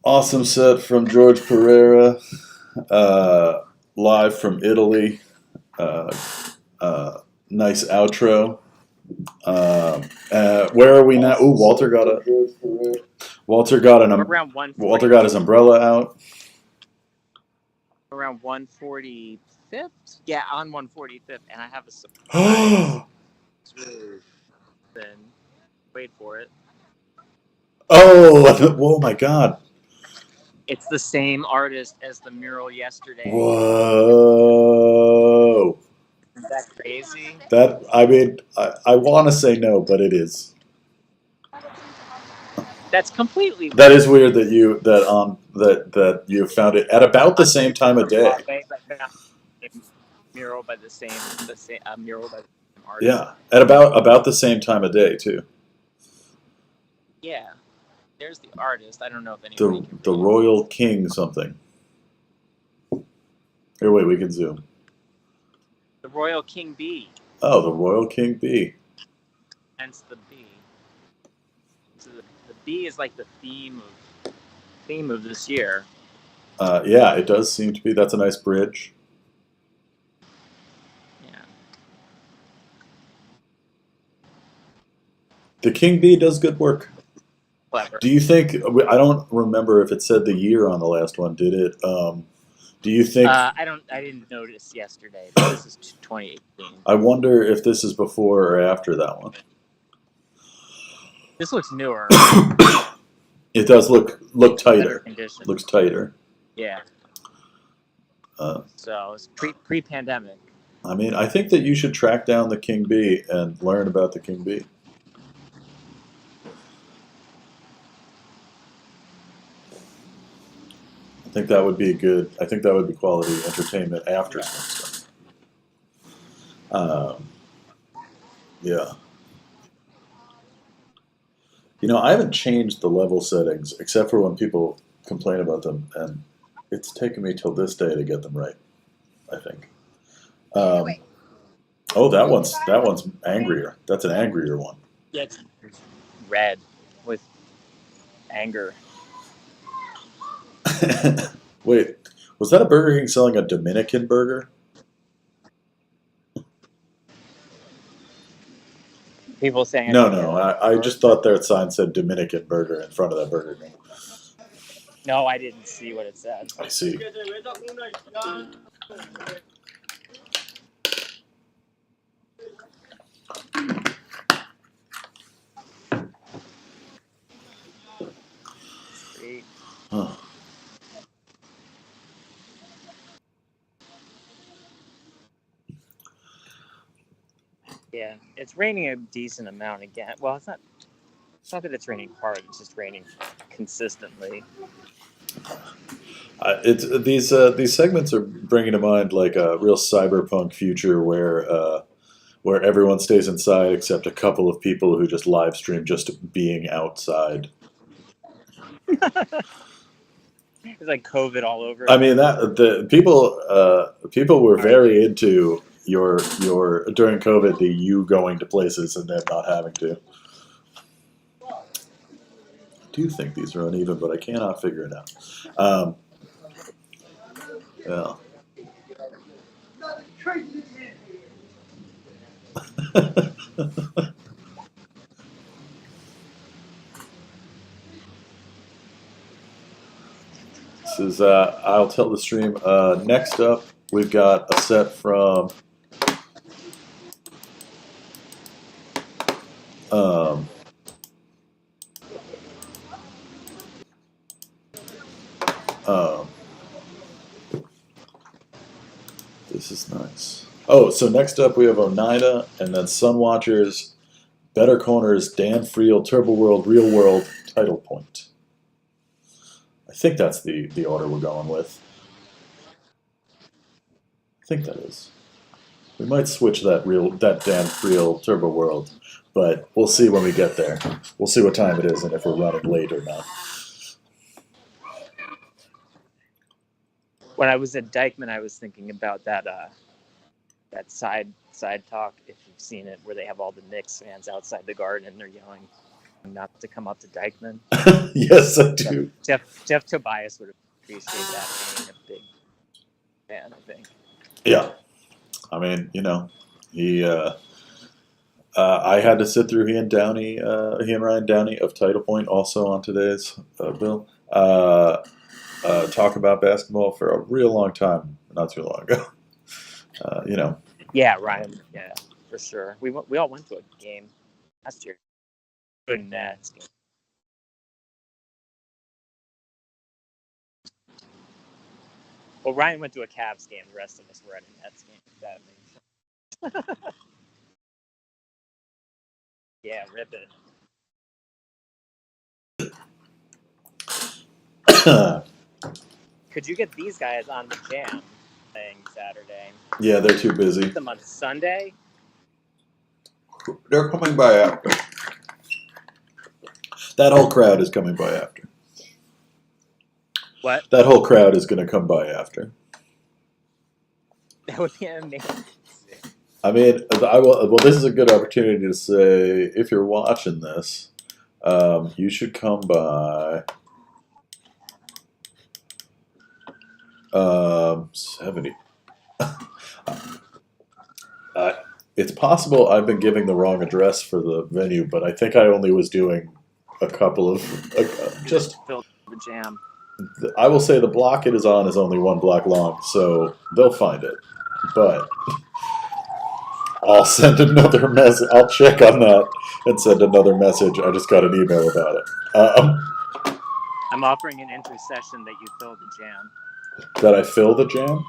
Awesome set from George Pereira, uh, live from Italy. Uh, nice outro. Where are we now? Ooh, Walter got We're an around 140. Walter got his umbrella out. Around 145th? Yeah, on 145th, and I have a surprise. Then wait for it. Oh my God! It's the same artist as the mural yesterday. Whoa! Isn't that crazy? I want to say no, but it is. That's completely That weird. is weird that you found it at about the same time of day. Broadway, I found a mural by the same mural by the same artist. Yeah, at about the same time of day too. Yeah, there's the artist. I don't know if anybody can The read. Royal King something. Here, wait, we can zoom. The Royal King Bee. Oh, the Royal King Bee. Hence the bee. So the bee is like the theme of this year. Yeah, it does seem to be. That's a nice bridge. Yeah. The King Bee does good work. Clever. Do you think? I don't remember if it said the year on the last one. Did it? Do you think? I didn't notice yesterday, but this is 2018. I wonder if this is before or after that one. This looks newer. It does look tighter. Condition. Looks tighter. Yeah. So it's pre-pandemic. I mean, I think that you should track down the King Bee and learn about the King Bee. I think that would be good. I think that would be quality entertainment after some stuff. Yeah. You know, I haven't changed the level settings except for when people complain about them, and it's taken me till this day to get them right. I think. Oh, that one's angrier. That's an angrier one. Yeah, it's red with anger. Wait, was that a Burger King selling a Dominican burger? People saying No. I just thought that sign said Dominican burger in front of that Burger King. No, I didn't see what it said. I see. Huh. Yeah, it's raining a decent amount again. Well, it's not that it's raining hard. It's just raining consistently. These segments are bringing to mind like a real cyberpunk future where everyone stays inside except a couple of people who just live stream just being outside. It's like COVID all over. I mean that the people were very into your during COVID you going to places and them not having to. I do think these are uneven, but I cannot figure it out. Yeah. This is I'll tell the stream. Next up, we've got a set from this is nice. Oh, so next up we have Oneida and then Sunwatchers, Better Corners, Dan Friel, Turbo World, Real World, Title Point. I think that's the order we're going with. I think that is. We might switch that Dan Friel Turbo World, but we'll see when we get there. We'll see what time it is and if we're running late or not. When I was at Dykeman, I was thinking about that side talk, if you've seen it, where they have all the Knicks fans outside the garden and they're yelling not to come up to Dykeman. Yes, I do. Jeff Tobias would appreciate that being a big fan, I think. Yeah, I mean, he. I had to sit through he and Ryan Downey of Title Point also on today's bill. Talk about basketball for a real long time, not too long ago. Yeah, Ryan. Yeah, for sure. We all went to a game last year. Good Nets game. Well, Ryan went to a Cavs game. The rest of us were at a Nets game. That makes yeah, rip it. Could you get these guys on the Jam thing Saturday? Yeah, they're too busy. Put them on Sunday? They're coming by after. That whole crowd is coming by after. What? That whole crowd is going to come by after. That would be amazing. I mean, well, this is a good opportunity to say, if you're watching this, you should come by 70. It's possible I've been giving the wrong address for the venue, but I think I only was doing a couple of just Fill the Jam. I will say the block it is on is only 1 block long, so they'll find it. But I'll send another message. I'll check on that and send another message. I just got an email about it. I'm offering an intercession that you fill the Jam. That I fill the Jam?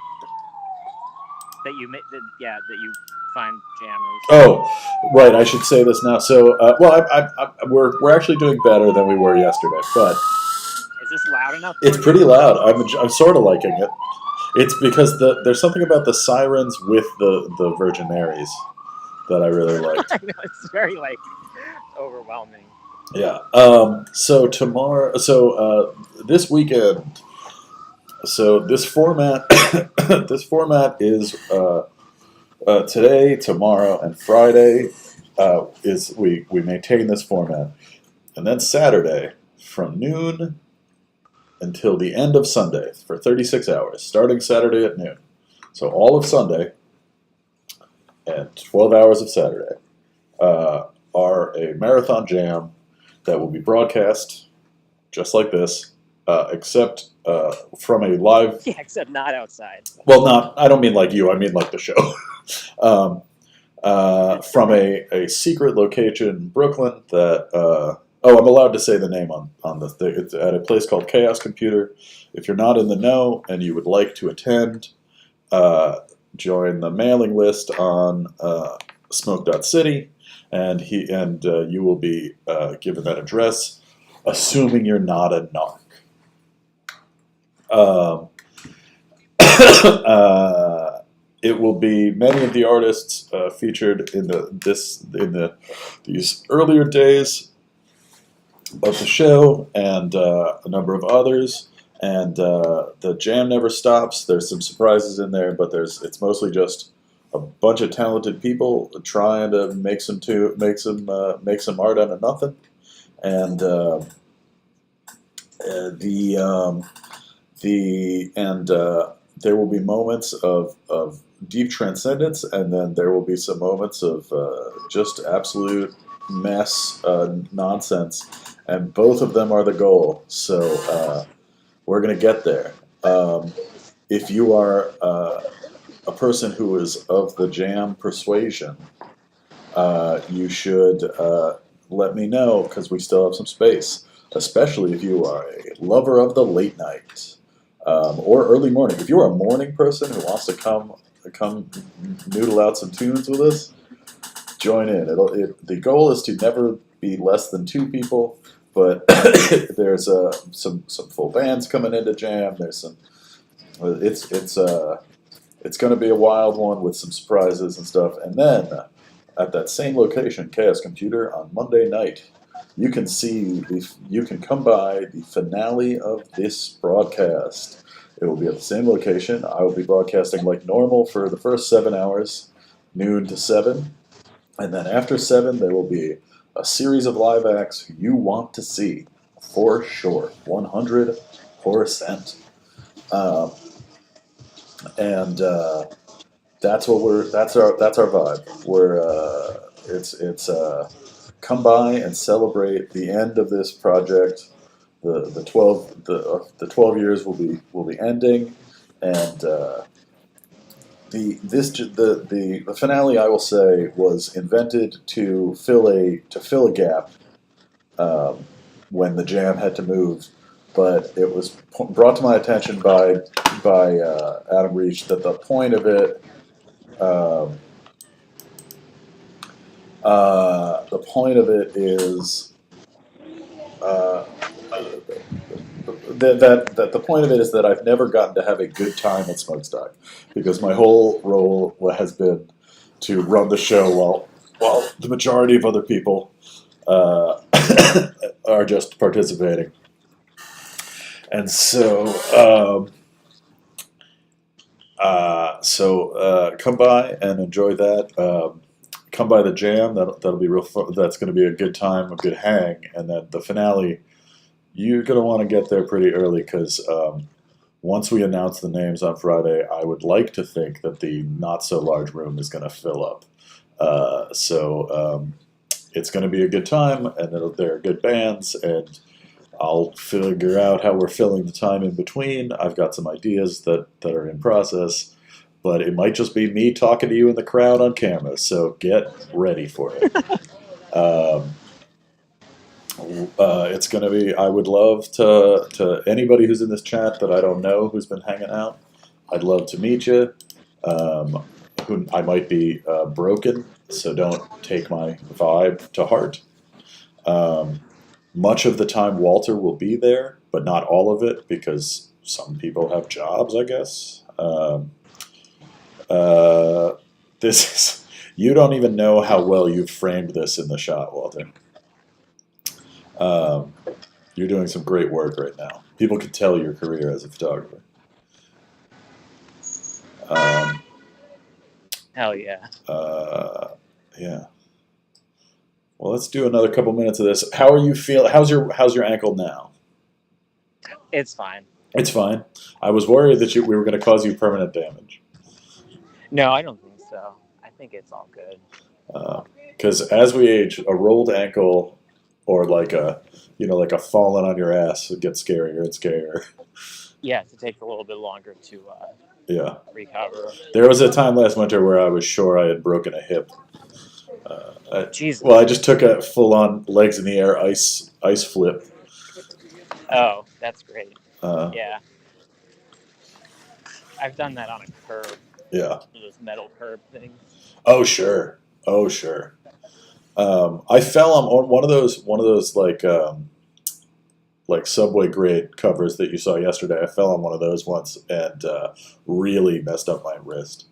That you find jammers. Oh, right. I should say this now. So, we're actually doing better than we were yesterday, but is this loud enough? It's pretty loud. I'm sort of liking it. It's because there's something about the sirens with the Virgin Marys that I really liked. I know, it's very overwhelming. Yeah. So tomorrow. So this weekend. So this format. This format is today, tomorrow, and Friday. We maintain this format, and then Saturday from noon until the end of Sunday for 36 hours, starting Saturday at noon. So all of Sunday and 12 hours of Saturday are a marathon jam that will be broadcast just like this, except from a live... Yeah, except not outside. Well, I don't mean like you, I mean like the show. From a secret location in Brooklyn that... I'm allowed to say the name on the thing. It's at a place called Chaos Computer. If you're not in the know and you would like to attend, join the mailing list on Smhoakstock and you will be given that address, assuming you're not a narc. It will be many of the artists featured in these earlier days of the show, and a number of others, and the jam never stops. There's some surprises in there, but it's mostly just a bunch of talented people trying to make some art out of nothing, and there will be moments of deep transcendence, and then there will be some moments of just absolute mess, nonsense. And both of them are the goal, so we're going to get there. If you are a person who is of the jam persuasion, you should let me know, because we still have some space, especially if you are a lover of the late night or early morning. If you're a morning person who wants to come noodle out some tunes with us, join in. The goal is to never be less than 2 people. But there's some full bands coming into jam. There's some. It's going to be a wild one with some surprises and stuff. And then at that same location, Chaos Computer, on Monday night, you can come by the finale of this broadcast. It will be at the same location. I will be broadcasting like normal for the first 7 hours, noon to 7, and then after 7 there will be a series of live acts you want to see for sure, 100%. Um, and that's what that's our vibe. It's come by and celebrate the end of this project. The 12 years will be ending, and the finale, I will say, was invented to fill a gap, um, when the jam had to move, but it was brought to my attention by Adam Reach that the point of it. Um, the point of it is that the point of it is that I've never gotten to have a good time at Smokestack, because my whole role has been to run the show while the majority of other people uh, are just participating. And so come by and enjoy that. Come by the jam. That'll be real fun. That's going to be a good time, a good hang. And then the finale, you're going to want to get there pretty early, because once we announce the names on Friday, I would like to think that the not so large room is going to fill up. So it's going to be a good time, and there are good bands, and I'll figure out how we're filling the time in between. I've got some ideas that are in process, but it might just be me talking to you in the crowd on camera. So get ready for it. Um, it's going to be. I would love to anybody who's in this chat that I don't know who's been hanging out. I'd love to meet you. Who I might be broken, so don't take my vibe to heart. Um, Much of the time, Walter will be there, but not all of it, because some people have jobs, I guess. Uh, this is, you don't even know how well you've framed this in the shot, Walter. Um, you're doing some great work right now. People can tell your career as a photographer. Hell yeah. Yeah. Well, let's do another couple minutes of this. How are you feeling? How's your ankle now? It's fine. It's fine. I was worried that we were going to cause you permanent damage. No, I don't think so. I think it's all good. Because as we age, a rolled ankle, or like a falling on your ass, it gets scarier and scarier. Yeah, it takes a little bit longer to recover. There was a time last winter where I was sure I had broken a hip. Jesus. Well, I just took a full-on legs in the air ice flip. Oh, that's great. Uh, Yeah. I've done that on a curb. Yeah. Those metal curb things. Oh sure. Oh sure. I fell on one of those like subway grade covers that you saw yesterday. I fell on one of those once and really messed up my wrist.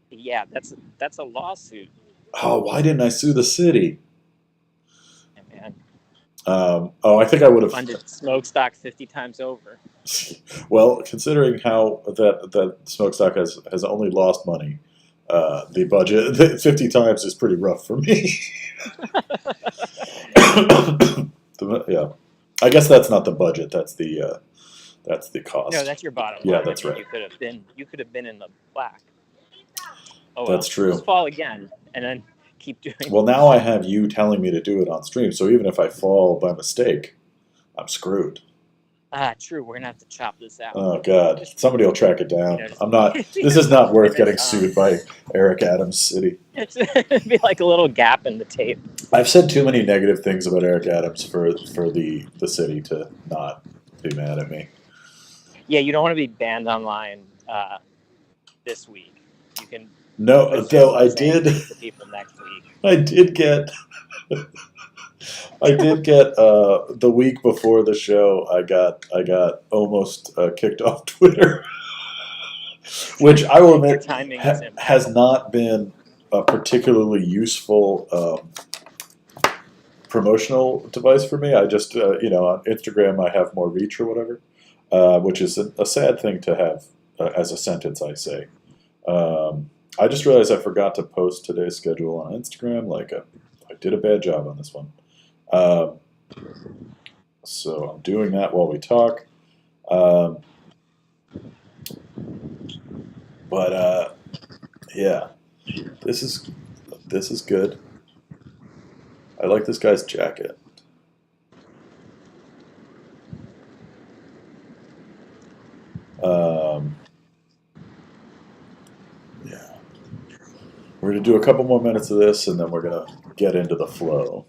Yeah, that's a lawsuit. Oh, why didn't I sue the city? Yeah, man. I think I would have Funded Smhoakstock 50 times over. Well, considering how that Smhoakstock has only lost money, the budget 50 times is pretty rough for me. Yeah, I guess that's not the budget. That's the cost. No, that's your bottom Yeah, line. that's right. You could have been in the black. Oh, That's true. Just fall again and then keep doing. Well, now I have you telling me to do it on stream, so even if I fall by mistake, I'm screwed. True. We're gonna have to chop this out. Oh God, somebody will track it down. Just- I'm not. This is not worth getting sued by Eric Adams City. It'd be like a little gap in the tape. I've said too many negative things about Eric Adams for the city to not be mad at me. Yeah, you don't want to be banned online this week. You can. No, though I did. The people next week. I did get. The week before the show. I got almost kicked off Twitter, which I will admit has not been a particularly useful promotional device for me. I just on Instagram I have more reach or whatever, which is a sad thing to have as a sentence. I say. I just realized I forgot to post today's schedule on Instagram like did a bad job on this one. Um, so I'm doing that while we talk. Um, but yeah, this is good. I like this guy's jacket. Um, yeah, we're gonna do a couple more minutes of this, and then we're gonna get into the flow.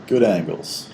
Good angles.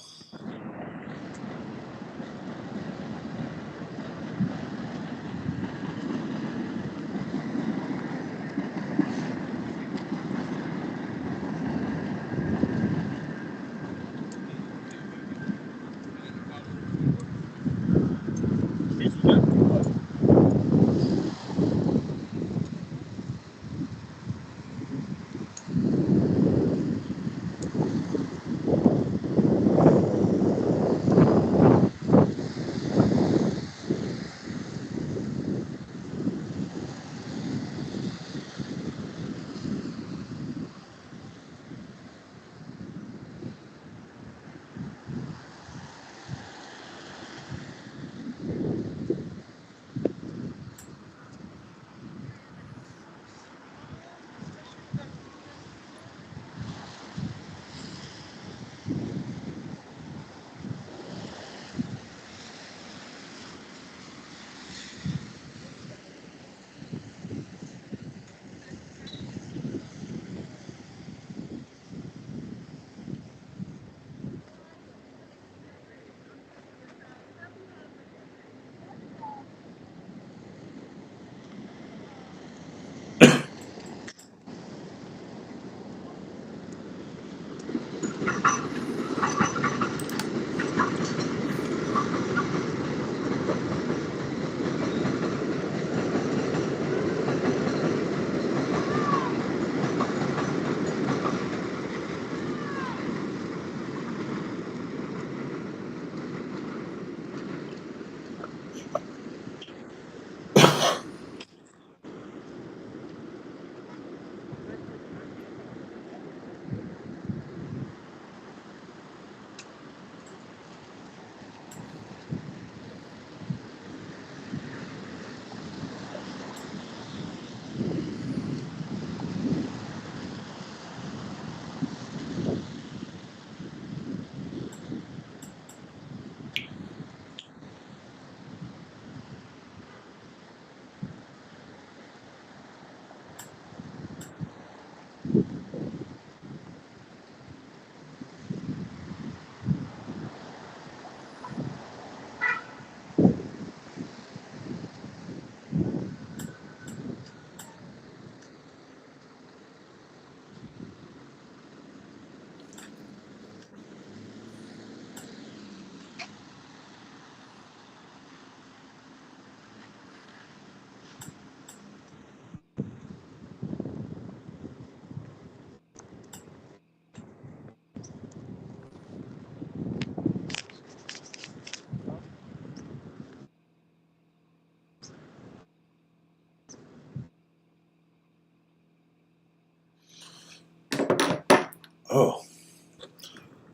Oh,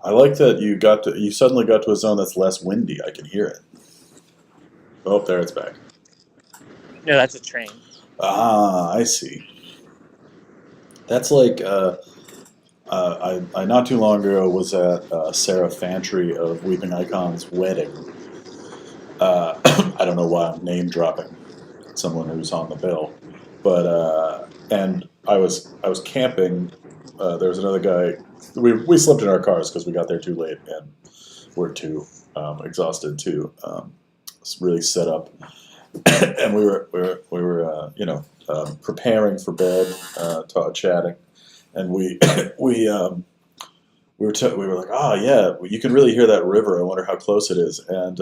I like that you suddenly got to a zone that's less windy. I can hear it. Oh, there it's back. No, that's a train. Ah, I see. That's like I not too long ago was at Sarah Fantry of Weeping Icon's wedding. I don't know why I'm name dropping someone who's on the bill, but and I was camping. There was another guy. We slept in our cars because we got there too late and we're too exhausted to really set up. And we were preparing for bed, chatting, and we were like, oh yeah, you can really hear that river. I wonder how close it is, and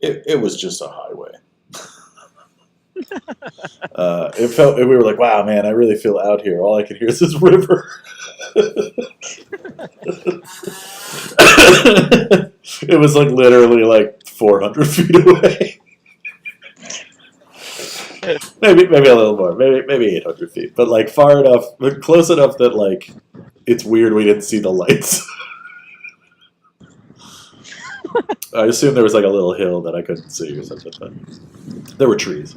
it was just a highway. We were like, wow, man, I really feel out here. All I can hear is this river. It was like literally like 400 feet away. maybe a little more, maybe 800 feet, but like far enough, close enough that like it's weird we didn't see the lights. I assume there was like a little hill that I couldn't see or something, but there were trees.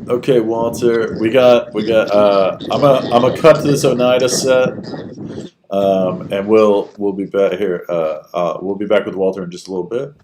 Okay, Walter, we got. I'm a cut to this Oneida set, and we'll be back here. We'll be back with Walter in just a little bit.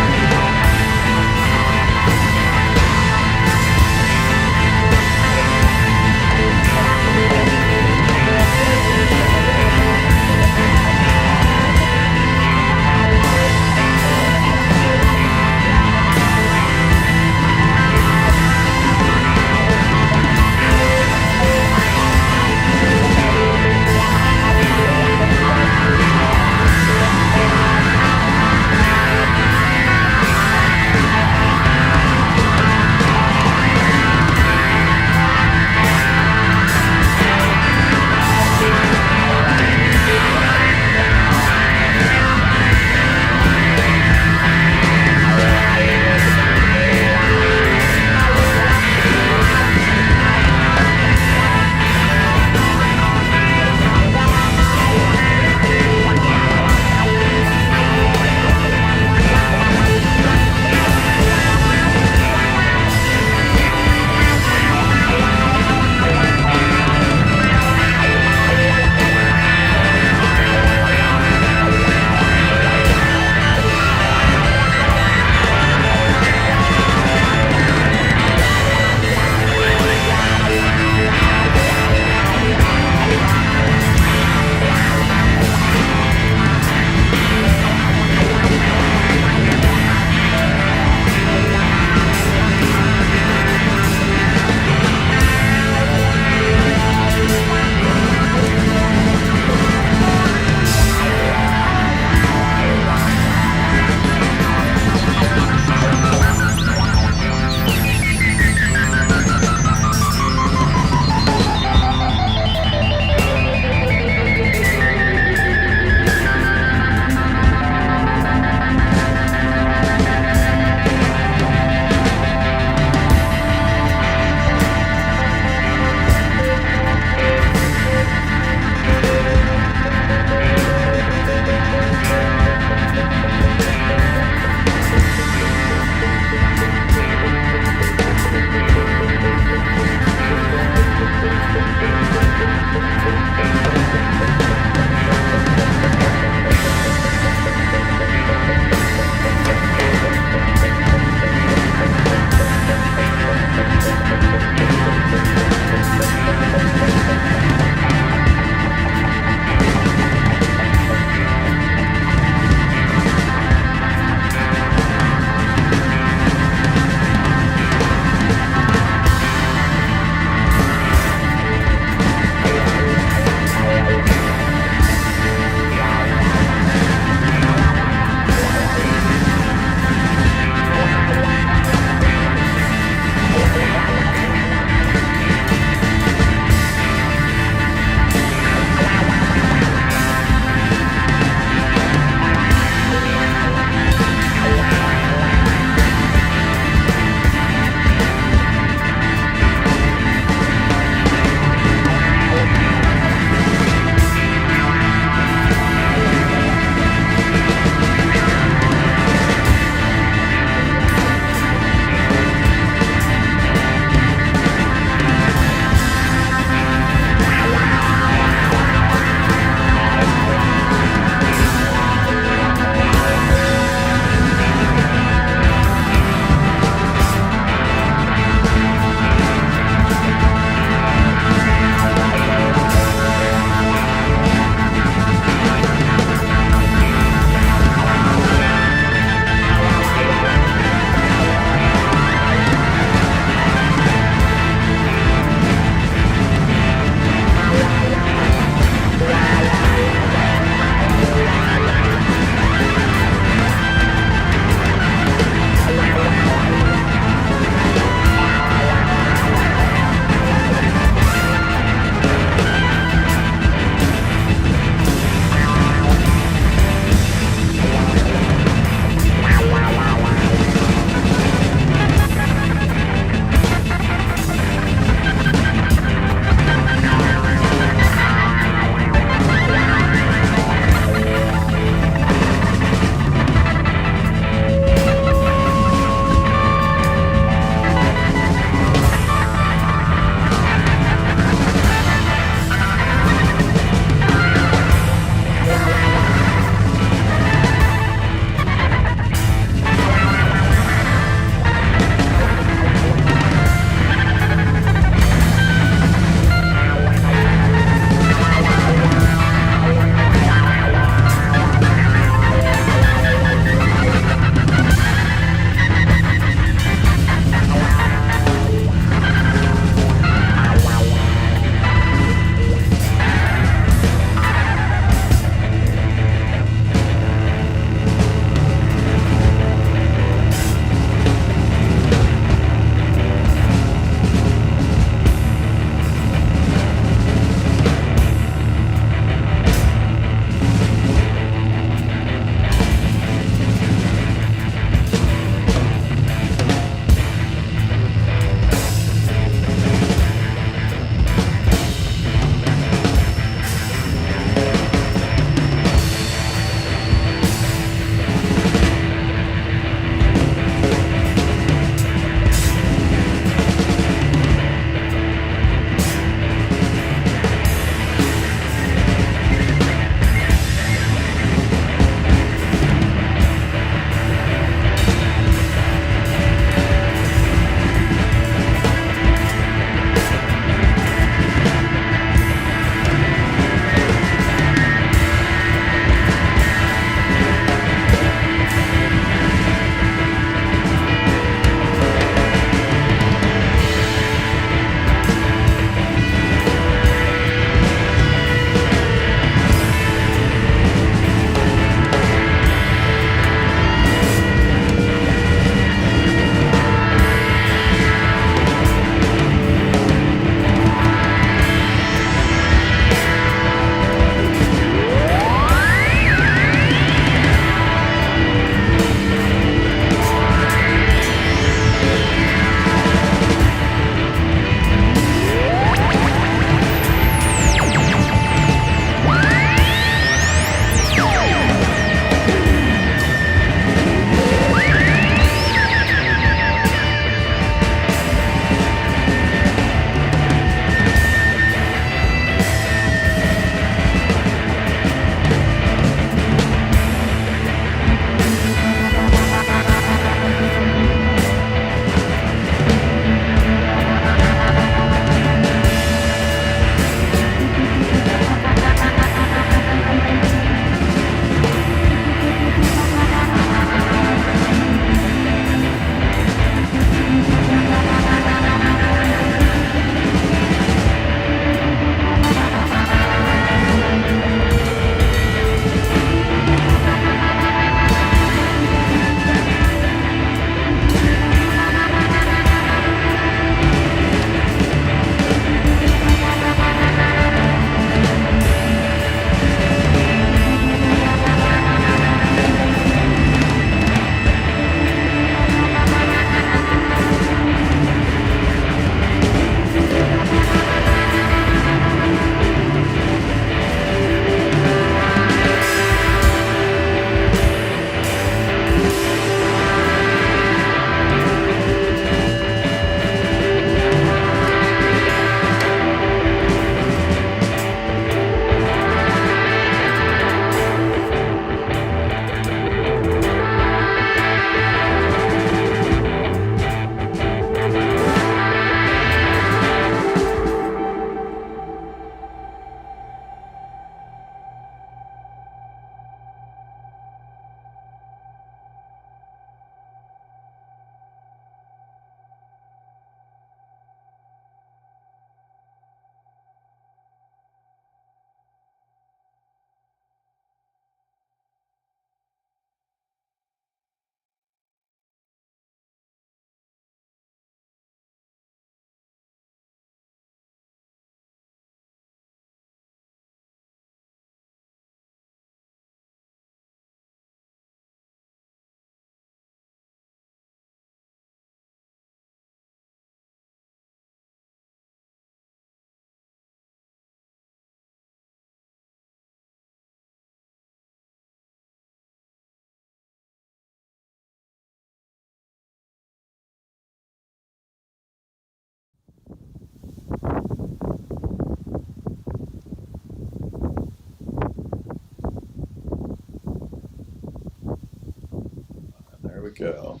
go.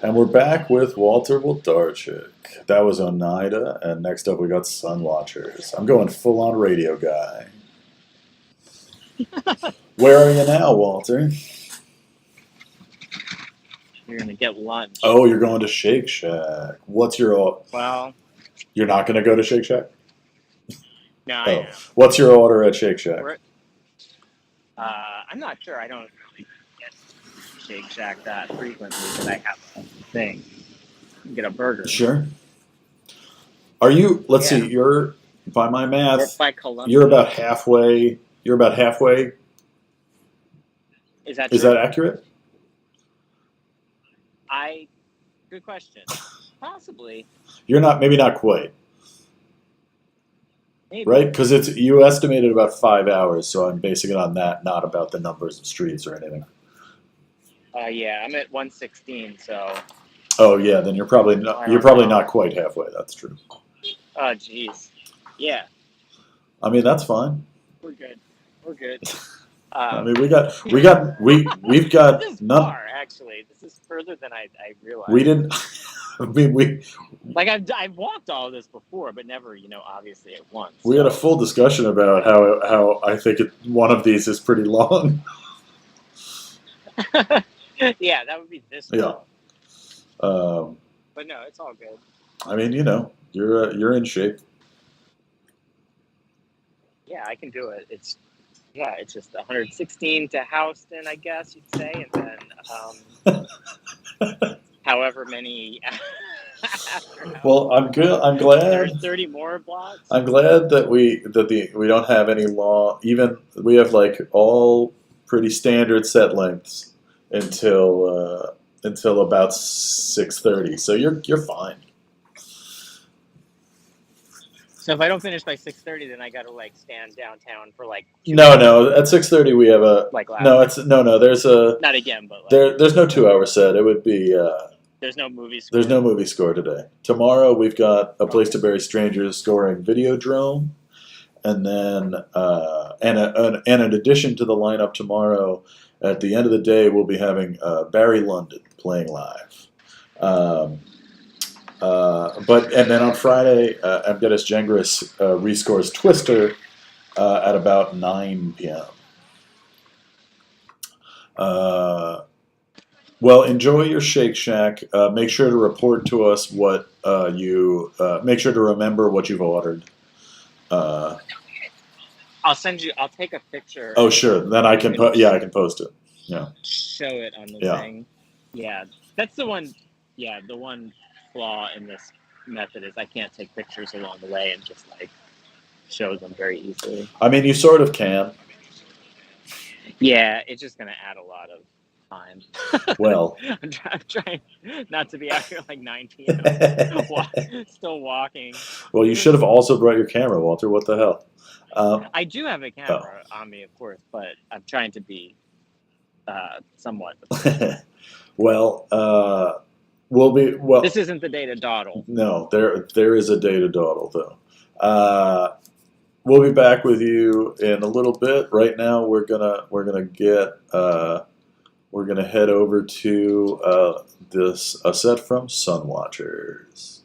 And we're back with Walter Wlodarczyk. That was Oneida, and next up we got Sun Watchers. I'm going full on radio guy. Where are you now, Walter? You're gonna get lunch. Oh, you're going to Shake Shack. What's your? Well, You're not going to go to Shake Shack? no, I Oh, am. what's your order at Shake Shack? I'm not sure. I don't really get Shake Shack that frequently, but I have a thing. Get a burger. Sure. Are you? Let's Yeah. see. You're by my Or math. by Columbia. You're about halfway. You're about halfway. Is that Is true? that accurate? Good question. Possibly. You're not. Maybe not quite. Maybe. Right? Because it's you estimated about 5 hours, so I'm basing it on that, not about the numbers of streets or anything. Yeah, I'm at 116, so. Oh yeah, then you're probably not. You're probably not quite halfway. That's true. Oh, jeez. Yeah, I mean, that's fine. we're good. We're good. I mean, we've got This is none. far, actually. This is further than I realized. We didn't. I mean, we Like I've walked all of this before, but never, obviously at once. we had a full discussion about how I think one of these is pretty long. Yeah, that would be this Yeah. long. Um, But no, it's all good. I mean, you're in shape. Yeah, I can do it. It's just 116 to Houston, I guess you'd say, and then however many. After Well, I'm good. I'm glad. There's 30 more blocks. I'm glad that we don't have any law. Even we have like all pretty standard set lengths until about 6:30. So you're fine. So if I don't finish by 6:30, then I got to stand downtown for like. No. At 6:30 we have a Like last no. It's no. There's a not again, but like, there's no 2 hour set. It would be. there's no movies. There's no movie score today. Tomorrow we've got A Place to Bury Strangers scoring Videodrome, and then and in addition to the lineup tomorrow, at the end of the day we'll be having Barry London playing live. And then on Friday, Amgetis Gengris rescores Twister at about 9 p.m. Well, enjoy your Shake Shack. Make sure to report to us what you. Make sure to remember what you've ordered. I'll send you. I'll take a picture. Oh, sure. Then I can. I can post it. Yeah. Show it on the Yeah. thing. Yeah, that's the one. Yeah, the one flaw in this method is I can't take pictures along the way and just show them very easily. I mean, you sort of can. Yeah, it's just gonna add a lot of time. Well. I'm trying not to be out here like 9 p.m. Still walking. Well, you should have also brought your camera, Walter. What the hell? I do have a camera on me, of course, but I'm trying to be somewhat. Well, we'll be well. This isn't the day to dawdle. No, there is a day to dawdle though. We'll be back with you in a little bit. Right now, we're gonna head over to a set from Sun Watchers.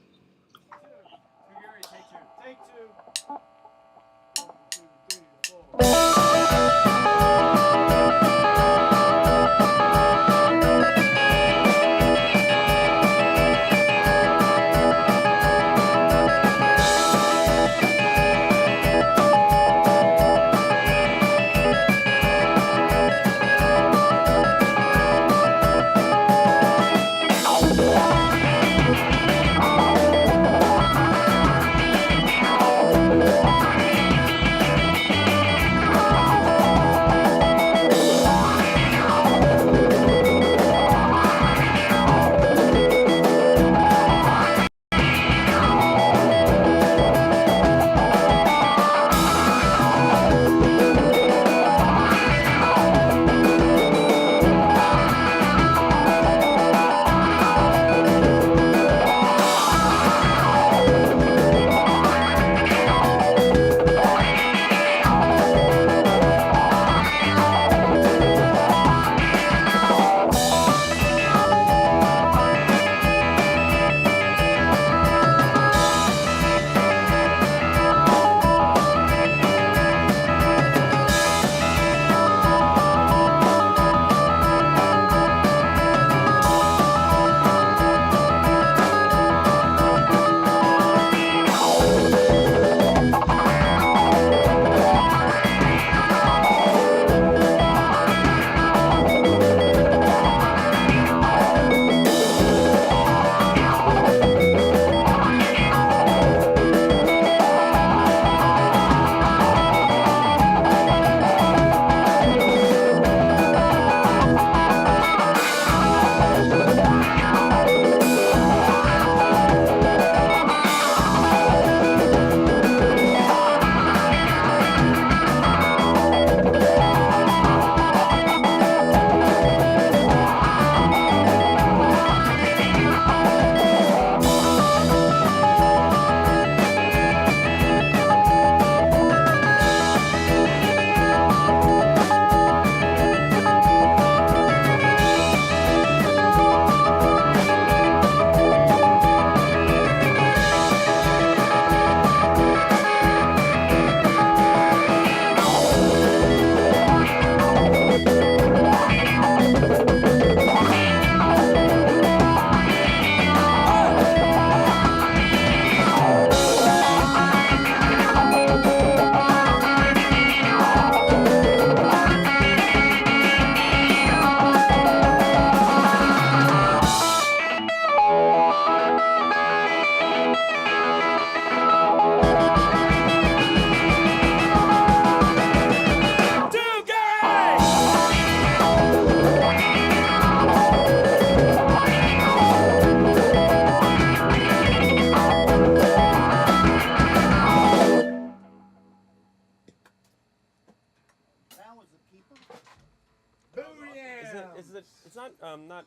not.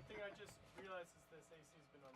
thing I just realized is this AC's been on.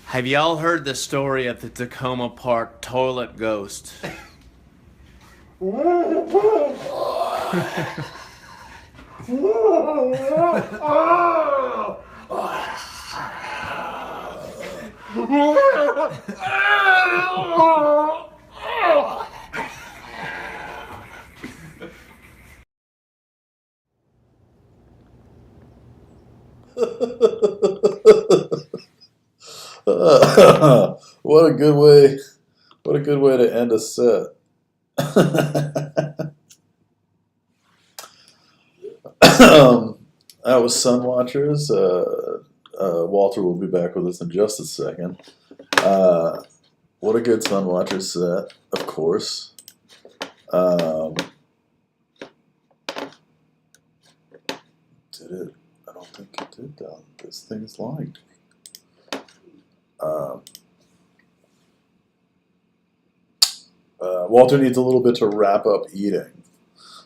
Have y'all heard the story of the Tacoma Park toilet ghost? What a good way! What a good way to end a set. That was Sun Watchers. Walter will be back with us in just a second. What a good Sun Watchers set, of course. Did it? I don't think it did, though. This thing's lying to me. Walter needs a little bit to wrap up eating,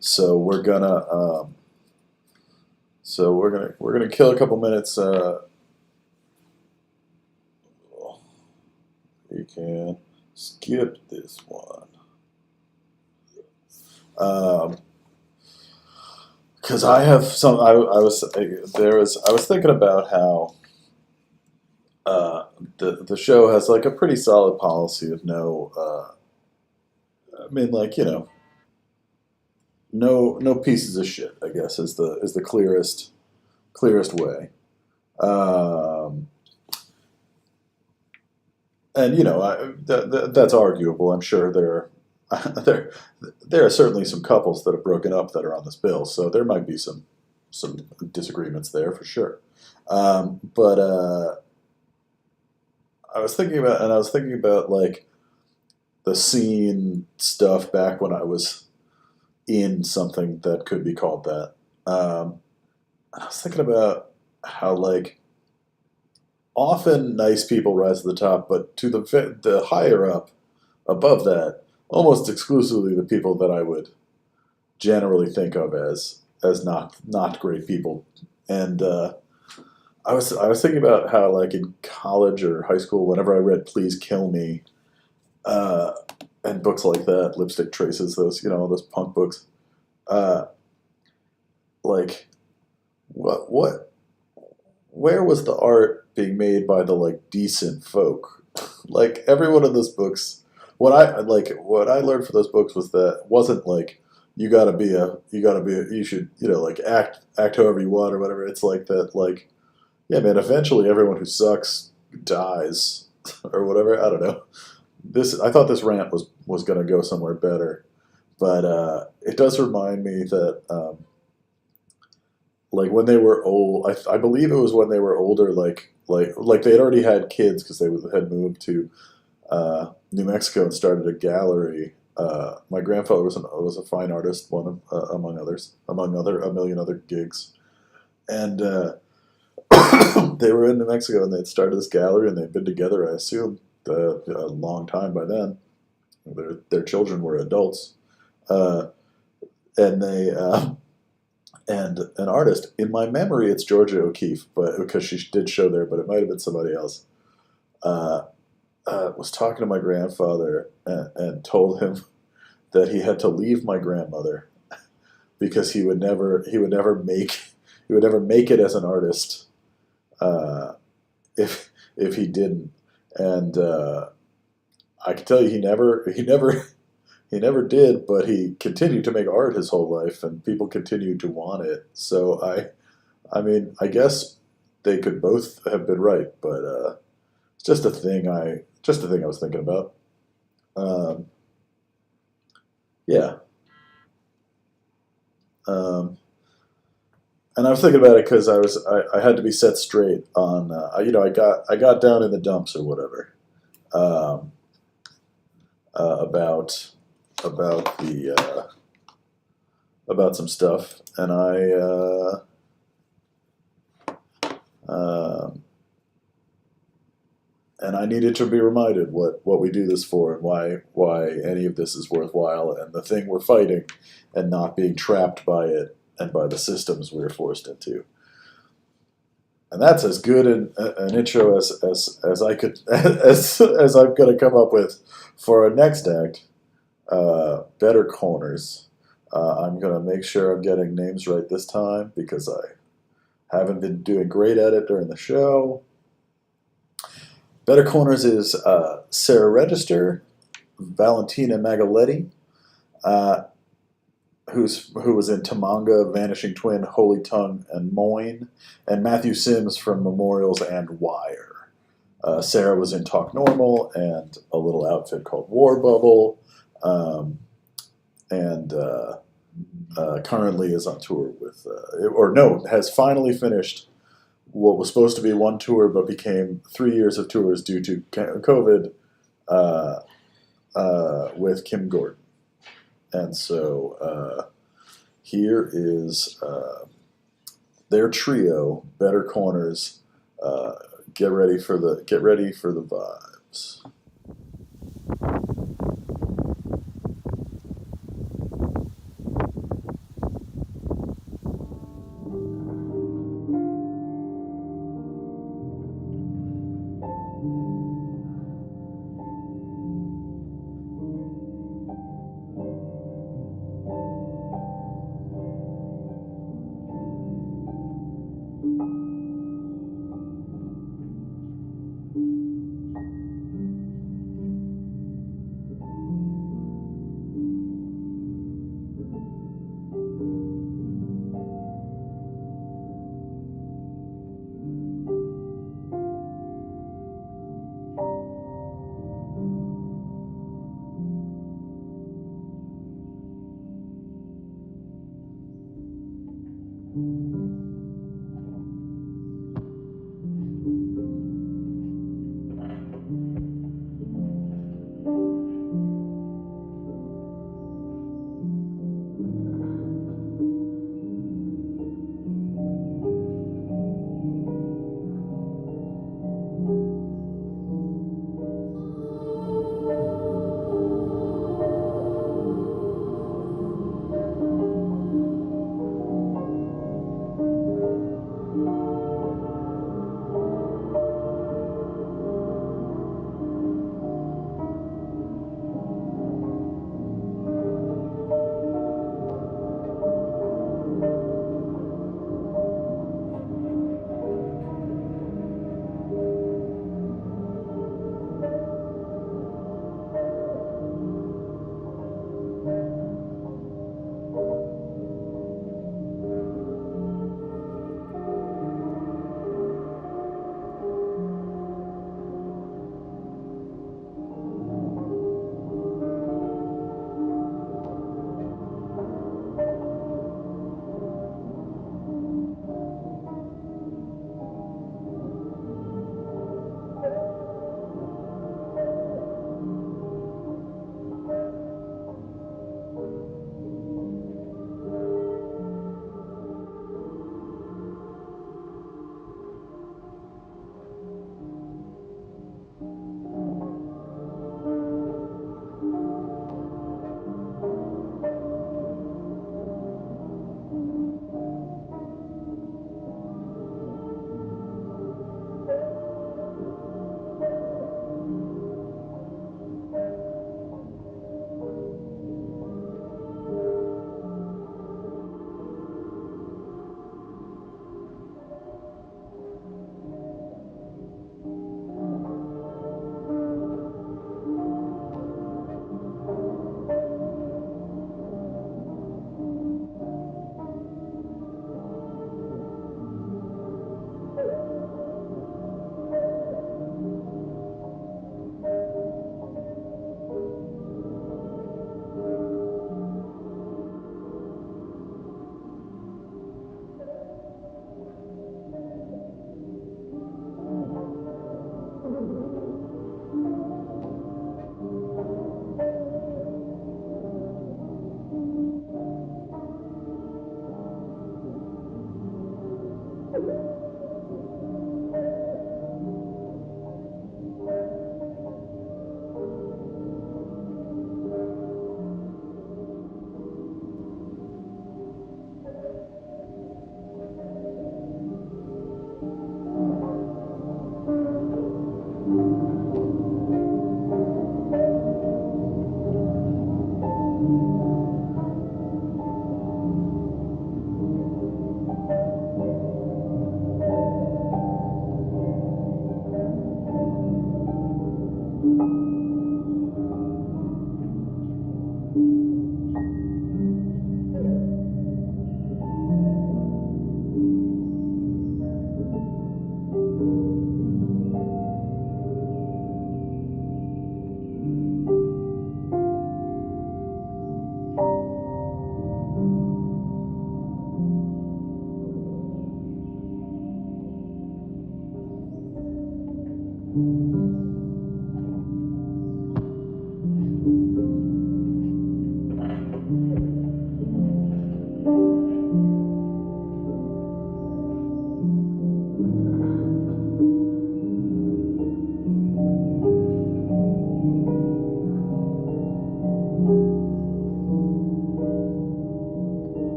so we're gonna kill a couple minutes. You can skip this one, because I have some. I was thinking about how the show has like a pretty solid policy of no. I mean, like, you know, no pieces of shit, I guess, is the clearest way. And you know, that's arguable. I'm sure there are certainly some couples that have broken up that are on this bill, so there might be some disagreements there for sure. But I was thinking about like the scene stuff back when I was in something that could be called that. I was thinking about how, like, often nice people rise to the top, but to the higher up above that, almost exclusively the people that I would generally think of as not great people. And I was thinking about how, like, in college or high school, whenever I read Please Kill Me, and books like that, Lipstick Traces, those punk books, like, where was the art being made by the, like, decent folk? Like, every one of those books, what I learned from those books was that wasn't like you should, you know, like, act however you want or whatever. It's like that, like, yeah, man, eventually everyone who sucks dies or whatever. I don't know. I thought this rant was going to go somewhere better, but it does remind me that like when they were old, I believe it was when they were older, like they had already had kids because they had moved to New Mexico and started a gallery. My grandfather was a fine artist, among a million other gigs, and they were in New Mexico and they'd started this gallery and they'd been together, I assume, a long time by then. Their children were adults. And they and an artist, in my memory, it's Georgia O'Keeffe, but because she did show there, but it might have been somebody else. Was talking to my grandfather and told him that he had to leave my grandmother because he would never make it as an artist if he didn't. And I can tell you, he never did, but he continued to make art his whole life, and people continued to want it. So I mean, I guess they could both have been right, but it's just a thing I was thinking about. Yeah. And I was thinking about it because I had to be set straight on I got down in the dumps or whatever about the about some stuff, and I needed to be reminded what we do this for and why any of this is worthwhile, and the thing we're fighting, and not being trapped by it and by the systems we're forced into. And that's as good an intro as I could as I'm going to come up with for our next act. Better Corners. I'm going to make sure I'm getting names right this time because I haven't been doing great at it during the show. Better Corners is Sarah Register, Valentina Magaletti, who was in Tamanga, Vanishing Twin, Holy Tongue, and Moyne, and Matthew Sims from Memorials and Wire. Sarah was in Talk Normal and a little outfit called War Bubble, and currently is on tour with, has finally finished what was supposed to be one tour but became 3 years of tours due to COVID with Kim Gordon. And so here is their trio, Better Corners. Get ready for the vibes.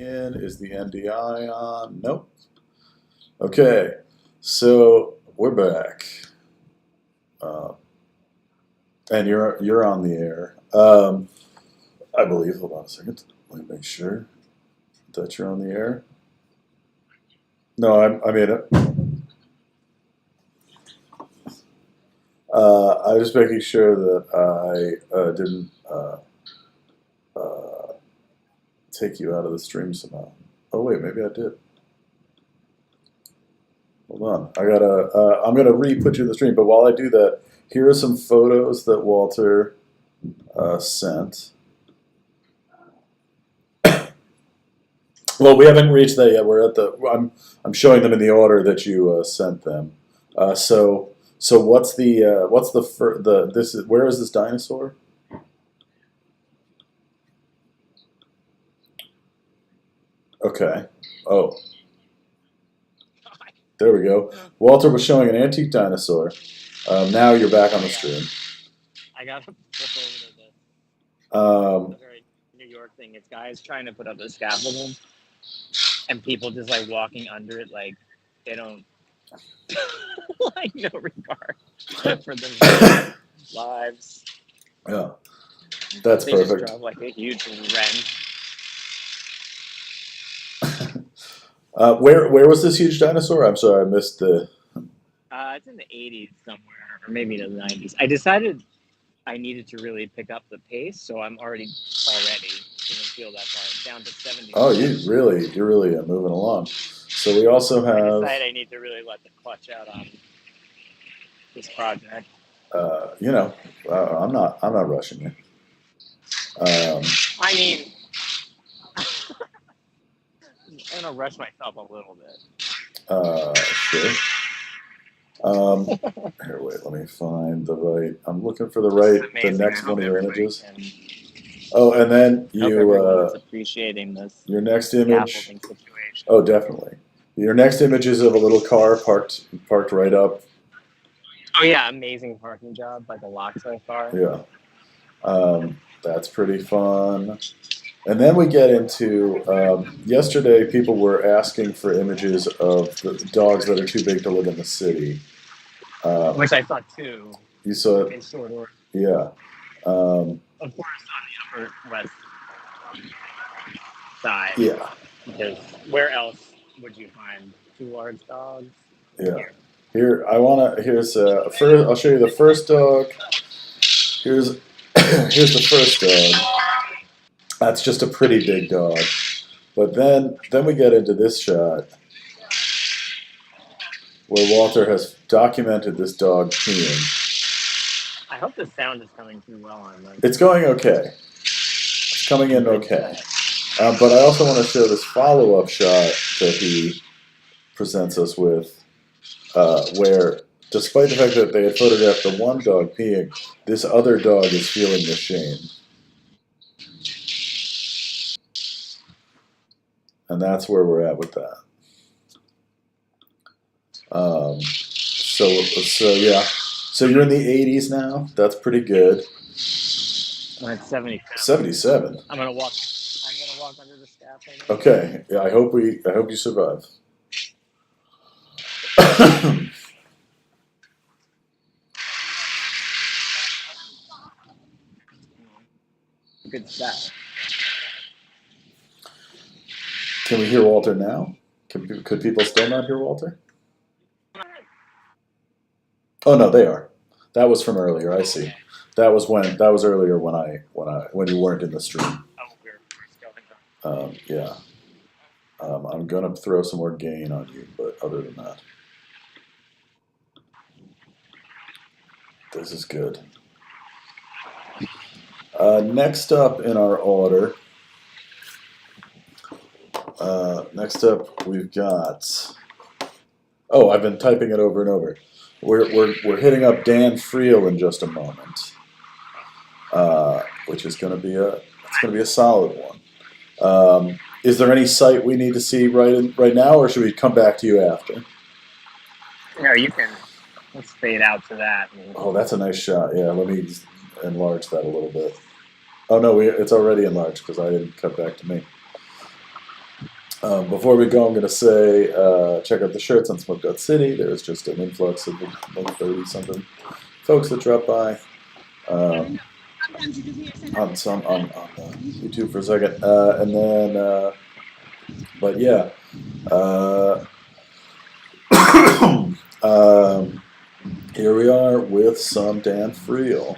in. Is the NDI on? Nope. Okay, so we're back. And you're on the air. I believe. Hold on a second. Let me make sure that you're on the air. No, I made it. I was making sure that I didn't take you out of the stream somehow. Oh wait, maybe I did. Hold on. I'm gonna re-put you in the stream. But while I do that, here are some photos that Walter sent. Well, we haven't reached that yet. We're at the. I'm showing them in the order that you sent them. So what's the this is where is this dinosaur? Okay. Oh. There we go. Walter was showing an antique dinosaur. Now you're back on the stream. I got to flip over to this. Um, The very New York thing. It's guys trying to put up the scaffolding, and people just like walking under it, like they don't like no regard for their lives. yeah, that's They just perfect. drove like a huge wren. Where was this huge dinosaur? I'm sorry, I missed the. It's in the 80s somewhere, or maybe the 90s. I decided I needed to really pick up the pace, so I'm already didn't feel that far down to 70. Oh, you're really moving along. So we also I have. decided I need to really let the clutch out on this project. I'm not rushing you. I mean, I'm gonna rush myself a little bit. Sure. Here, wait. Let me find the right. I'm looking for the next one of your images. Oh, and then Everyone's appreciating this your next image. scaffolding situation. Oh, definitely. Your next image is of a little car parked right up. Oh yeah, amazing parking job by the Loxo car. Yeah. That's pretty fun. And then we get into yesterday. People were asking for images of the dogs that are too big to live in the city. Which I saw too. You saw In short order. Yeah. Of course, on the Upper West Side. Yeah. Because where else would you find two large dogs? Yeah. Here, here's first. I'll show you the first dog. Here's the first dog. That's just a pretty big dog. But then we get into this shot where Walter has documented this dog peeing. I hope the sound is coming through well on this. It's going okay. It's coming in okay. But I also want to show this follow-up shot that he presents us with, where despite the fact that they had photographed the one dog peeing, this other dog is feeling the shame. And that's where we're at with that. So yeah. So you're in the 80s now. That's pretty good. I'm at 77. 77. I'm gonna walk under the scaffolding. Okay. Yeah. I hope you survive. Good stuff. Can we hear Walter now? Could people still not hear Walter? Oh no, they are. That was from earlier. I see. That was earlier when you weren't in the stream. Oh, we're still in the... Yeah. I'm gonna throw some more gain on you, but other than that, this is good. Next up in our order. Next up, we've got. Oh, I've been typing it over and over. We're hitting up Dan Friel in just a moment, which is going to be a solid one. Is there any site we need to see right now, or should we come back to you after? No, you can. Let's fade out to that. Oh, that's a nice shot. Yeah, let me enlarge that a little bit. Oh no, it's already enlarged because I didn't cut back to me. Before we go, I'm going to say check out the shirts on Smhoakstock City. There's just an influx of like 30 something folks that drop by on YouTube for a second, and then but yeah. Here we are with some Dan Friel.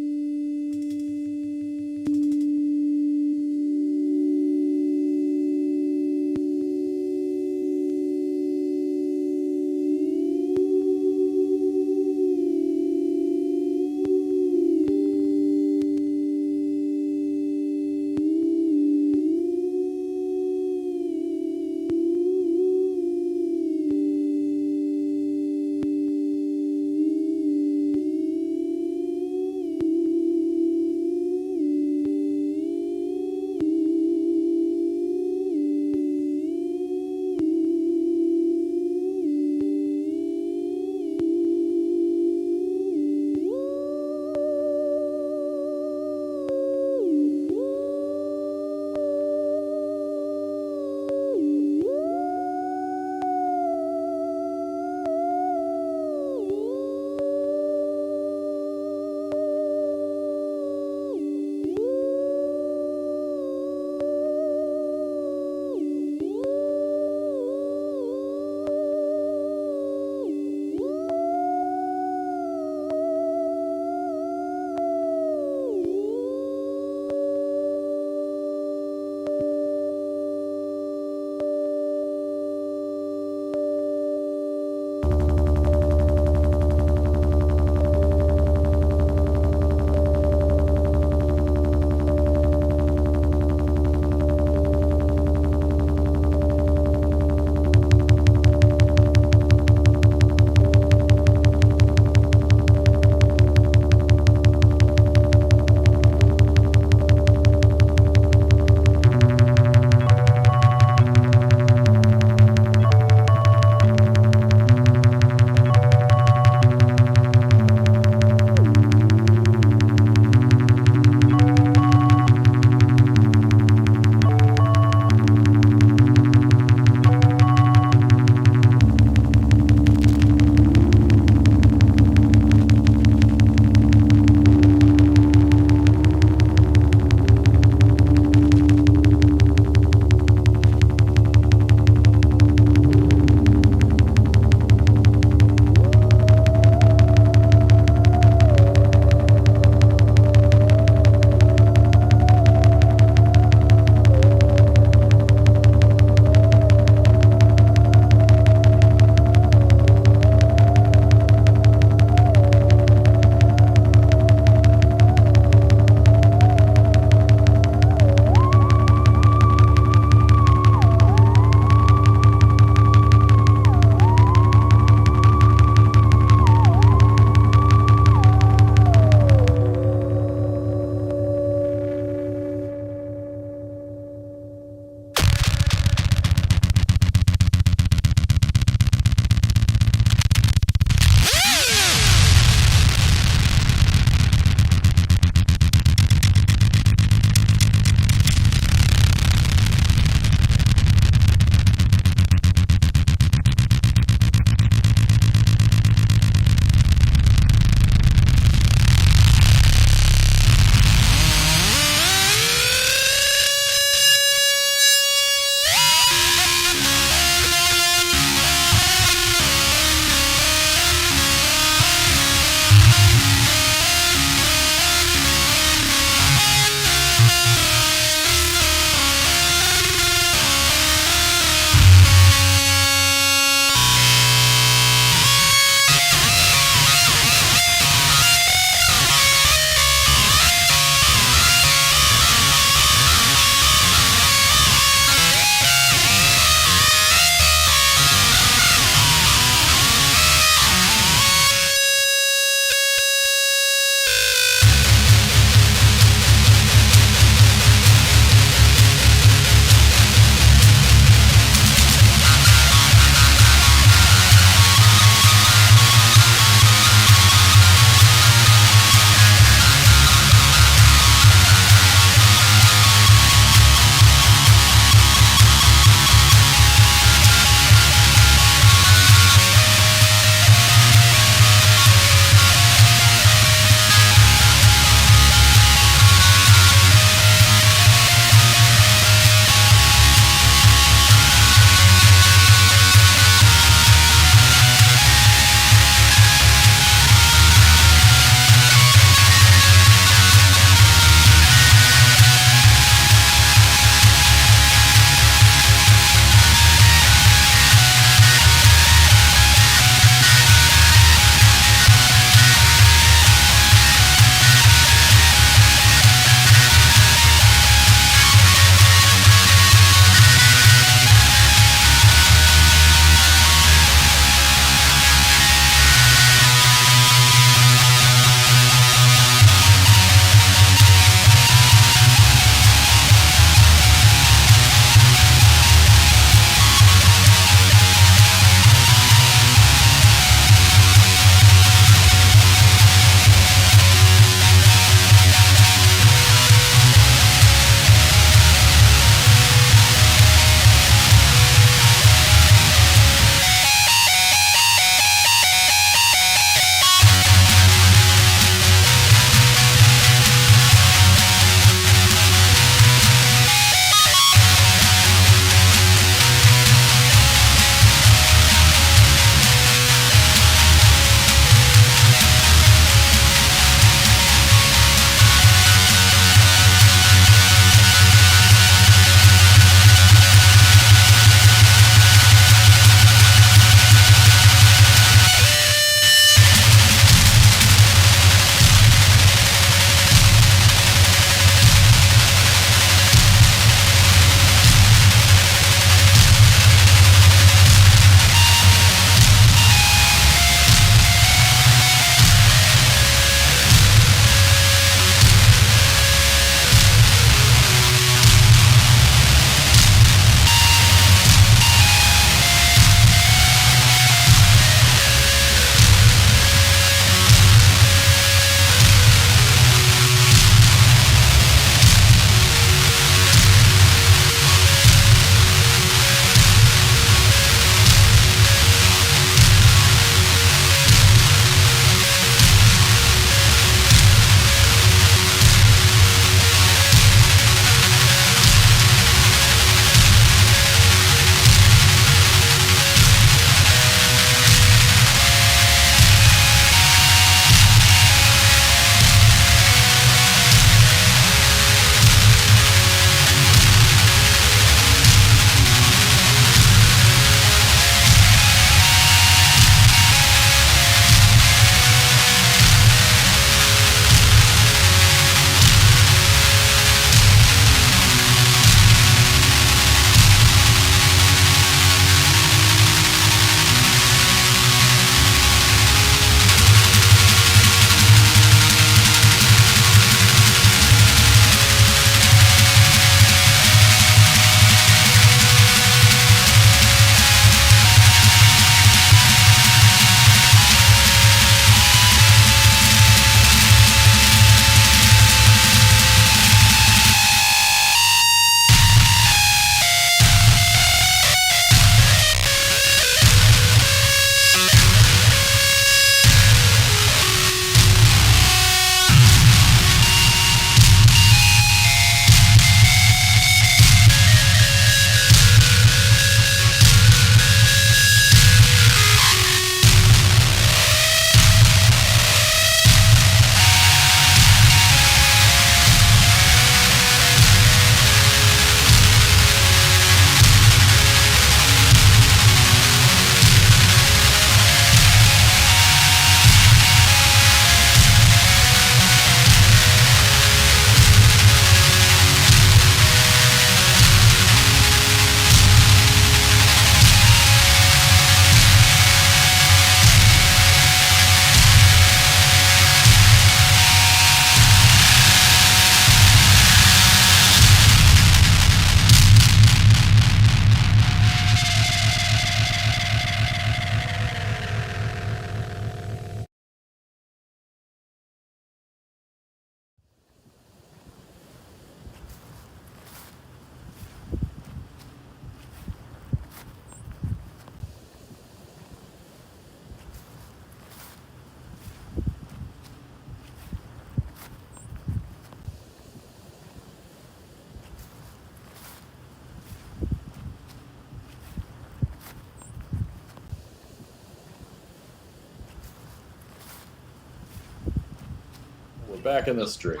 back in the stream.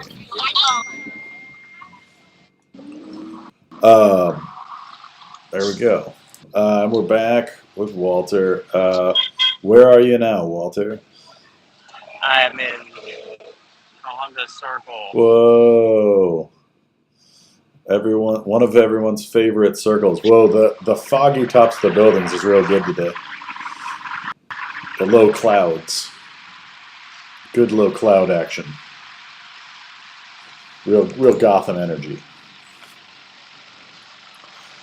There we go. We're back with Walter. Where are you now, Walter? I'm in Columbus Circle. Whoa. One of everyone's favorite circles. Whoa, the foggy tops of the buildings is real good today. The low clouds. Good low cloud action. Real Gotham energy.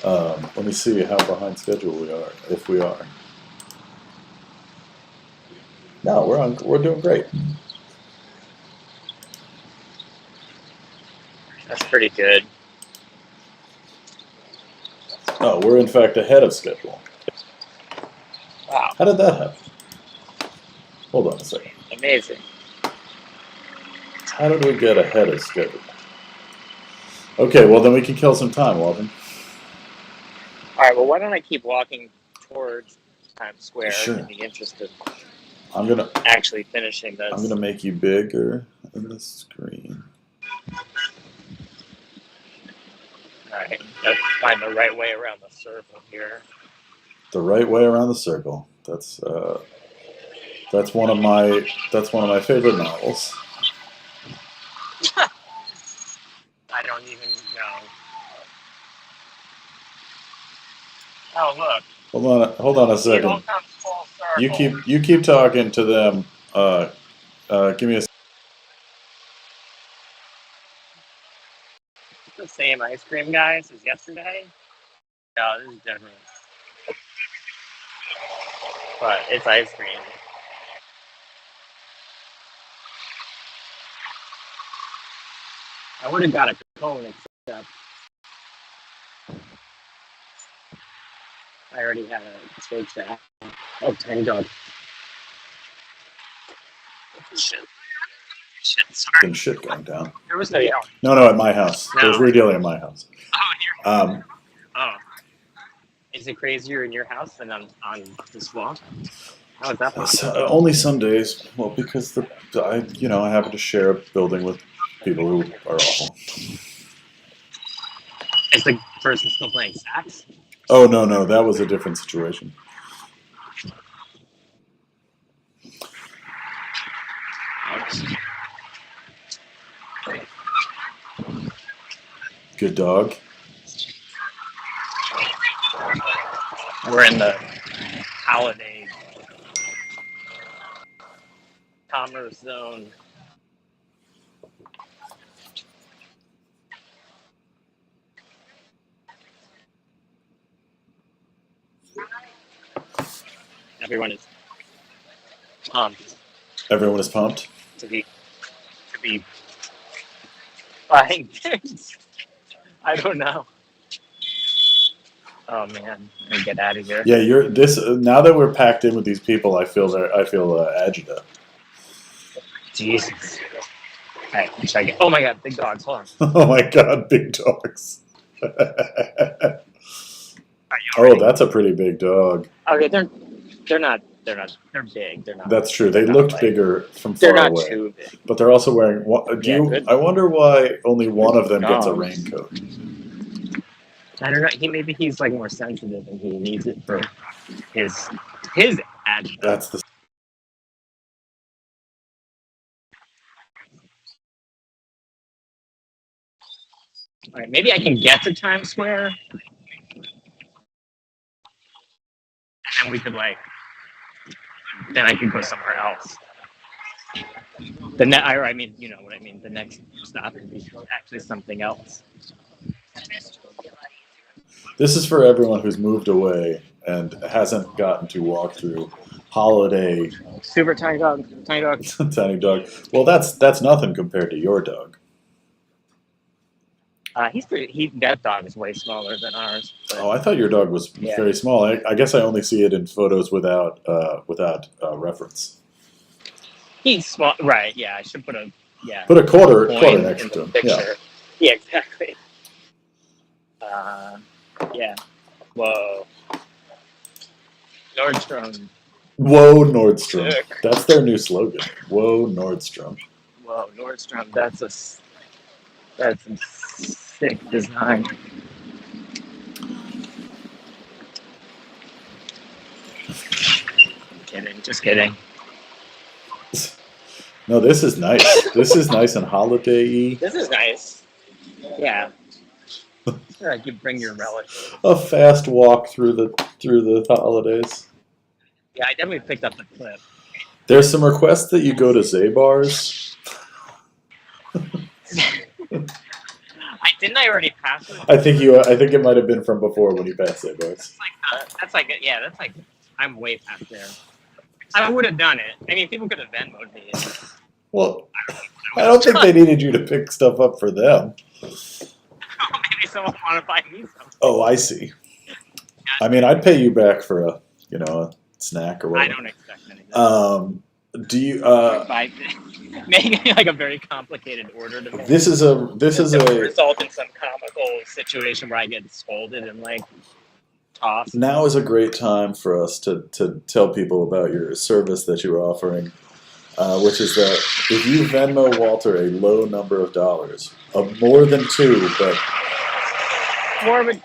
Let me see how behind schedule we are, if we are. No, we're doing great. That's pretty good. Oh, we're in fact ahead of schedule. Wow. How did that happen? Hold on a second. Amazing. How did we get ahead of schedule? Okay, well then we can kill some time, Walden. All right. Well, why don't I keep walking towards Times Square Sure. in the interest of I'm gonna actually finishing this? I'm gonna make you bigger in the screen. All right. Let's find the right way around the circle here. The right way around the circle. That's one of my favorite novels. I don't even know. Oh, look. Hold on a It all second. comes full circle. You keep talking to them. Give me a. The same ice cream guys as yesterday. No, this is different. But it's ice cream. I would have got a cone except I already had a steak shack. Oh, tiny dog. Shit. Sorry. Shit going down. There was no yelling. No, at my house. No. There's redealing at my house. Oh, oh. Is it crazier in your house than on this walk? How is that possible? Only some days. Well, because I happen to share a building with people who are awful. Is the person still playing sax? Oh no, that was a different situation. Good dog. We're in the holiday commerce zone. Everyone is pumped Everyone is pumped. to be buying things. I don't know. Oh man, let me get out of here. Yeah, now that we're packed in with these people, I feel agita. Jesus. All right, check it. Oh my god, big dogs. Hold on. Oh my god, big dogs. Oh, that's a pretty big dog. okay, they're not big. They're not. That's true. They not looked like- bigger from They're far not away. too big. But they're also wearing. Good. I wonder why only one of them gets a dogs. raincoat. I don't know. Maybe he's like more sensitive and he needs it for his agita. That's the. All right, maybe I can get to Times Square, and then we could then I could go somewhere else. I mean, you know what I mean. The next stop would be actually something else. This is for everyone who's moved away and hasn't gotten to walk through holiday. Super tiny dog. Tiny dog. Well, that's nothing compared to your dog. That dog is way smaller than ours. But, Oh, I thought your dog was Yeah. very small. I guess I only see it in photos without reference. he's small, right? Yeah, I should put a Put a quarter coin next in to the him. picture. Yeah, exactly. Yeah. Whoa. Nordstrom. Whoa, Nordstrom. Sick. That's their new slogan. Whoa, Nordstrom. Whoa. whoa, Nordstrom. That's some sick design. Just kidding. No, this is nice. This is nice and holiday-y. This is nice. Yeah. Like you bring your relatives. A fast walk through the holidays. Yeah, I definitely picked up the clip. There's some requests that you go to Zabar's. Didn't I already pass it? I think it might have been from before when you passed Zabar's. That's like I'm way past there. I would have done it. I mean, people could have Venmo'd me. Well, I don't think they needed you to pick stuff up for them. Maybe someone want to buy me something. Oh, I see. I mean, I'd pay you back for a snack or whatever. I don't expect anything. Do you? Making like a very complicated order to make. This is a result in some comical situation where I get scolded and like tossed. Now is a great time for us to tell people about your service that you're offering, which is that if you Venmo Walter a low number of dollars, more than two, but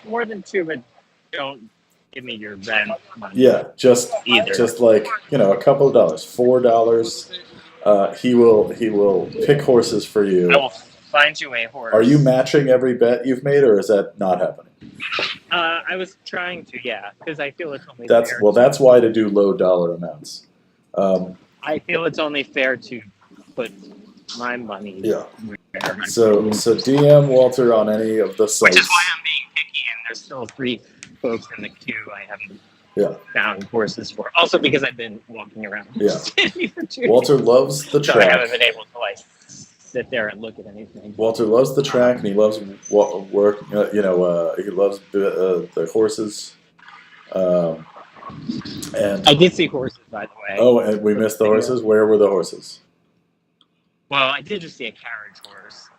more than two, but don't give me your rent money. Yeah, just like a couple of dollars, $4. He will pick horses for you. I will find you a horse. Are you matching every bet you've made, or is that not happening? I was trying to, yeah, because I feel it's only That's fair. That's why to do low dollar amounts. I feel it's only fair to put my money. Yeah. Where So DM Walter on any of the sites. Which is why I'm being picky, and there's still 3 folks in the queue I haven't found horses for. Also because I've been walking around the city for 2 Walter days. loves the So track. I haven't been able to like sit there and look at anything. Walter loves the track, and he loves work. He loves the horses. And I did see horses, by the way. oh, and we missed the horses. Where were the horses? Well, I did just see a carriage horse,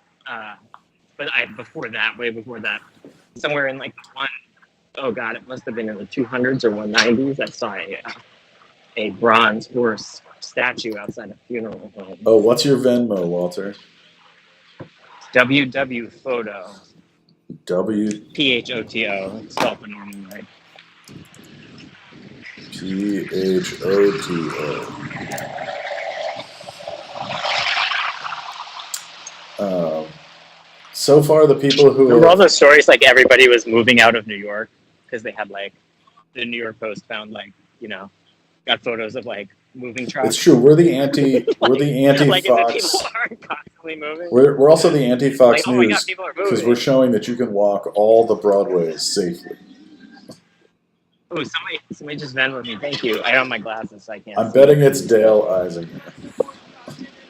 but way before that, somewhere in like it must have been in the 200s or 190s. I saw a bronze horse statue outside a funeral home. Oh, what's your Venmo, Walter? WW Photo. PHOTO. Spelled the normal way. PHOTO. So far, the people who remember all those stories, like everybody was moving out of New York because they had like the New York Post found got photos of like moving trucks. It's true. We're the anti. We're the anti-Fox. Like, people aren't constantly moving. We're also the anti-Fox like, News because we're showing that you can walk all the Broadways safely. Oh, somebody just Venmoed me. Thank you. I have my glasses, so I can't. I'm betting it's Dale Eisinger.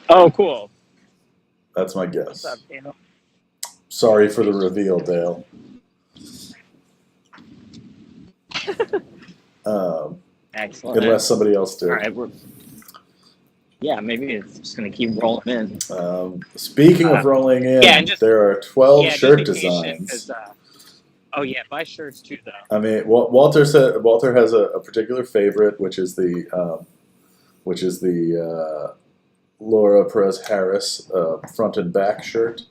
Oh, cool. That's my guess. What's up, Dale? Sorry for the reveal, Dale. Excellent. Unless somebody else did. All right, maybe it's just going to keep rolling in. Speaking of rolling in, there are 12 shirt designs. Buy shirts too, though. I mean, Walter has a particular favorite, which is the Laura Perez Harris front and back shirt.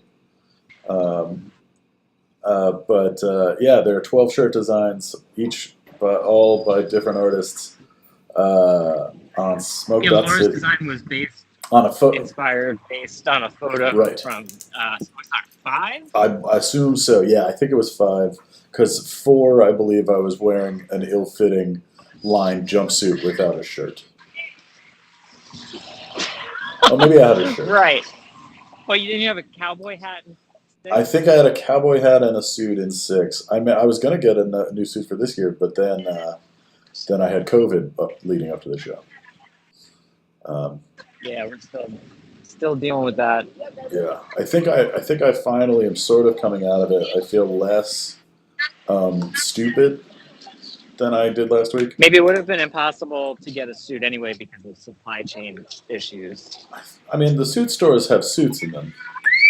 There are 12 shirt designs, each all by different artists on Smhoakstock. Laura's design was based on a photo, based on a photo from Smhoakstock 5. I assume so. Yeah, I think it was 5 because 4, I believe, I was wearing an ill-fitting lined jumpsuit without a shirt. Oh, maybe I had a shirt. Right. Well, you didn't have a cowboy hat in 6? I think I had a cowboy hat and a suit in 6. I mean, I was going to get a new suit for this year, but then I had COVID leading up to the show. We're still dealing with that. Yeah, I think I finally am sort of coming out of it. I feel less stupid than I did last week. Maybe it would have been impossible to get a suit anyway because of supply chain issues. I mean, the suit stores have suits in them.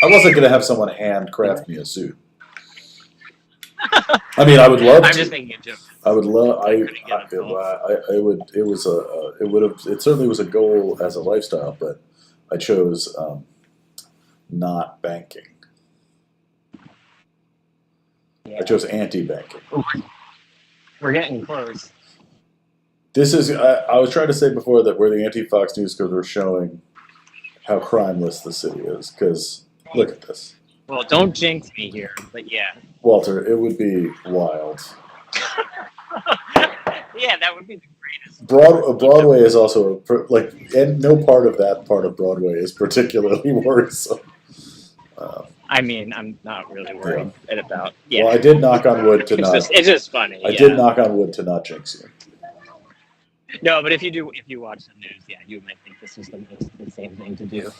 I wasn't going to have someone handcraft me a suit. I mean, I would love to. I'm just making a joke. I would love. It certainly was a goal as a lifestyle, but I chose not banking. Yeah. I chose anti-banking. We're getting close. This is, I was trying to say before that we're the anti-Fox News because we're showing how crimeless the city is. Because look at this. Well, don't jinx me here, but yeah. Walter, it would be wild. Yeah, that would be the greatest. Broadway is also, and no part of that part of Broadway is particularly worrisome. I mean, I'm not really worried about. Yeah. Well, I did knock on wood to not. It's just funny. I did knock on wood to not jinx you. No, but if you watch the news, yeah, you might think this is the most insane thing to do.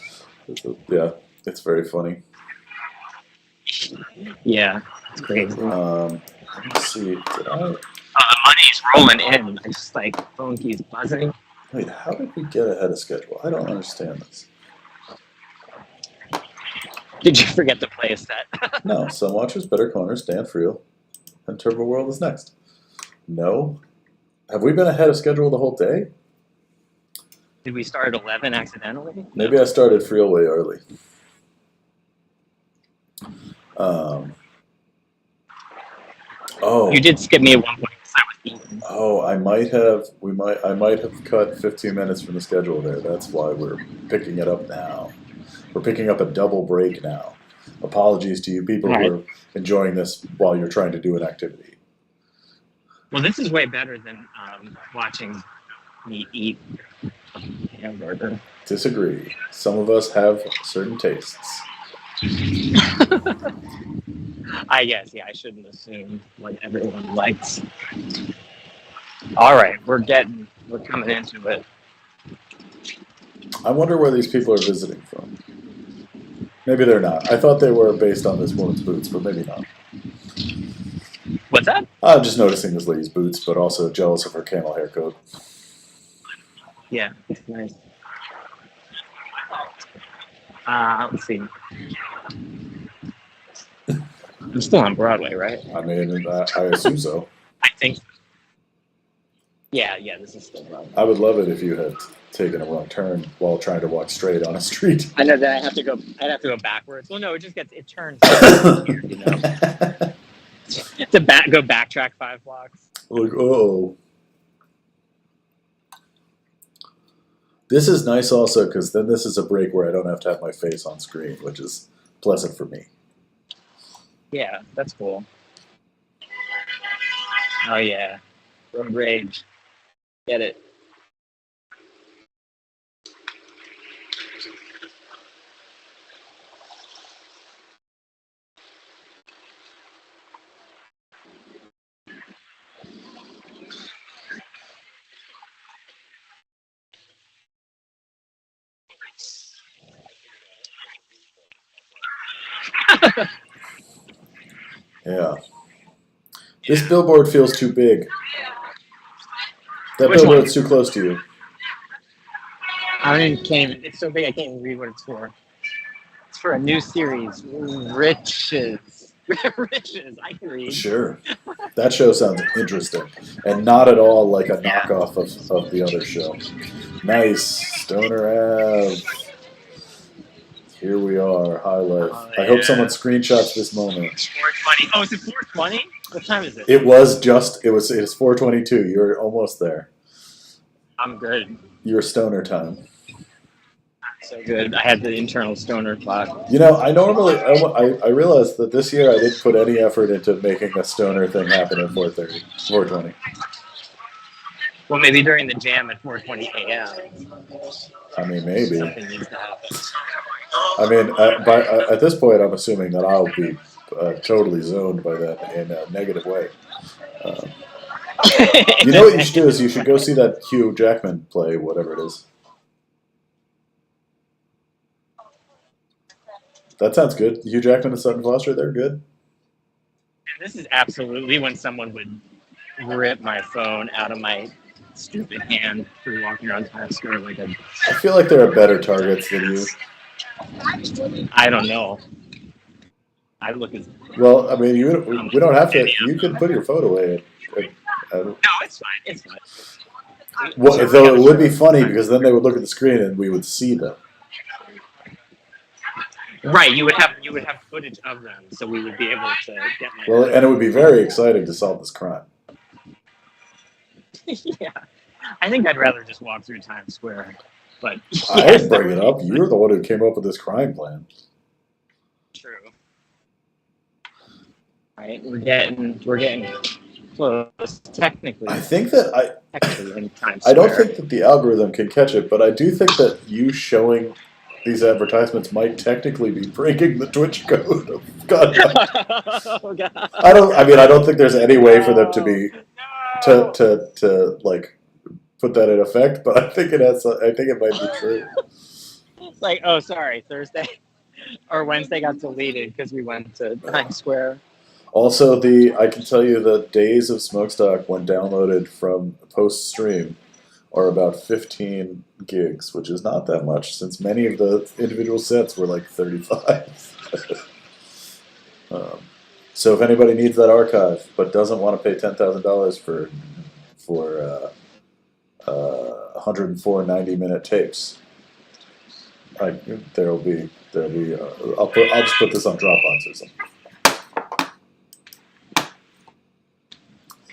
Yeah, it's very funny. Yeah, it's crazy. Let me see. Did I? The money's rolling in. I just phone keys buzzing. Wait, how did we get ahead of schedule? I don't understand this. Did you forget to play a set? No, Sun Watchers, Better Corners, Dan Friel, and Turbo World is next. No. Have we been ahead of schedule the whole day? Did we start at 11 accidentally? Maybe I started Friel way early. Oh. You did skip me at one point because I was eating. Oh, I might have cut 15 minutes from the schedule there. That's why we're picking it up now. We're picking up a double break now. Apologies to you people who are enjoying this while you're trying to do an activity. Well, this is way better than watching me eat a hamburger. Disagree. Some of us have certain tastes. I guess, yeah, I shouldn't assume what everyone likes. All right, we're coming into it. I wonder where these people are visiting from. Maybe they're not. I thought they were based on this woman's boots, but maybe not. What's that? I'm just noticing this lady's boots, but also jealous of her camel hair coat. Yeah, nice. Let's see. I'm still on Broadway, right? I mean, I assume so. I think. Yeah, this is still Broadway. I would love it if you had taken a wrong turn while trying to walk straight on a street. I know that I'd have to go backwards. Well, no, it turns weird, you know. To go backtrack 5 blocks. Like, oh. This is nice also because then this is a break where I don't have to have my face on screen, which is pleasant for me. Yeah, that's cool. Oh yeah, road rage. Get it. Yeah. This billboard feels too big. That Which billboard's too close to you. It's so big I can't even read what it's for. It's for a new series, Riches. Riches, I can read. Sure. That show sounds interesting. And not at all like a knockoff of the other show. Nice. Stoner Ave. Here we are, high life. I hope someone screenshots this moment. 4:20. Oh, is it 4:20? What time is it? It was 4:22. You're almost there. I'm good. Your stoner time. So good. I had the internal stoner clock. You know, I realized that this year I didn't put any effort into making a stoner thing happen at 4:30, 4:20. Well, maybe during the jam at 4:20 a.m. I mean, maybe. Something needs to happen. I mean, at this point, I'm assuming that I'll be totally zoned by that in a negative way. You know what you should do is you should go see that Hugh Jackman play, whatever it is. That sounds good. Hugh Jackman and Sutton Foster, they're good. And this is absolutely when someone would rip my phone out of my stupid hand for walking around Times Square like a... I feel like there are better targets than you. I don't know. I look as... Well, I mean, we don't have to. You can put your phone away. No, it's fine. It's fine. Well, though it would be funny because then they would look at the screen and we would see them. Right, you would have footage of them, so we would be able to get my. Well, and it would be very exciting to solve this crime. Yeah, I think I'd rather just walk through Times Square, but I yes, didn't that bring would it be up. You're the one who came up with this crime plan. true. Right, we're getting close technically. I think that Technically in Times I Square. don't think that the algorithm can catch it, but I do think that you showing these advertisements might technically be breaking the Twitch code of conduct. Oh God. I don't think there's any way for them to be No. to like put that in effect, but I think it might be true. Like, oh, sorry, Thursday or Wednesday got deleted because we went to Times Square. Also, I can tell you the days of Smhoakstock when downloaded from post stream are about 15 gigs, which is not that much since many of the individual sets were like 35. So if anybody needs that archive but doesn't want to pay $10,000 for 104 90-minute tapes, there'll be I'll just put this on Dropbox or something.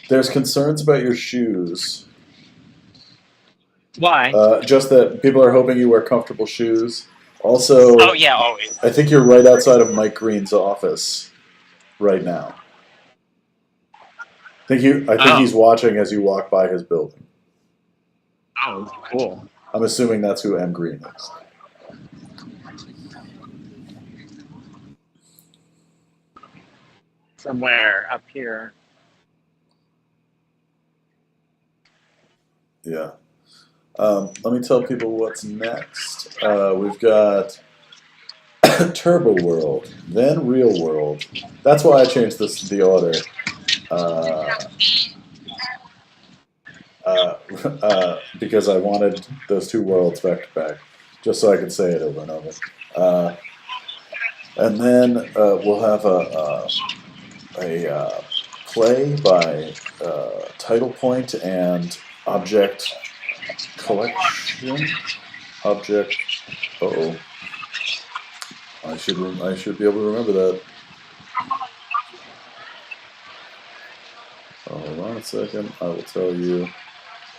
There's concerns about your shoes. Why? Just that people are hoping you wear comfortable shoes. Also, Oh yeah, always. I think you're right outside of Mike Green's office right now. I think he's watching as you walk by his building. Oh, cool. I'm assuming that's who M. Green is. Somewhere up here. Yeah. Let me tell people what's next. We've got Turbo World, then Real World. That's why I changed the order. Because I wanted those two worlds back to back, just so I could say it over and over. And then we'll have a play by Title Point and Object Collection. Object. Uh-oh. I should be able to remember that. Hold on a second. I will tell you.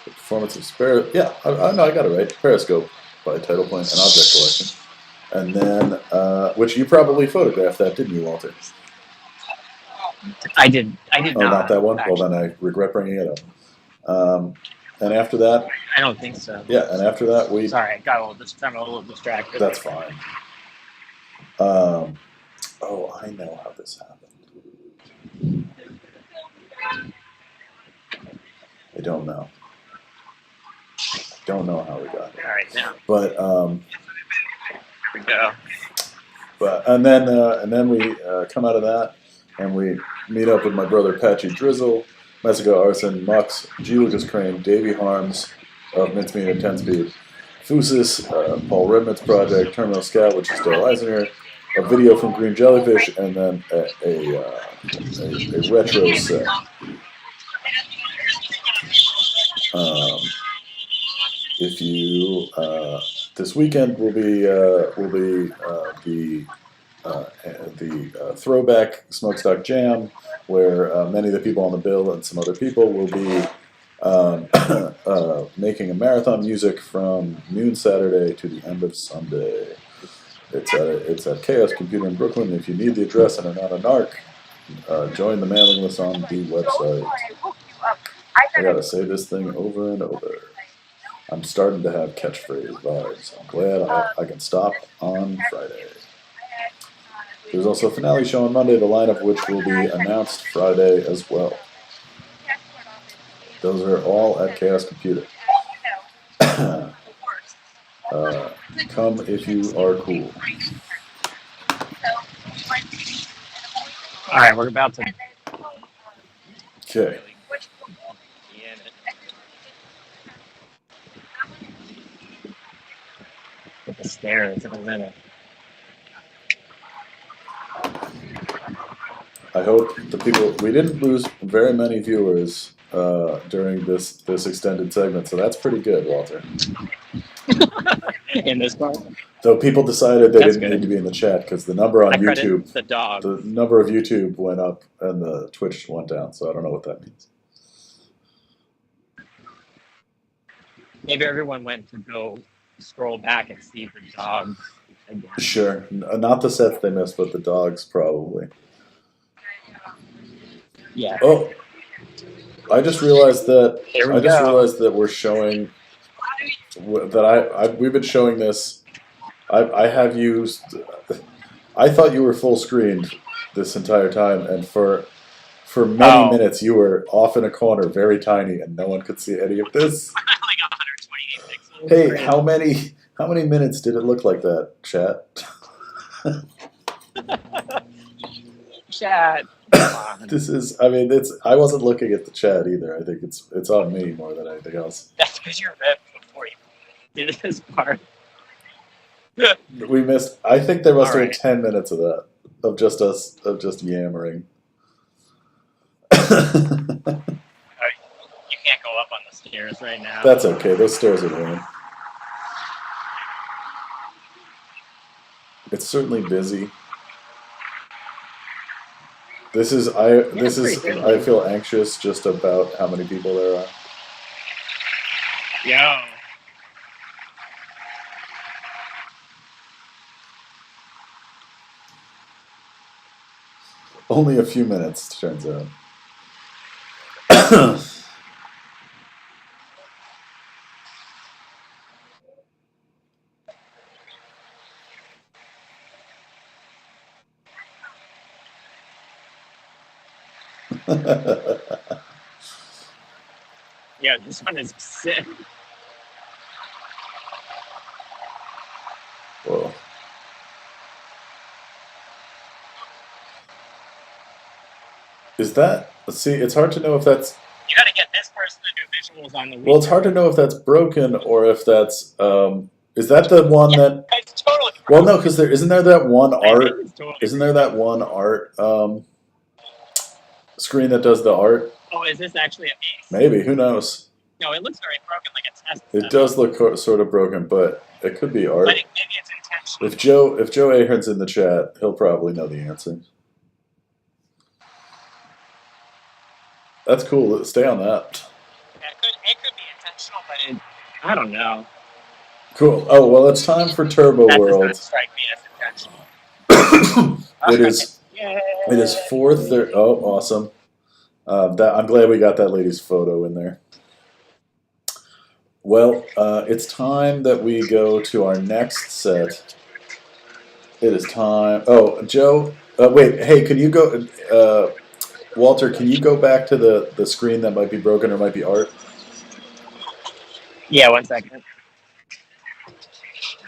The performance of Yeah, I know I got it right. Periscope by Title Point and Object Collection. And then, which you probably photographed that, didn't you, Walter? I did not. Oh, not that one? Actually. Well, then I regret bringing it up. And after that... I don't think so. Yeah, and after that we... Sorry, I'm a little distracted. That's fine. Oh, I know how this happened. I don't know. Don't know how we got here. All right, now. But Here we go. and then we come out of that and we meet up with my brother Patchy Drizzle, Messica Arson, Mux, G. Lucas Crane, Davey Harms of Mincemeat and 10 Speed, Fusis, Paul Redmond's project, Terminal Scout, which is Dale Eisner, a video from Green Jellyfish, and then a retro set. If you this weekend will be the throwback Smhoakstock Jam, where many of the people on the bill and some other people will be making a marathon music from noon Saturday to the end of Sunday. It's at Chaos Computer in Brooklyn. If you need the address and are not a narc, join the mailing list on the website. I gotta say this thing over and over. I'm starting to have catchphrase vibes. I'm glad I can stop on Friday. There's also a finale show on Monday, the line of which will be announced Friday as well. Those are all at Chaos Computer. Come if you are cool. All right, we're about to. Okay. Get the stairs in a minute. I hope the people. We didn't lose very many viewers during this extended segment, so that's pretty good, Walter. in this part. Though people decided they That's didn't good. need to be in the chat because the number on I credit YouTube, the dog. the number of YouTube went up and the Twitch went down. So I don't know what that means. Maybe everyone went to go scroll back and see the dogs again. Sure, not the sets they missed, but the dogs probably. Yeah. Oh, I just realized that Here we I just go. realized that we're showing that we've been showing this. I have used. I thought you were full screened this entire time, and for many minutes you were off in a corner, very tiny, and no one could see any of this. Like 128 pixels. Hey, Great. how many minutes did it look like that, chat? Chat. Come on. This is. I mean, it's. I wasn't looking at the chat either. I think it's on me more than anything else. That's because you ripped before you did this part. We missed. I think there must have been Alright. 10 minutes of that of just us yammering. You can't go up on the stairs right now. That's okay. Those stairs are ruined. It's certainly busy. This is pretty good. I feel anxious just about how many people there are. Yo. Only a few minutes, turns out. Yeah, this one is sick. Whoa. Is that? Let's see. It's hard to know if that's. You gotta get this person to do visuals on the Well, it's hard to know if that's broken or if that's. Is that the one that? It's totally. Well, no, because isn't there that one I art? think it's totally. Isn't there that one art screen that does the art? Oh, is this actually a piece? Maybe. Who knows? No, it looks very broken, like a test. It does look sort of broken, but it could be art. But maybe it's intentional. If Joe Ahern's in the chat, he'll probably know the answer. That's cool. Stay on that. Yeah, it could be intentional, but I don't know. Cool. Oh well, it's time for Turbo That does World. not strike me as intentional. It is. Yay. It is 4:30. Oh, awesome. I'm glad we got that lady's photo in there. Well, it's time that we go to our next set. It is time. Oh, Joe. Wait. Hey, can you go? Walter, can you go back to the screen that might be broken or might be art? Yeah, 1 second.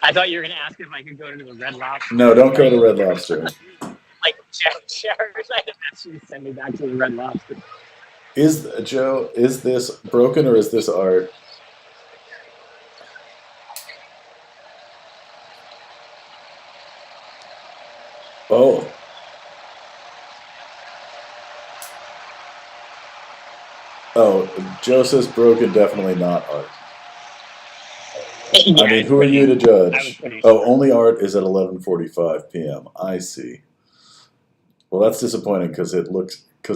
I thought you were gonna ask if I could go to the Red Lobster. No, don't go to Red Lobster. Like Jared's I actually send me back to the Red Lobster. Is this broken or is this art? Oh. Oh, Joe says broken, definitely not art. Yeah, I mean, it's who are you to I was judge? pretty Oh, only art is at 11:45 p.m. I see. Well, that's disappointing because it's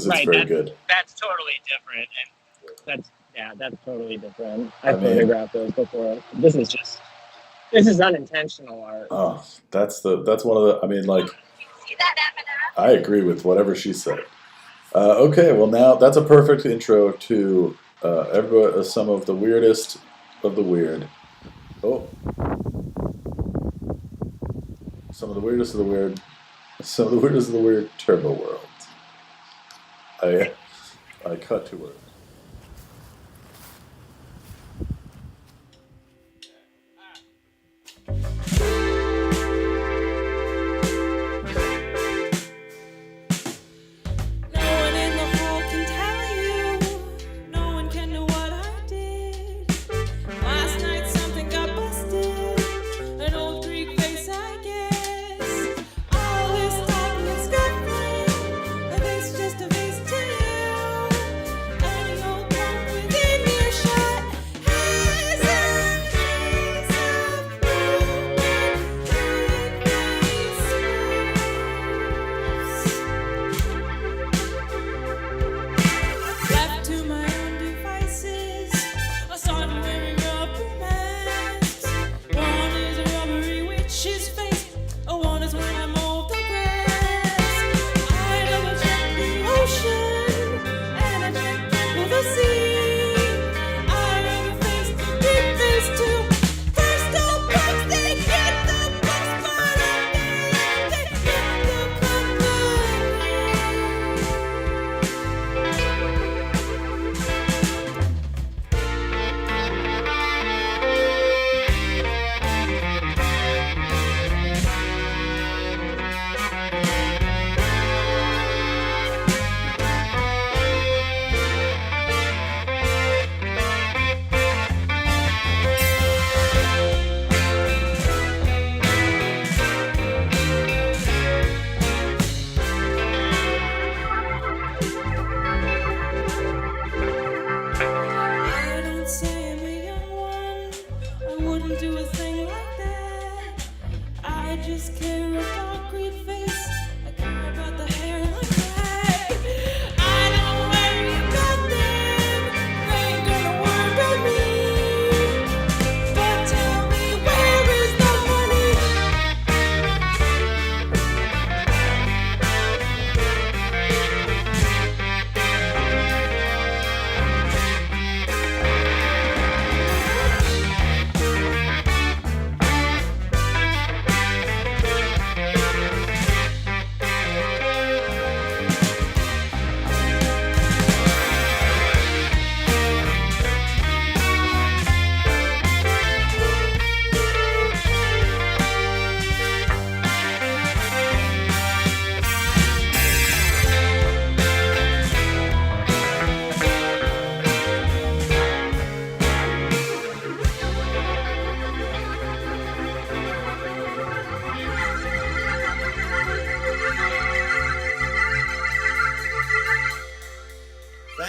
Right, very good. That's totally different, and that's totally different. I I've mean- photographed those before. This is unintentional art. Oh, that's one of the. I mean, like, I agree with whatever she said. Okay, well now that's a perfect intro to some of the weirdest of the weird. Oh, some of the weirdest of the weird. Some of the weirdest of the weird Turbo World. I cut to her. No one in the hall can tell you. No one can know what I did. Last night something got busted. An old Greek face, I guess. All this talking is nothing. A face just a face to you. And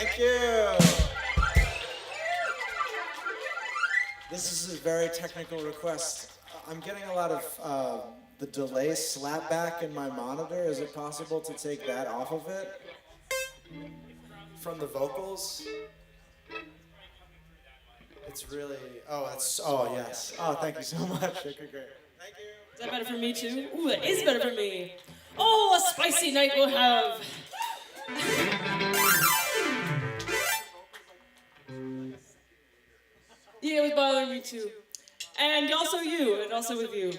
Thank you. This is a very technical request. I'm getting a lot of the delay slapback in my monitor. Is it possible to take that off of it? From the vocals? It's really, yes. Oh, thank you so much. Okay, great. Thank you. Is that better for me too? Ooh, that is better for me. Oh, a spicy night we'll have. Yeah, it was bothering me too. And also you, and also with you.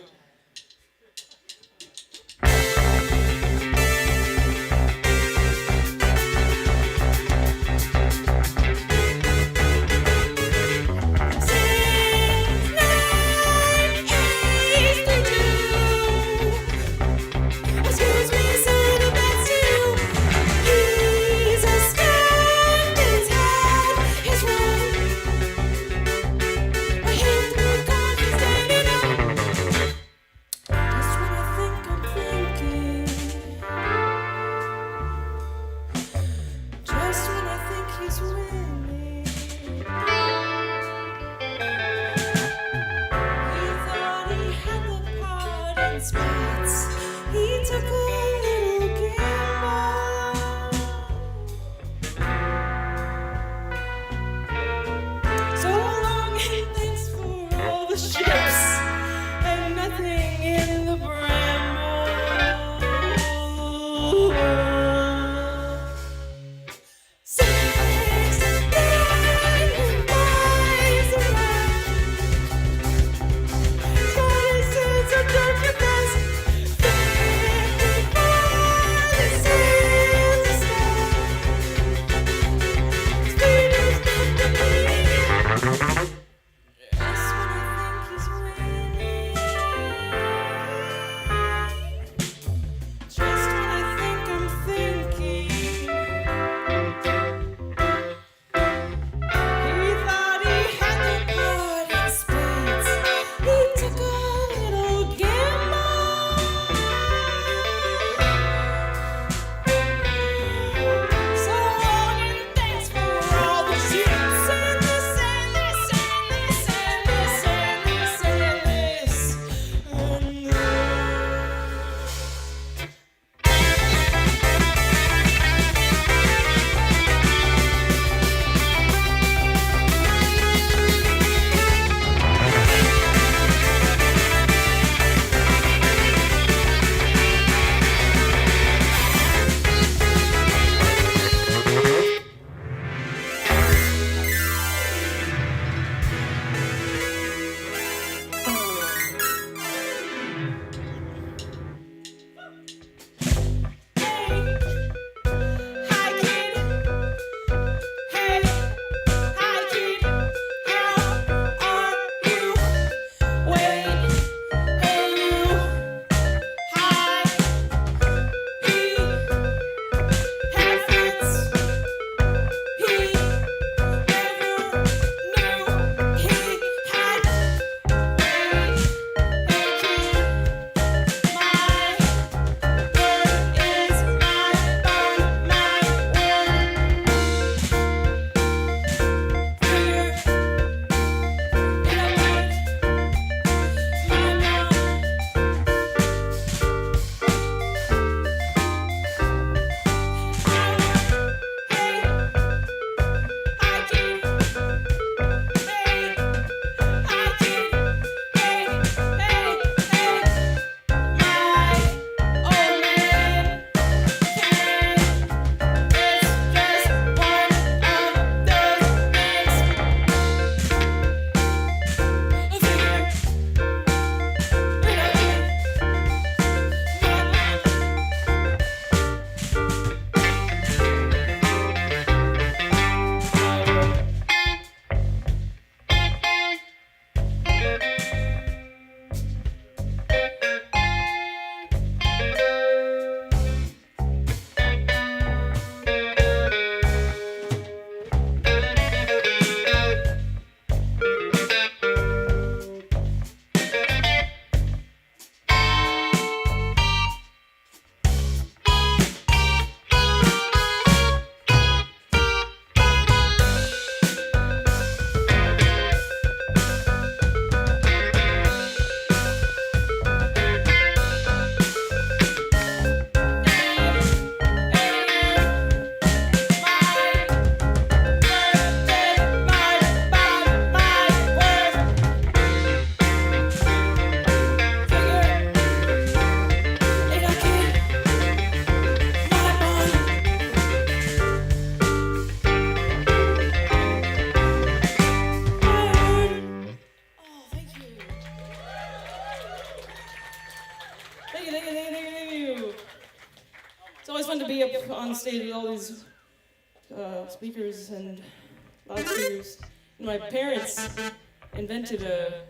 fun to be up on stage with all these speakers and loudspeakers. And my parents invented a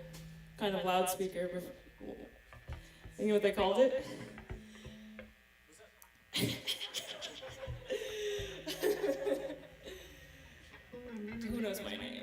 kind of loudspeaker. You know what they called it? Who knows my name?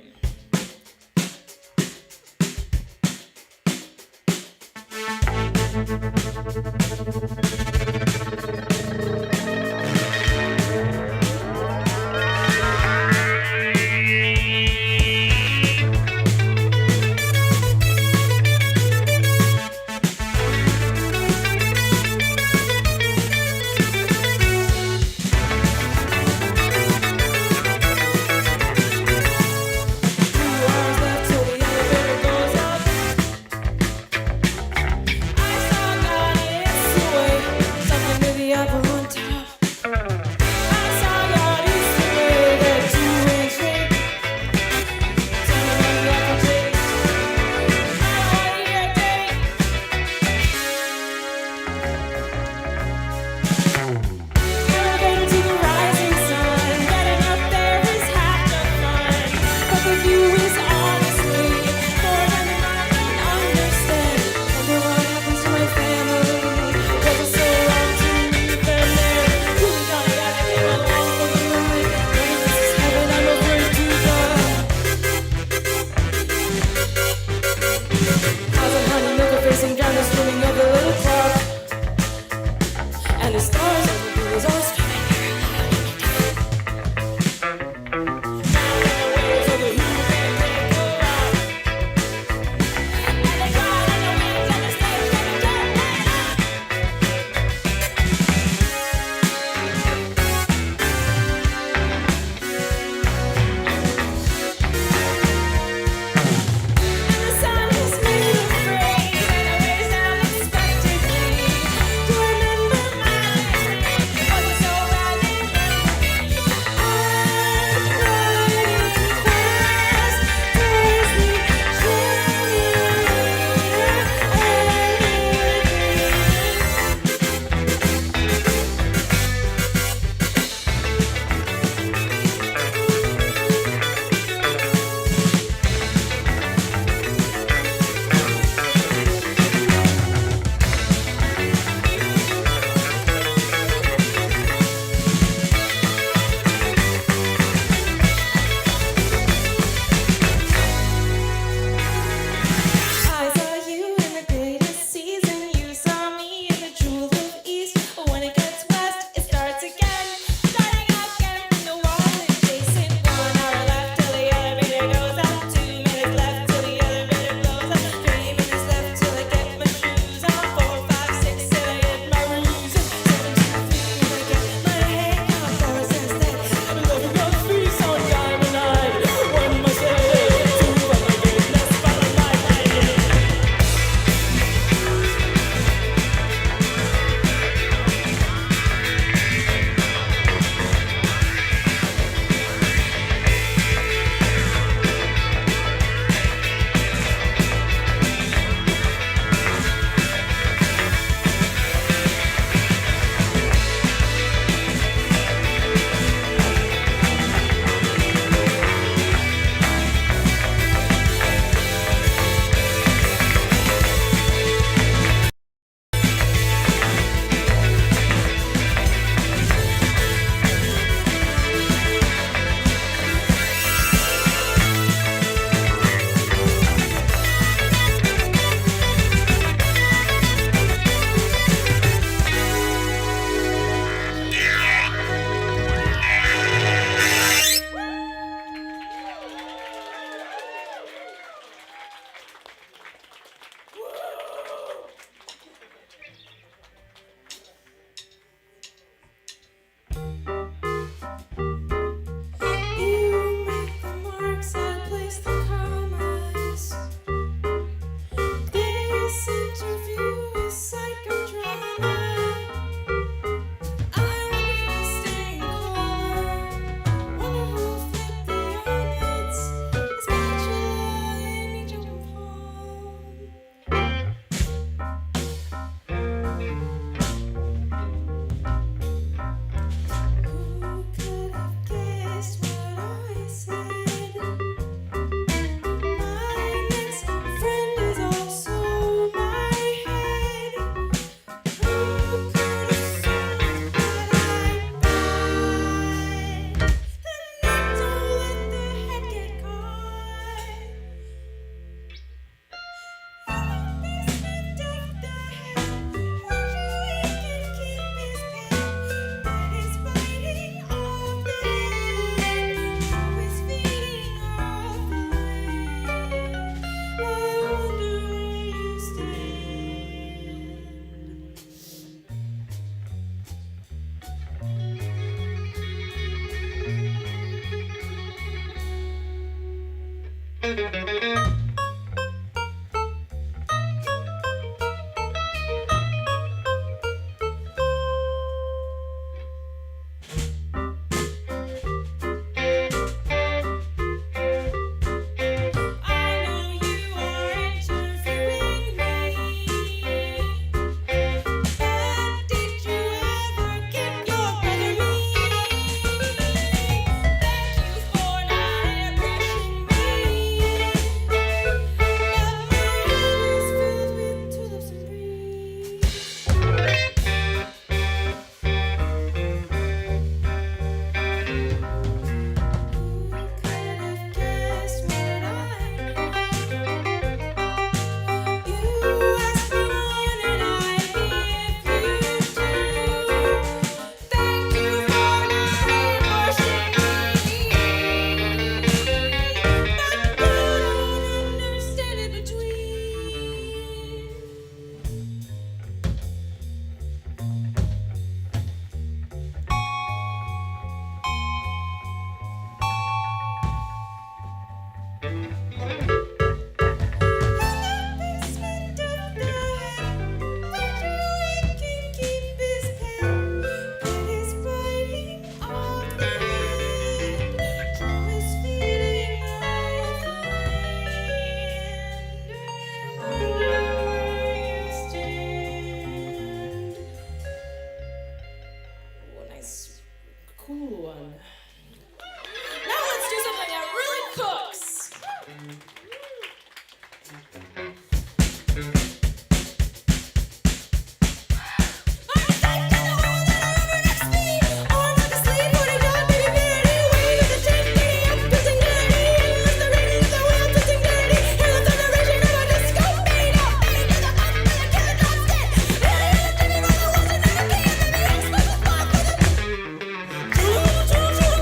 I know you are interviewing me, but did you ever get your brother me? Thank you for not airbrushing me, but my head is filled with tulips and breeze. Could've guessed what I knew. You asked me what did I give you to? Thank you for not airbrushing me, but you don't understand it between. Basement of the head, where he can keep his pen. It is biting off the hand. Joe is feeding off the land. And where you stand. Oh, a nice, cool one. Now let's do something that really cooks. Choo choo choo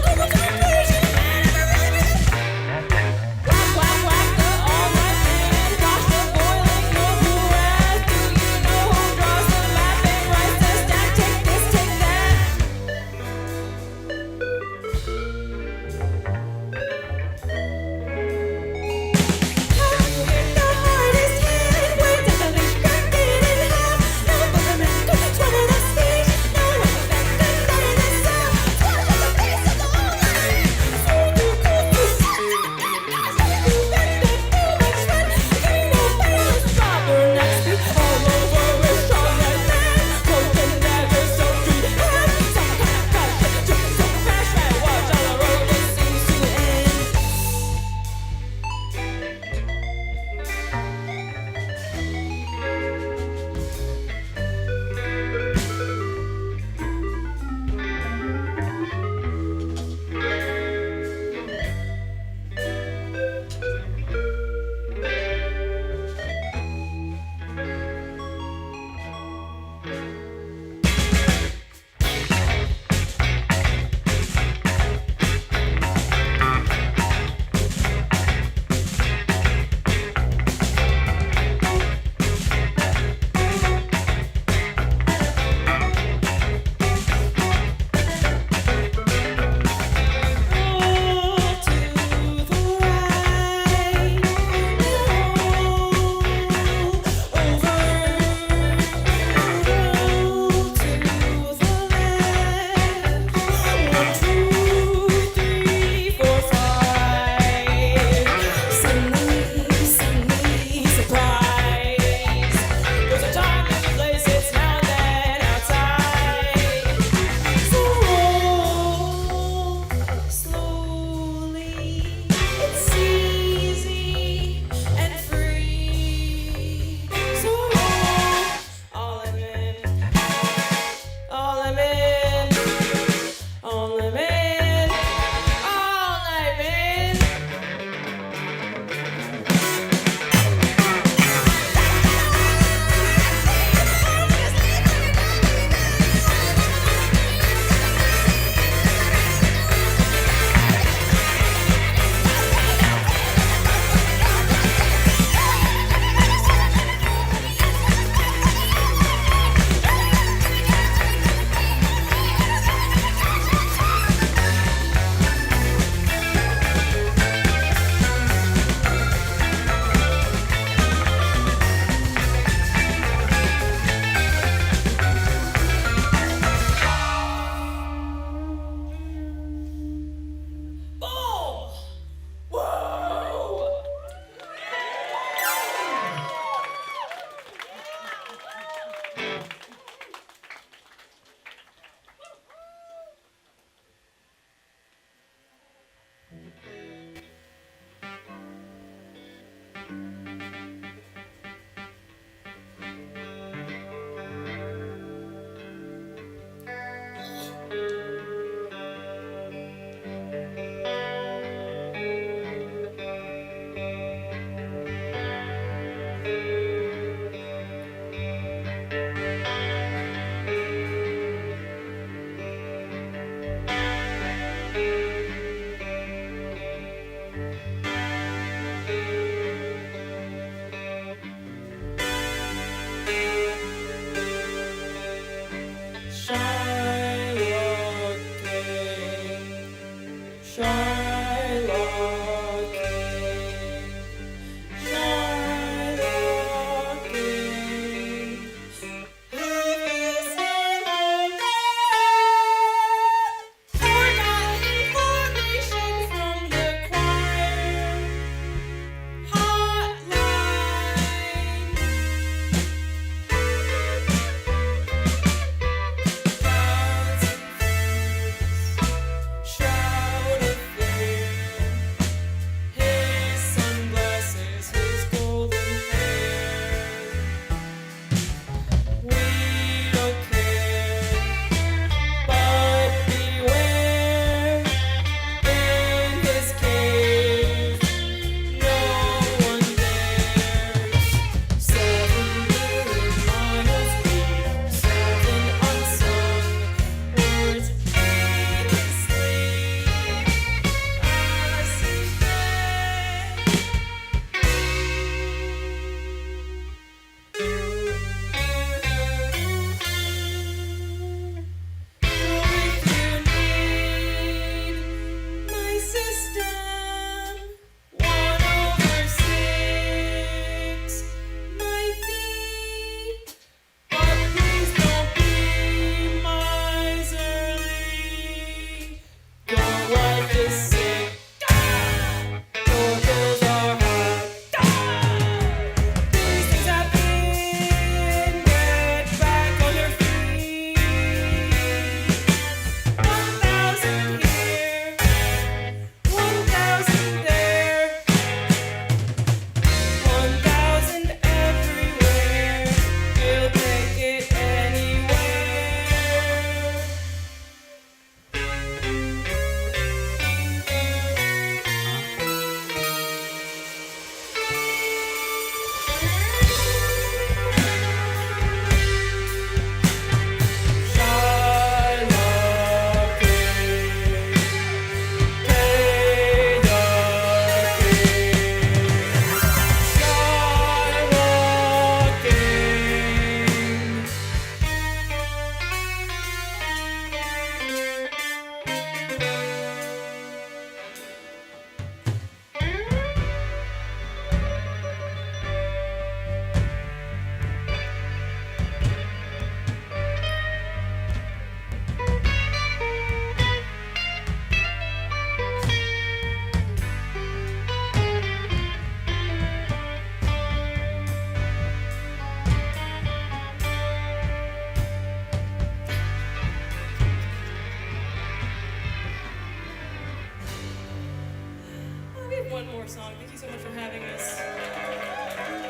one more song. Thank you so much for having us.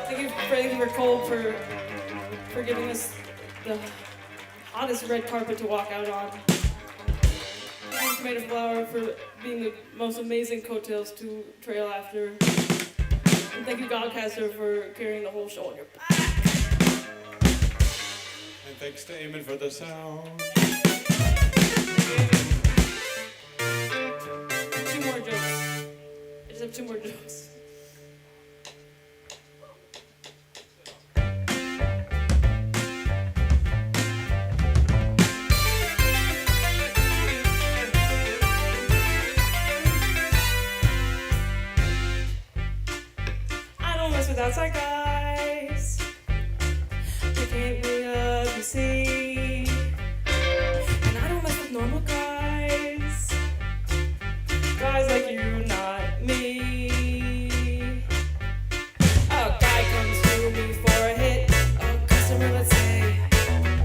Thank you for Cole for giving us the hottest red carpet to walk out on. Thank you Tomato Flower for being the most amazing coattails to trail after. And thank you Godcaster for carrying the whole show on your back. And thanks to Eamon for the sound. Two more jokes. I just have two more jokes. I don't mess with outside guys. They can't be ugly, see. And I don't mess with normal guys. Guys like you, not me. A guy comes to me for a hit. A customer, let's say.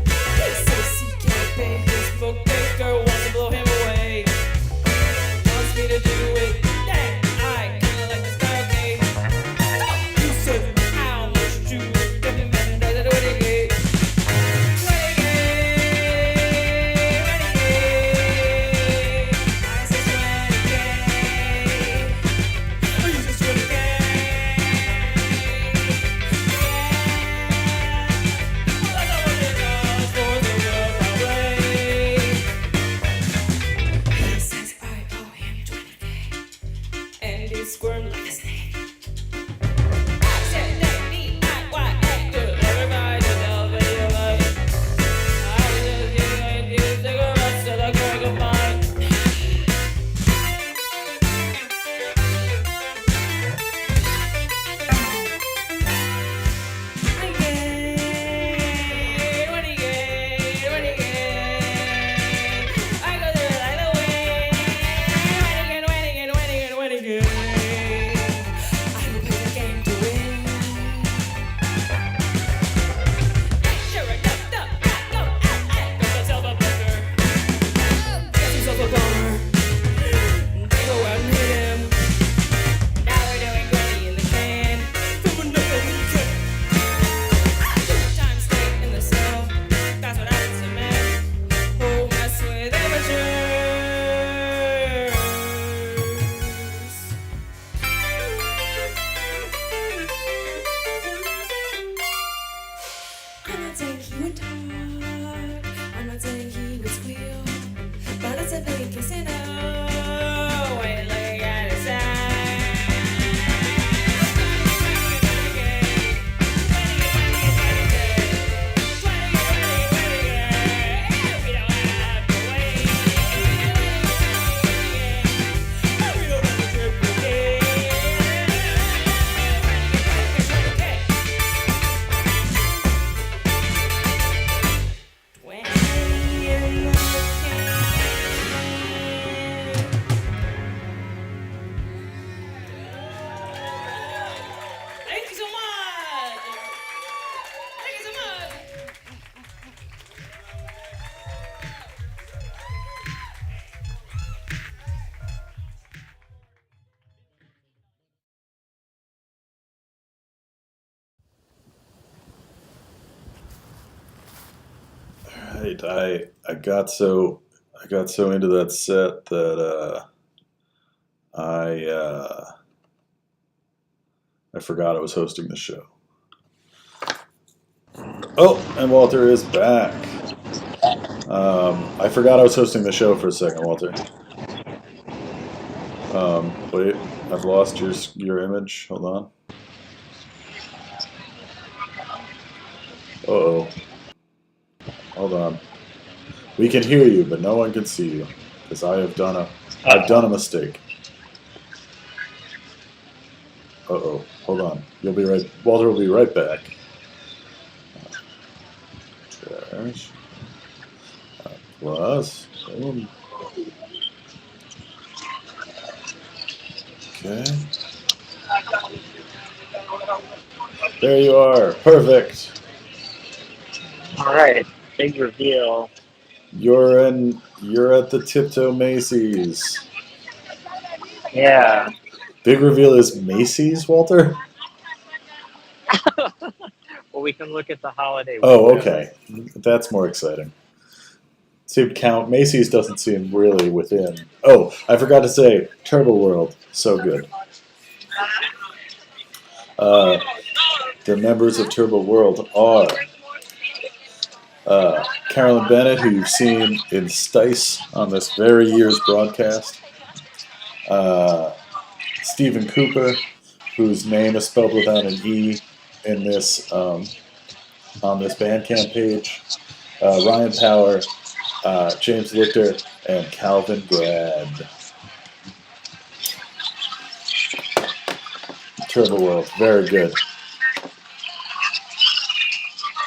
He says he can't pay his bookmaker, wants to blow him away. Wants me to do it. Dang, I kinda like this guy, okay? You said how much you recommend I do it again. I said 20K. Oh, you said 20K. Yeah. Well, that's all it does for the world away. He says I owe him 20K. And he squirmed like a snake. I said that D-I-Y-A, good. Everybody tell me you love it. I just can't use cigarettes till I go goodbye. I go there like the wind. Winning again. I will play the game to win. Sure enough, go out and got yourself a booger. Got yourself a bummer. They go out and hit him. Now we're doing 20 in the can. From another weekend. 2 times straight in the cell. That's what happens to men who mess with amateurs. I'm not saying he would talk. I'm not saying he would squeal. But it's a big casino. Wait, look at his Thank you so much. Thank you so much. Right, I got so into that set that I forgot I was hosting the show. Oh, and Walter is back. I forgot I was hosting the show for a second, Walter. Wait, I've lost your image. Hold on. Uh-oh. Hold on. We can hear you, but no one can see you, because I've done a mistake. Uh-oh. Hold on. Walter will be right back. Trash. Plus. Boom. Okay. There you are. Perfect. All right, big reveal. You're at the Tiptoe Macy's. Yeah, Big reveal is Macy's, Walter? Well, we can look at the holiday. Oh, windows. okay. That's more exciting. Seemed count. Macy's doesn't seem really within. Oh, I forgot to say, Turbo World, so good. The members of Turbo World are Carolyn Bennett, who you've seen in Stice on this very year's broadcast. Stephen Cooper, whose name is spelled without an E in this on this Bandcamp page. Ryan Power, James Lichter, and Calvin Brad. Turbo World, very good.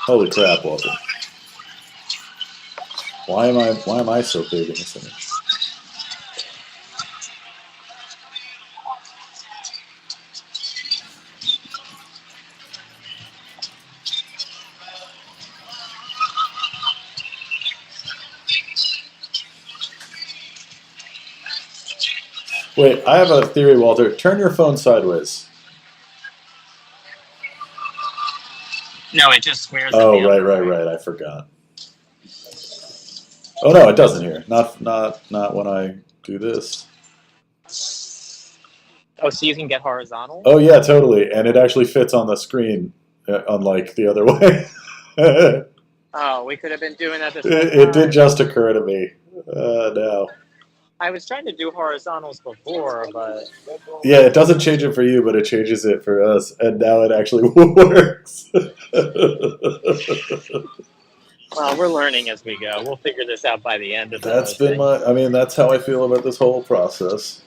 Holy crap, Walter! Why am I so big in this image? Wait, I have a theory, Walter. Turn your phone sideways. No, it just squares. Oh, at the other way. right. I forgot. Oh no, it doesn't here. Not when I do this. Oh, so you can get horizontal? Oh yeah, totally. And it actually fits on the screen, unlike the other way. Oh, we could have been doing that this whole It time. did just occur to me. Now. I was trying to do horizontals before, but Yeah, it doesn't change it for you, but it changes it for us, and now it actually works. well, we're learning as we go. We'll figure this out by the end of the That's been that's how I feel about this whole process.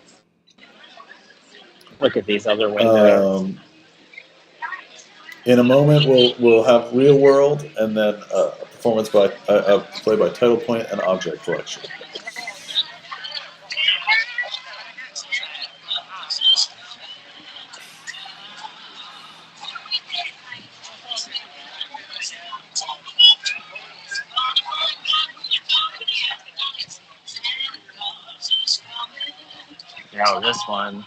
Look at these other windows. In a moment, we'll have Real World, and then a performance by play by Title Point and Object Collection. Oh, this one.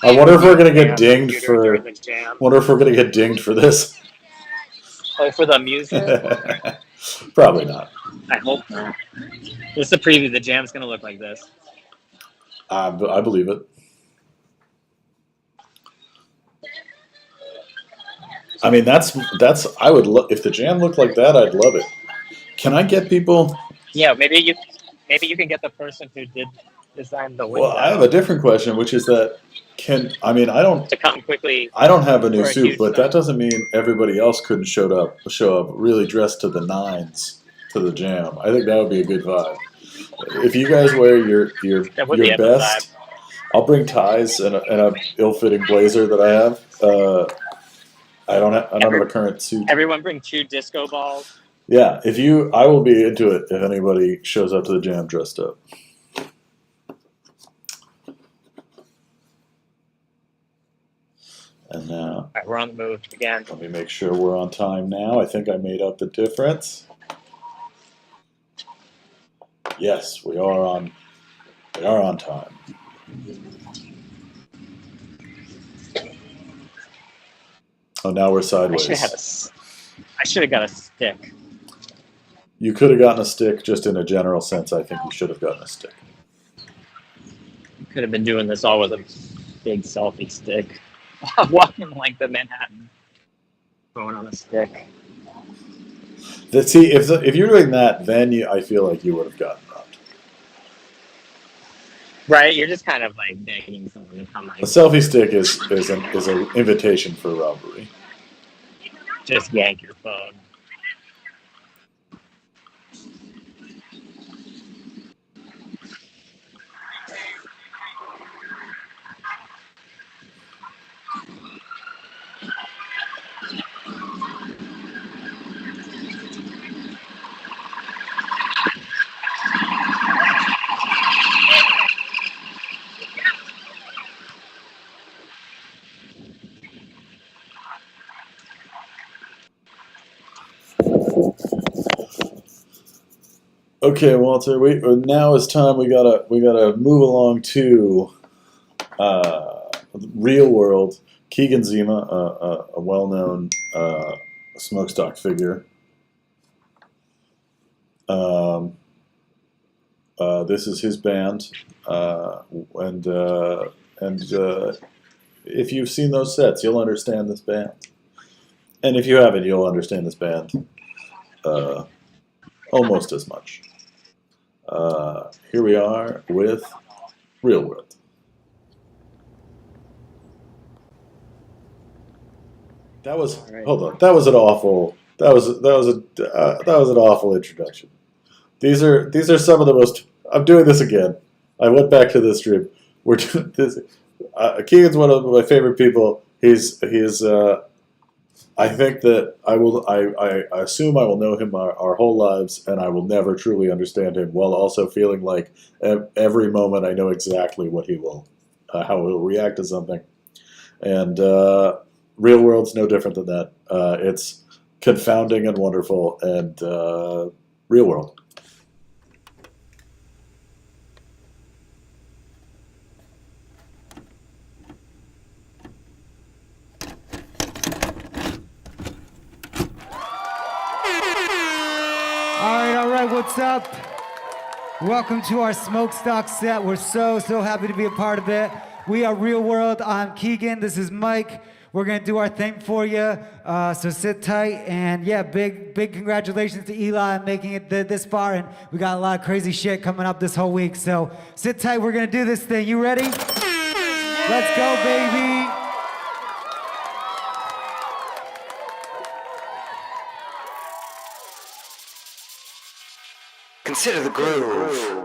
I wonder if we're gonna get dinged Computer for. during the jam. Wonder if we're gonna get dinged for this. Oh, for the music? Probably not. I hope not. This is a preview. The jam's going to look like this. I believe it. I mean, that's. I would if the jam looked like that, I'd love it. Can I get people? Yeah, maybe you can get the person who did design the window. Well, I have a different question, which is that I don't to come quickly. I don't have a new for a suit, huge but sign. that doesn't mean everybody else couldn't show up really dressed to the nines to the jam. I think that would be a good vibe. If you guys wear your That would be a best, I'll bring ties and a ill-fitting blazer that I have. I don't have a current suit. Everyone bring 2 disco balls. Yeah, I will be into it if anybody shows up to the jam dressed up. And now, All right, we're on the move again. let me make sure we're on time now. I think I made up the difference. Yes, we are on time. Oh, now we're I sideways. should have got a stick. You could have gotten a stick, just in a general sense. I think you should have gotten a stick. Could have been doing this all with a big selfie stick. Walking like the Manhattan. Going on a stick. See, if you're doing that, then I feel like you would have gotten robbed. Right, you're just kind of like begging someone to come A like selfie stick is an invitation for robbery. just yank your phone. Okay, Walter. Now is time. We gotta move along to real world. Keegan Zima, a well-known Smhoakstock figure. This is his band, and if you've seen those sets, you'll understand this band. And if you haven't, you'll understand this band almost as much. Here we are with Real World. That was All right. hold on. That was an awful. That was an awful introduction. These are some of the most. I'm doing this again. I went back to this stream. We're doing this. Keegan's one of my favorite people. He's. I think that I will. I assume I will know him our whole lives, and I will never truly understand him. While also feeling like every moment I know exactly what he will, how he'll react to something. And Real World's no different than that. It's confounding and wonderful, and Real World. All right, what's up? Welcome to our Smhoakstock set. We're so happy to be a part of it. We are Real World. I'm Keegan. This is Mike. We're going to do our thing for you, so sit tight. And yeah, big congratulations to Eli on making it this far. And we got a lot of crazy shit coming up this whole week. So sit tight. We're going to do this thing. You ready? Let's go, baby. Consider the groove.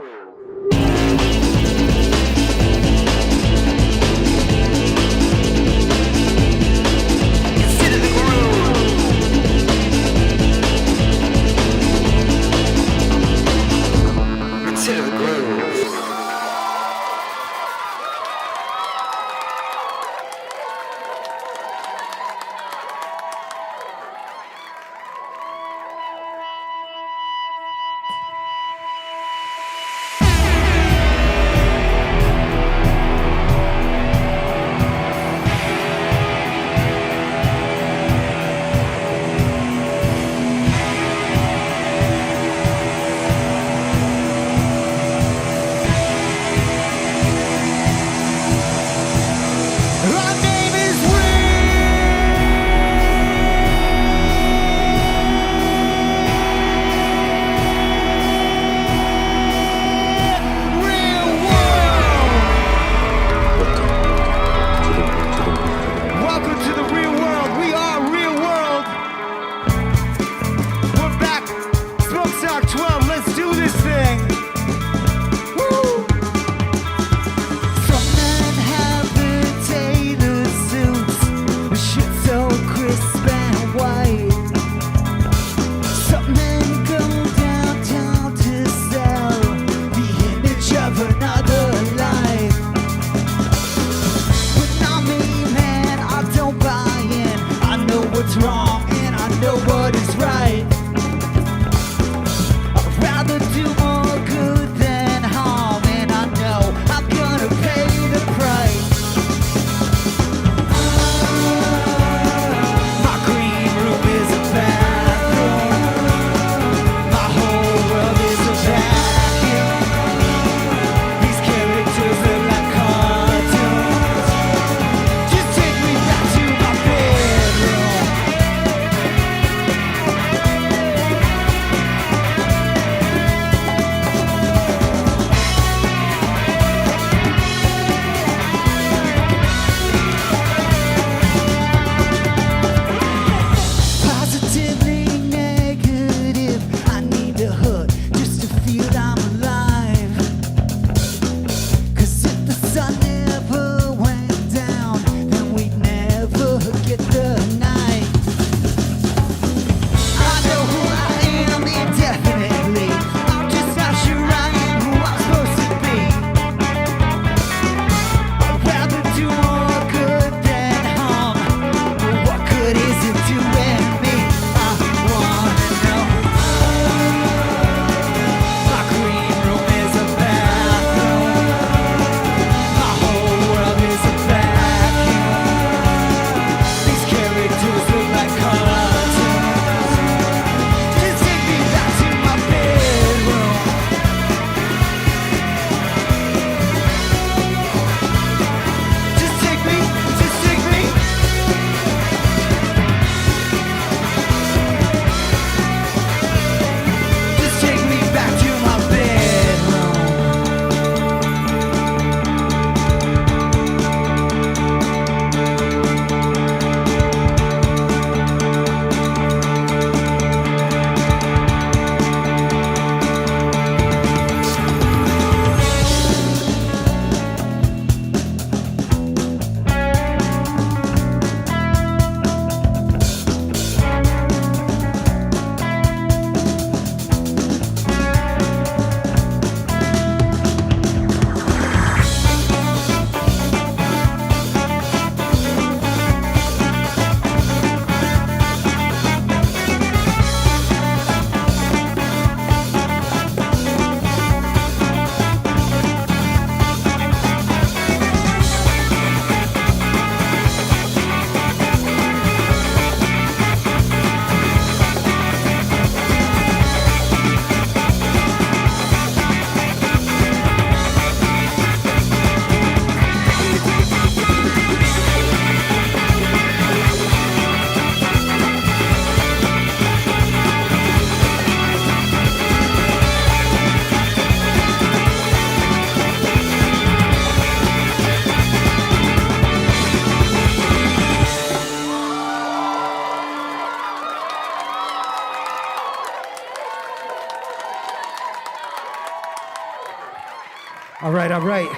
All right, all right.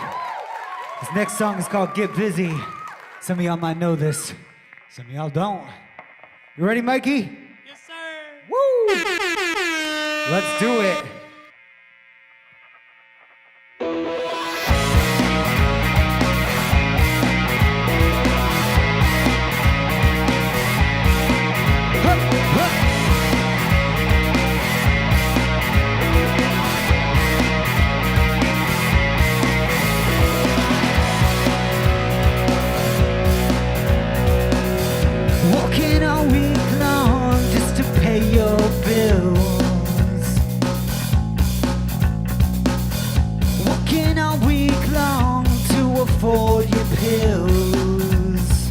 This next song is called Get Busy. Some of y'all might know this. Some of y'all don't. You ready, Mikey? Yes, sir. Woo! Let's do it. Working all week long just to pay your bills. Working all week long to afford your pills.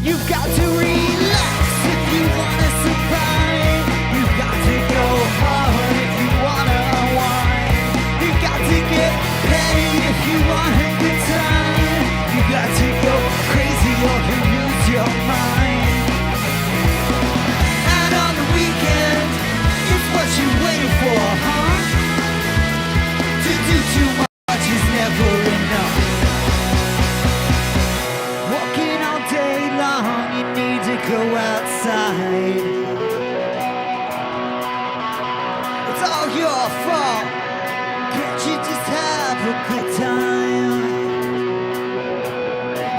You've got to relax if you wanna survive. You've got to go hard if you wanna unwind. You've got to get paid if you want a good time. You got to go crazy or you lose your mind. And on the weekend, it's what you waiting for, huh? To do too much is never enough. Walking all day long, you need to go outside. It's all your fault. Can't you just have a good time?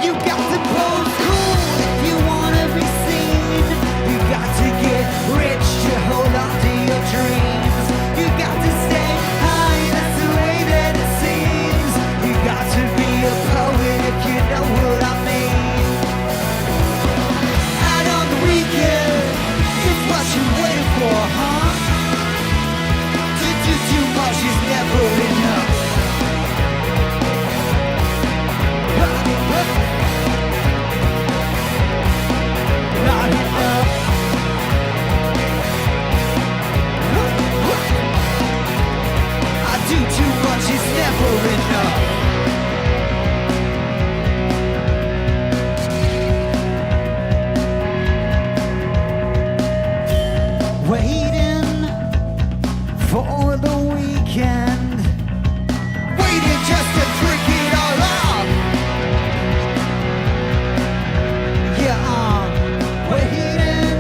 You got to pose cool if you wanna be seen. You got to get rich to hold on to your dreams. You got to stay high, that's the way that it seems. You got to be a poet if you know what I mean. And on the weekend, it's what you're waiting for, huh? To do too much is never enough. Not enough. I do too much, it's never enough. Waiting for the weekend. Waiting just to drink it all up. Yeah, waiting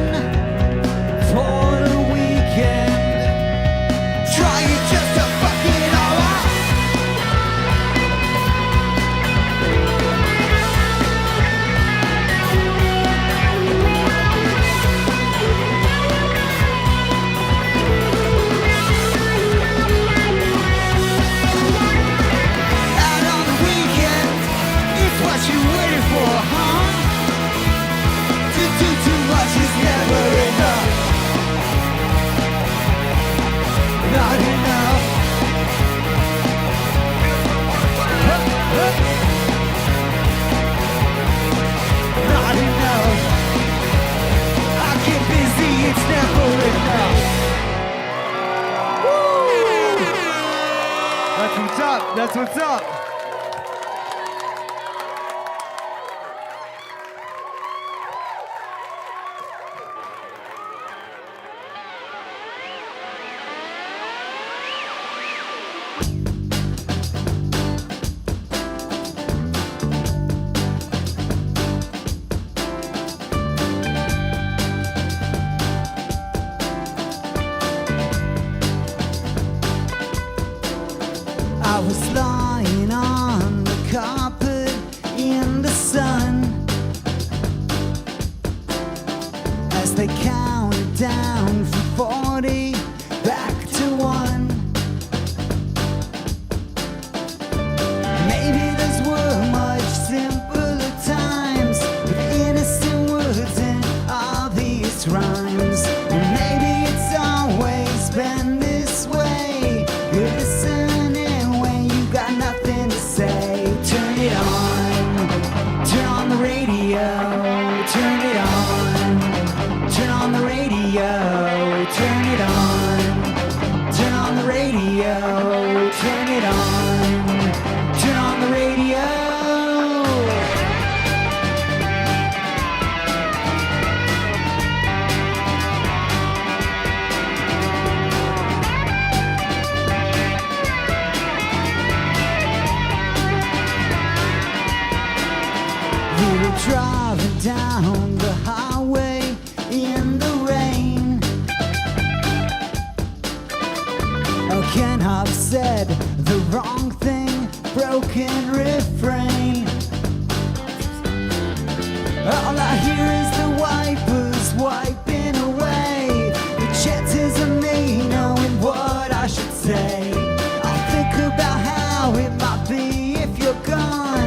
for the weekend. Trying just to fuck it all up. And on the weekend, it's what you waiting for, huh? To do too much is never enough. Not enough. Not enough. I get busy, it's never enough. Woo! That's what's up. That's what's up. I was lying on the carpet in the sun as they counted down from 40 back to 1. Maybe those were much simpler times with innocent words and obvious rhymes. Or maybe it's always been this way. You're listening when you got nothing to say. Turn it on. Turn on the radio. Turn it on. Turn on the radio. Turn it on. Turn on the radio. Turn it on. Turn on the radio. We were driving down the highway in the rain. Again, I've said the wrong thing, broken refrain. All I hear is the wipers wiping away the chances of me knowing what I should say. I'll think about how it might be if you're gone.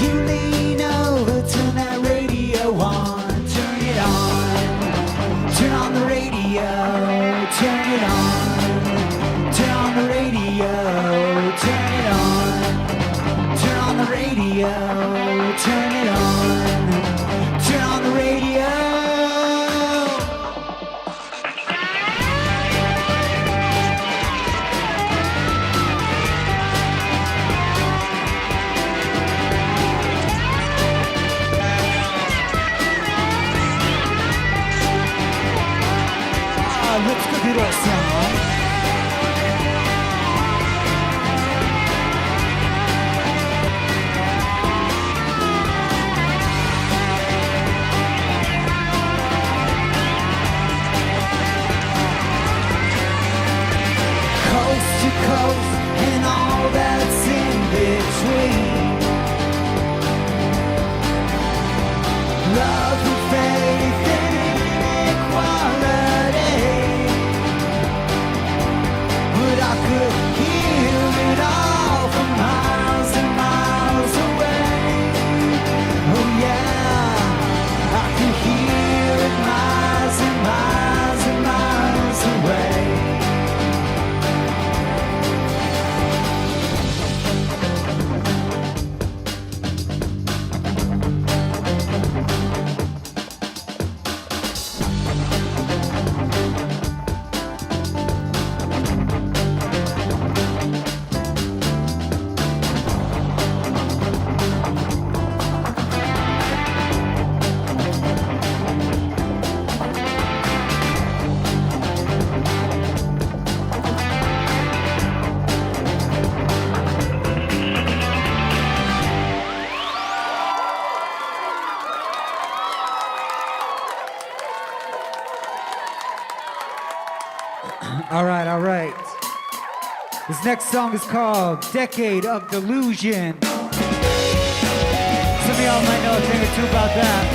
You lean over, turn that radio on. Turn it on. Turn on the radio. Turn it on. Turn on the radio. Turn it on. Turn on the radio. Turn it on. Turn on the radio. Let's go get our song. Coast to coast and all that's in between. Love and faith and equality. But I could hear it all from miles and miles away. Oh yeah, I could hear it miles and miles and miles away. All right, all right. This next song is called Decade of Delusion. Some of y'all might know a thing or two about that.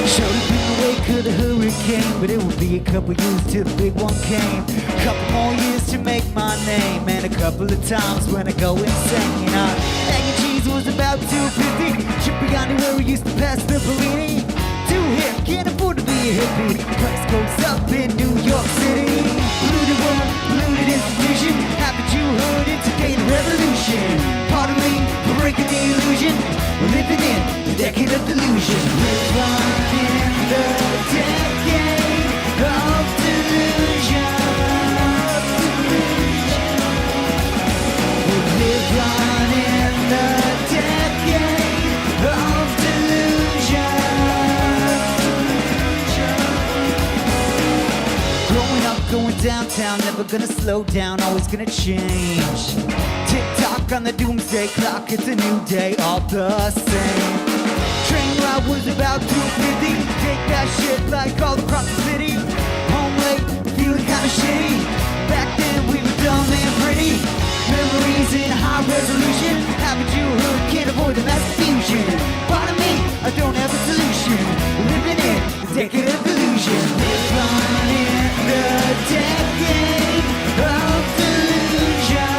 Showed up in the wake of the hurricane, but it would be a couple years till the big one came. Couple more years to make my name, and a couple of times when I go insane. Egg and cheese was about 250. Cipriani where we used to pass the Bellini. Too hip, can't afford to be a hippie. Price goes up in New York City. Polluted world, polluted institution. Haven't you heard it's a day of revolution? Pardon me for breaking the illusion. We're living in the decade of delusion. We're in the decade of delusion. We live on in the decade of delusion. Growing up, going downtown, never gonna slow down, always gonna change. Tick-tock on the doomsday clock, it's a new day, all the same. Train ride was about 250, take that shit like all across the city. Home late, feeling kinda shitty, back then we were dumb and pretty. Memories in high resolution, haven't you heard, can't avoid the mass fusion. Pardon me, I don't have a solution, living in the decade of delusion. Live on in the decade of delusion.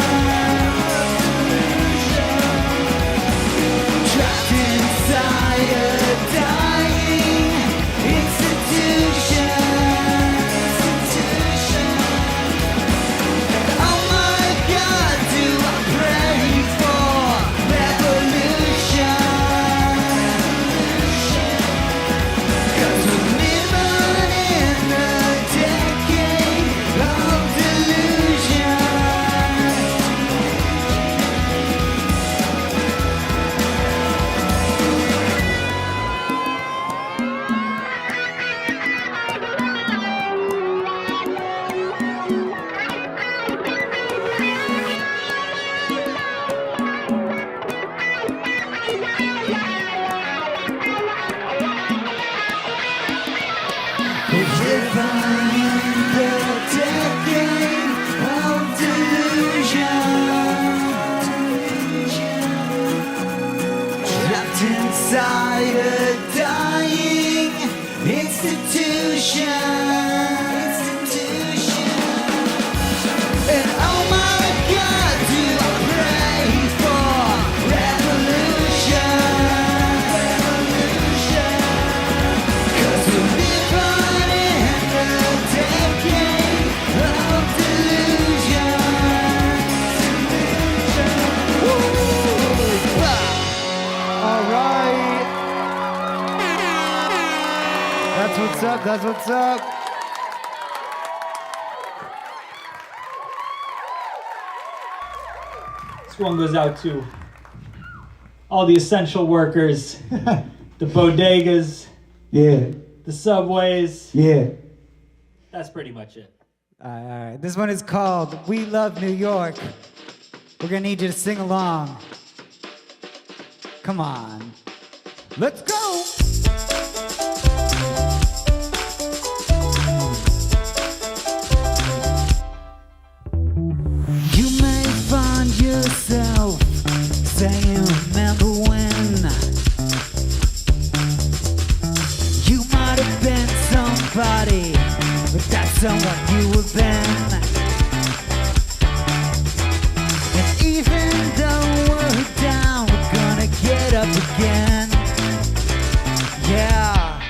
Trapped inside a dying institution. Oh my God, do I pray for revolution? 'Cause we're living in the inside a dying institution. And oh my God, do I pray for revolution. 'Cause we live on in the decade of delusion. All right. That's what's up. That's what's up. This one goes out to all the essential workers, the bodegas, Yeah. the subways. Yeah. That's pretty much it. All right. This one is called We Love New York. We're going to need you to sing along. Come on. Let's go. You may find yourself saying, remember when you might have been somebody, but that's someone you have been. And even though we're down, we're gonna get up again. Yeah.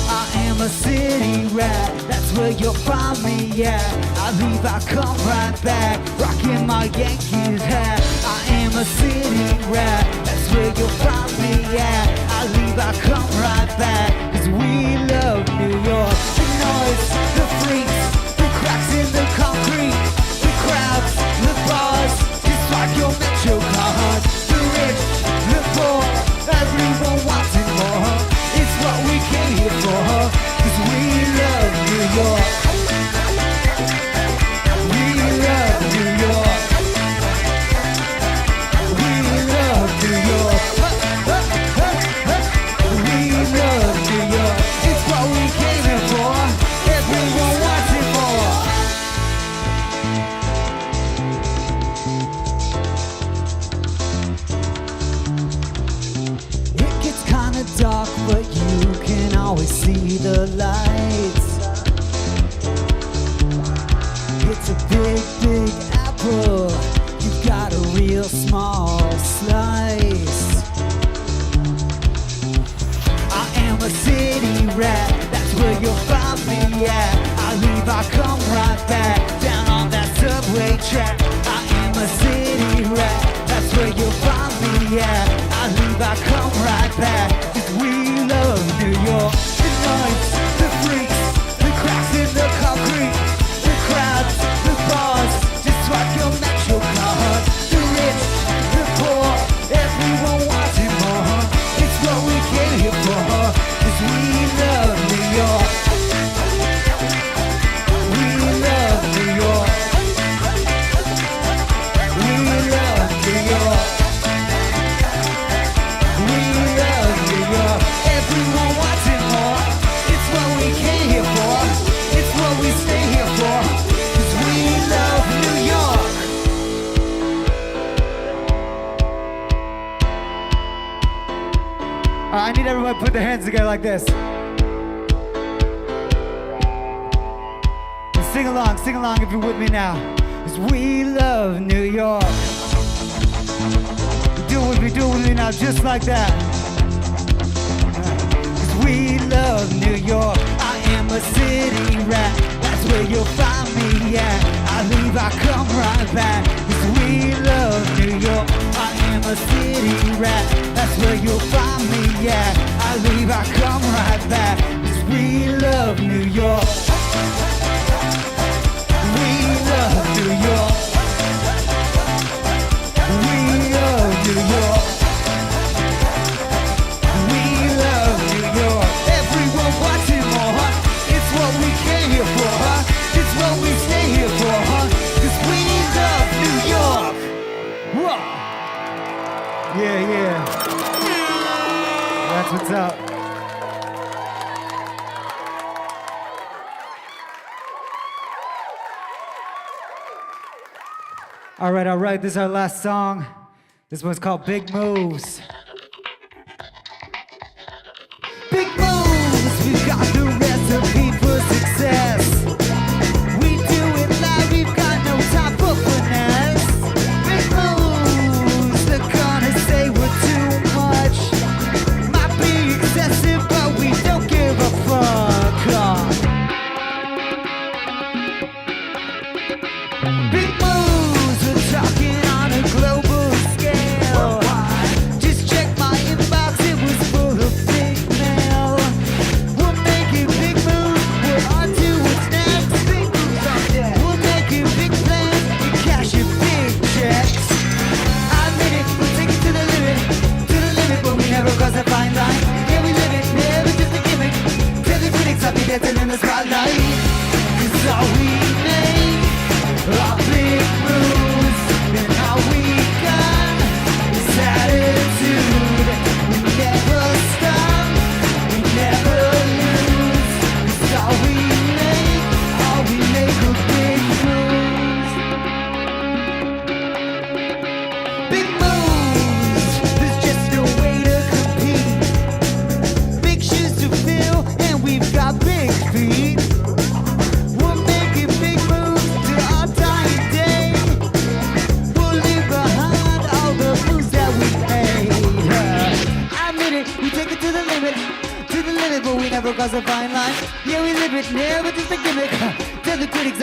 I am a city rat, that's where you'll find me at. I leave, I come right back, rocking my Yankees hat. I am a city rat, that's where you'll find me at. I leave, I come right back, 'cause we love New York. The noise, the freaks, the cracks in the concrete, the crowds, the bars, just like your Metro card. The rich, the poor, everyone wanting more. It's what we came here for, 'cause we love New York. We love New York. We love New York. We love New York. It's what we came here for. Everyone wanting more. It gets kinda dark, but you can always see the lights. It's a big, big apple. You've got a real small slice. I am a city rat, that's where you'll find me at. I leave, I come right back, down on that subway track. I am a city rat, that's where you'll find me at. I leave, I come right back, 'cause we love New York. The noise, the freaks, the cracks in the concrete, the crowds, the bars, just like your Metro card. The rich, the poor, everyone wanting more. It's what we came here for, 'cause we love New York. We love New York. We love New York. We love New York. Everyone wanting more. It's what we came here for. It's what we stay here for, 'cause we love New York. I need everybody to put their hands together like this. And sing along if you're with me now. 'Cause we love New York. Do it with me now, just like that. 'Cause we love New York. I am a city rat, that's where you'll find me at. I leave, I come right back, 'cause we love New York. I am a city rat, that's where you'll find me at. I leave, I come right back, 'cause we love New York. We love New York. We love New York. We love New York. Everyone wanting more. It's what we came here for. It's what we stay here for. 'Cause we love New York. Whoa. Yeah. That's what's up. All right. This is our last song. This one's called Big Moves.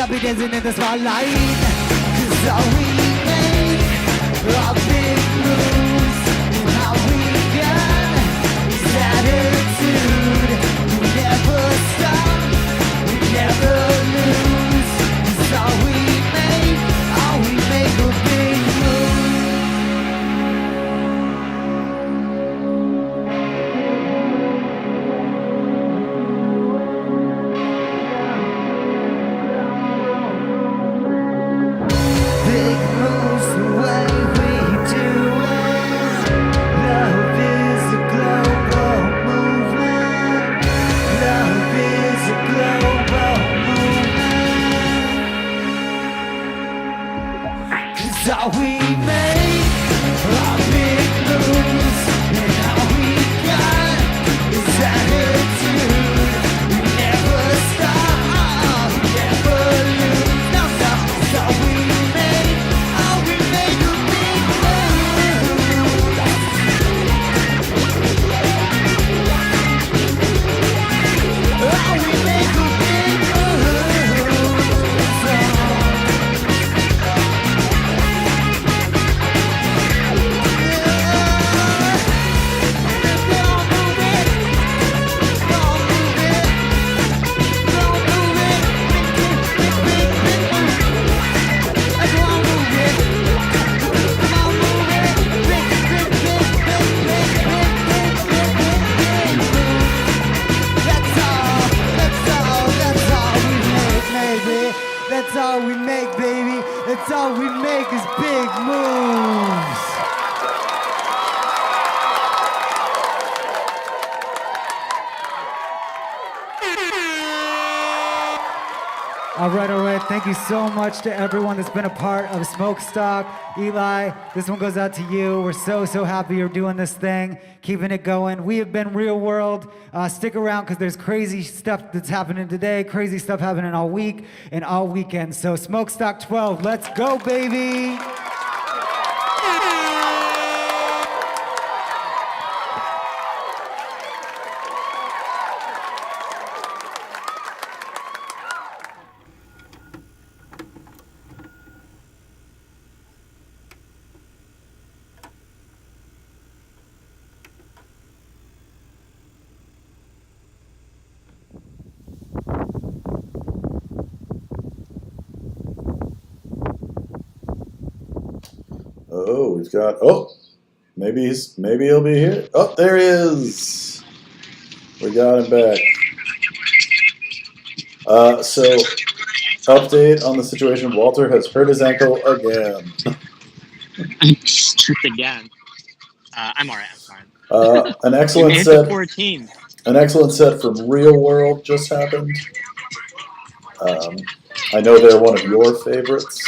I'll be dancing in the spotlight. 'Cause all we make are big moves. And all we got is attitude. We never stop, we never lose. 'Cause all we make are big moves. Big moves the way we do it. Love is a global movement. Love is a global movement. 'Cause all we make are big moves. And all we got is attitude. We never stop, we never lose. No, no, it's all we make a big move. All we make a big move. That's all we make, baby. That's all we make is big moves. All right. Thank you so much to everyone that's been a part of Smhoakstock. Eli, this one goes out to you. We're so happy you're doing this thing, keeping it going. We have been Real World. Stick around because there's crazy stuff that's happening today, crazy stuff happening all week and all weekend. So Smhoakstock 12, let's go, baby. Oh, we've got. Oh, maybe he'll be here. Oh, there he is. We got him back. So, update on the situation. Walter has hurt his ankle again. Tripped again. I'm alright. I'm fine. An We excellent made it set. to 14. An excellent set from Real World just happened. I know they're one of your favorites.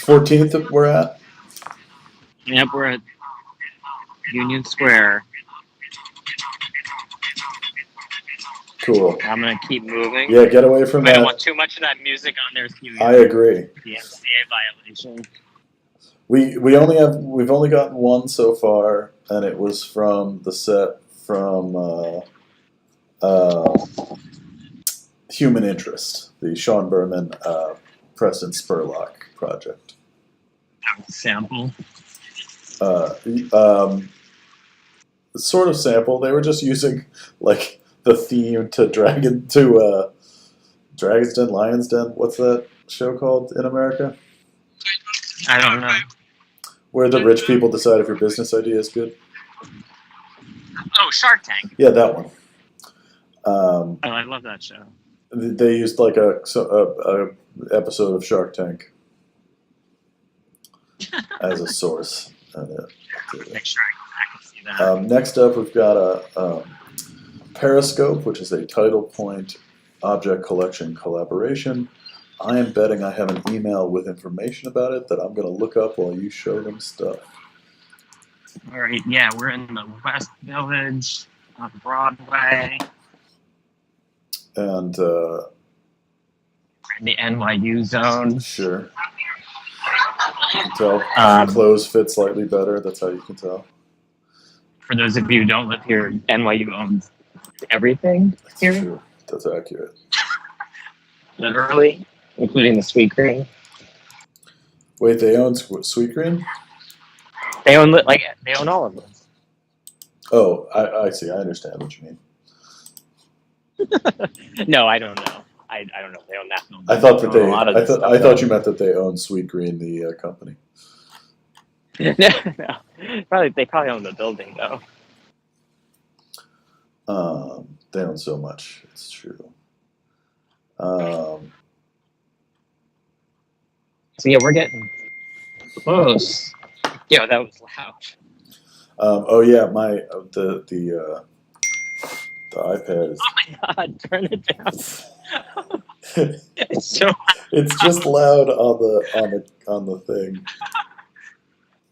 14th we're at. Yep, we're at Union Square. Cool. I'm gonna keep moving. Yeah, get away from I don't that. want too much of that music on there. I agree. The MCA violation. We've only gotten one so far, and it was from the set from Human Interest, the Sean Berman, Preston Spurlock project. Sample. Sort of sample. They were just using like the theme to Dragon's Den, Lion's Den. What's that show called in America? I don't know. Where the rich people decide if your business idea is good. Oh, Shark Tank. Yeah, that one. Oh, I love that show. They used like a episode of Shark Tank as a source. Make sure I can see that. Next up, we've got a Periscope, which is a Title Point object collection collaboration. I am betting I have an email with information about it that I'm going to look up while you show them stuff. All right, yeah, we're in the West Village on Broadway. And We're in the NYU zone. Sure. You can tell clothes fit slightly better. That's how you can tell. For those of you who don't live here, NYU owns everything That's here. true. That's accurate. Literally, including the sweet green. Wait, they own Sweetgreen? They own they own all of them. Oh, I see. I understand what you mean. No, I don't know. I don't know if they own that. I thought that They own a lot of this stuff, I thought though. you meant that they own Sweetgreen, the company. No. They probably own the building though. They own so much. It's true. So yeah, we're getting close. Yeah, that was loud. Oh yeah, my the iPad is. Oh my god, turn it down. It's so. It's just loud on the thing.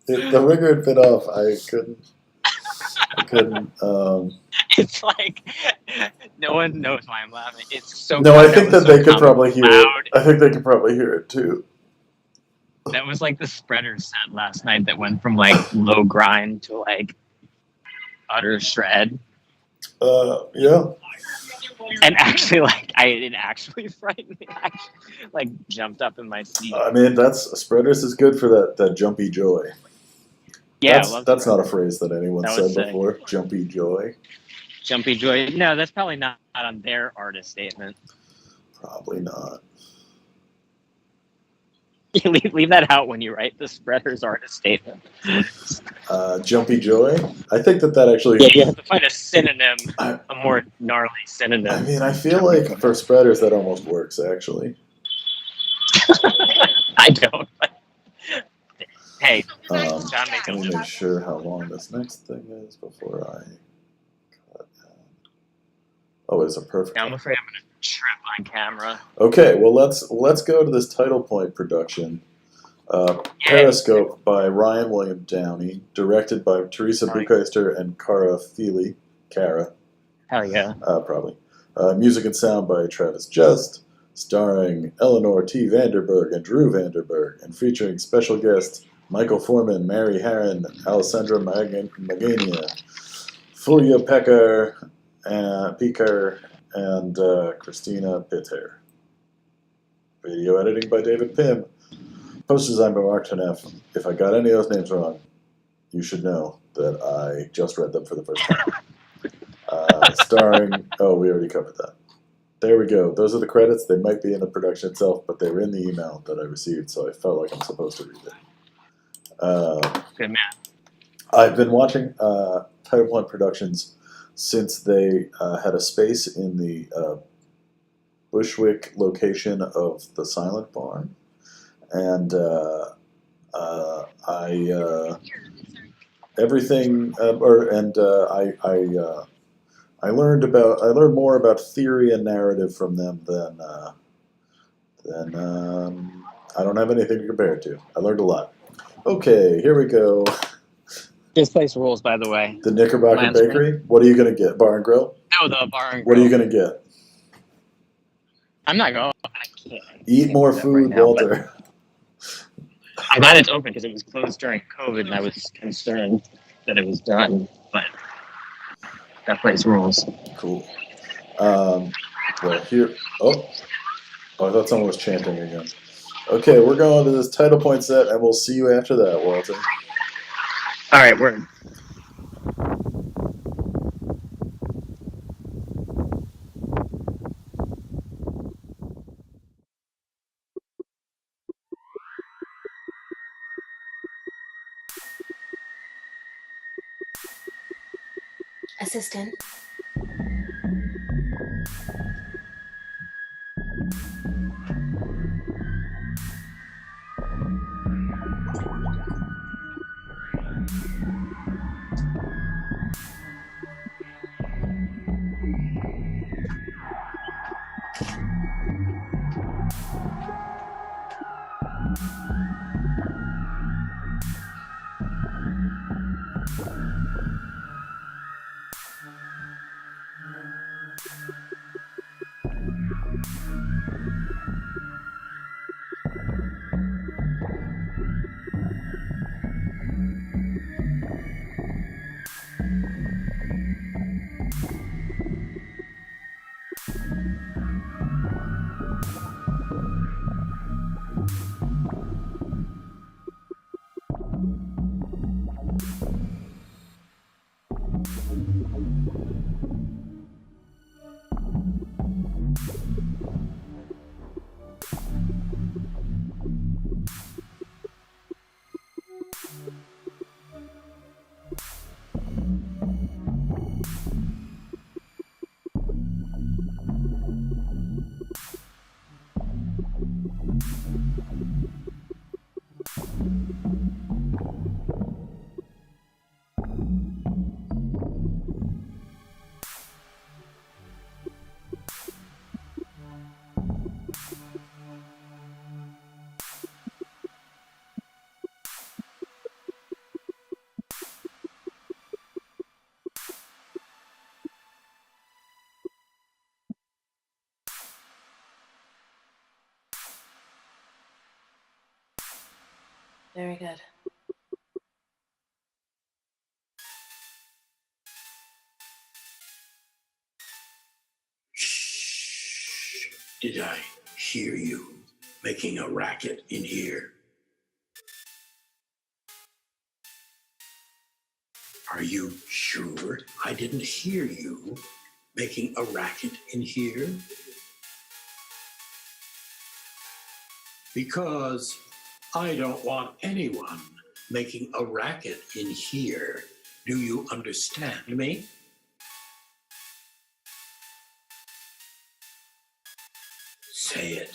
The ringer had been off. I couldn't. It's like no one knows why I'm laughing. It's so. No, I think was that so they could probably hear loud. it. I think they could probably hear it too. That was like the spreader set last night that went from like low grind to like utter shred. Yeah. And actually, like, it actually frightened me. I like jumped up in my seat. I mean, spreaders is good for that jumpy joy. Yeah, that's not a phrase that anyone That said was sick. before. Jumpy joy. Jumpy joy. No, that's probably not on their artist statement. Probably not. leave that out when you write the spreader's artist statement. Jumpy joy. I think that actually. Yeah, you have to find a synonym, a more gnarly synonym. I mean, I feel like for spreaders that almost works actually. I don't. But hey, John, let me make sure how long this next thing is before I cut out. Oh, it's a perfect. I'm afraid I'm gonna trip on camera. Okay, well let's go to this title point production. Periscope by Ryan William Downey, directed by Teresa Bucheister and Cara Feely. Cara. Hell yeah. Probably. Music and sound by Travis Just, starring Eleanor T. Vanderberg and Drew Vanderberg, and featuring special guests Michael Foreman, Mary Harron, Alessandra Magania, Fulya Pecker, and Christina Pitter. Video editing by David Pym. Post design by Mark Teneff. If I got any of those names wrong, you should know that I just read them for the first time. Starring, we already covered that. There we go. Those are the credits. They might be in the production itself, but they were in the email that I received, so I felt like I'm supposed to read it. Good man. I've been watching Title Point Productions since they had a space in the Bushwick location of the Silent Barn, and I learned more about theory and narrative from them than I don't have anything to compare it to. I learned a lot. Okay, here we go. This place rules, by the way. The Knickerbocker Bakery. What are you gonna get? Bar and Grill? No, the bar and grill. What are you gonna get? I'm not going. I can't. Eat more food, right now, Walter. I'm glad it's open because it was closed during COVID, and I was concerned that it was done. But that place rules. Cool. Well, here. Oh, I thought someone was chanting again. Okay, we're going to this Title Point set, and we'll see you after that, Walter. All right, word. Assistant. Very good. Did I hear you making a racket in here? Are you sure I didn't hear you making a racket in here? Because I don't want anyone making a racket in here. Do you understand me? Say it.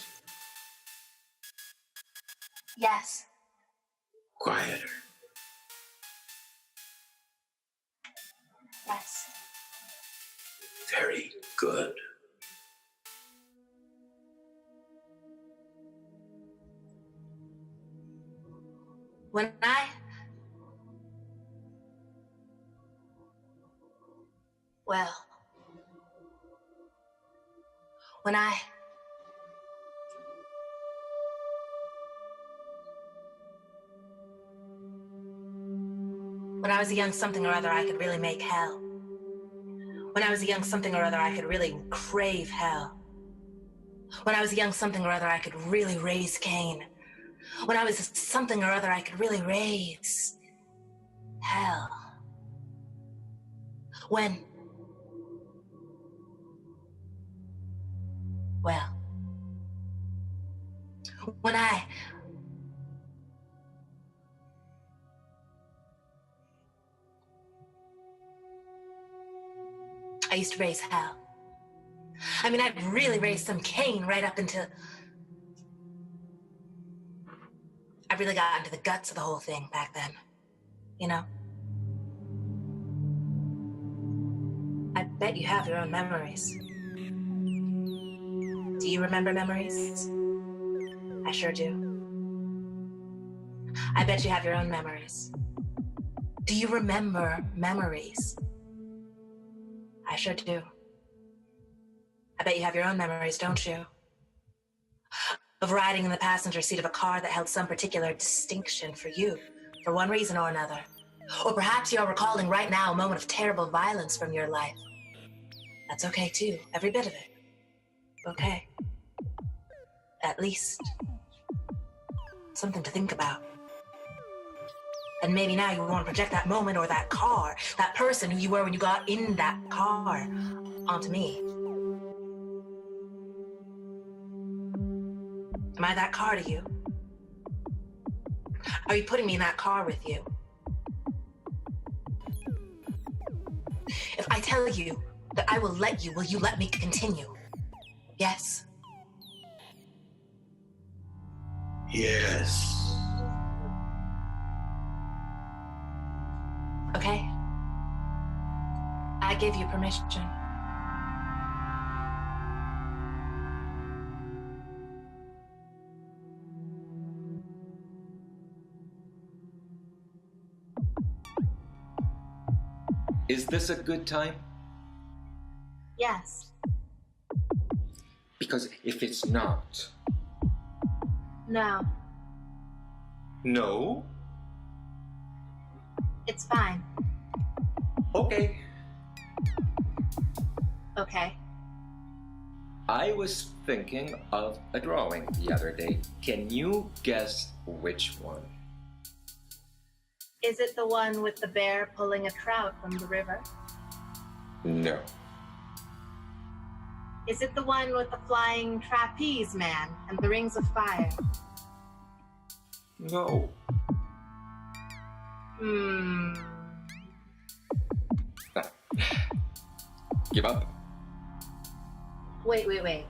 Yes. Quieter. Yes. Very good. When I was a young something or other, I could really make hell. When I was a young something or other, I could really crave hell. When I was a young something or other, I could really raise Cain. When I was something or other, I could really raise hell. When I used to raise hell. I mean, I'd really raised some Cain right up into... I really got into the guts of the whole thing back then, you know? I bet you have your own memories. Do you remember memories? I sure do. I bet you have your own memories. Do you remember memories? I sure do. I bet you have your own memories, don't you? Of riding in the passenger seat of a car that held some particular distinction for you, for one reason or another. Or perhaps you're recalling right now a moment of terrible violence from your life. That's okay too, every bit of it. Okay. At least something to think about. And maybe now you want to project that moment or that car, that person who you were when you got in that car, onto me. Am I that car to you? Are you putting me in that car with you? If I tell you that I will let you, will you let me continue? Yes. Yes. Okay. I give you permission. Is this a good time? Yes. Because if it's not... No. No? It's fine. Okay. Okay. I was thinking of a drawing the other day. Can you guess which one? Is it the one with the bear pulling a trout from the river? No. Is it the one with the flying trapeze man and the rings of fire? No. Give up? Wait.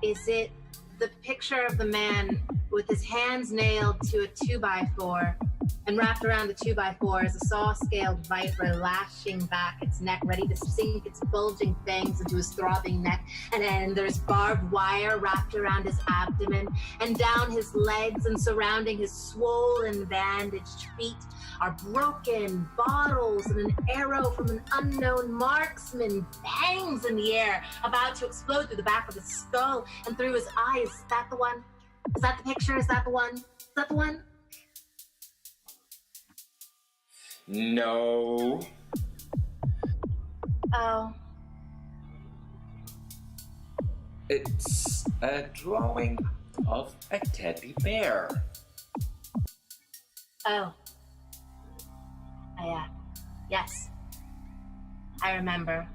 Is it the picture of the man with his hands nailed to a 2x4, and wrapped around the 2x4 is a saw-scaled viper lashing back its neck, ready to sink its bulging fangs into his throbbing neck. And then there's barbed wire wrapped around his abdomen and down his legs, and surrounding his swollen, bandaged feet are broken bottles, and an arrow from an unknown marksman bangs in the air, about to explode through the back of his skull and through his eyes. Is that the one? Is that the picture? Is that the one? Is that the one? No. Oh. It's a drawing of a teddy bear. Oh. Yeah. Yes. I remember.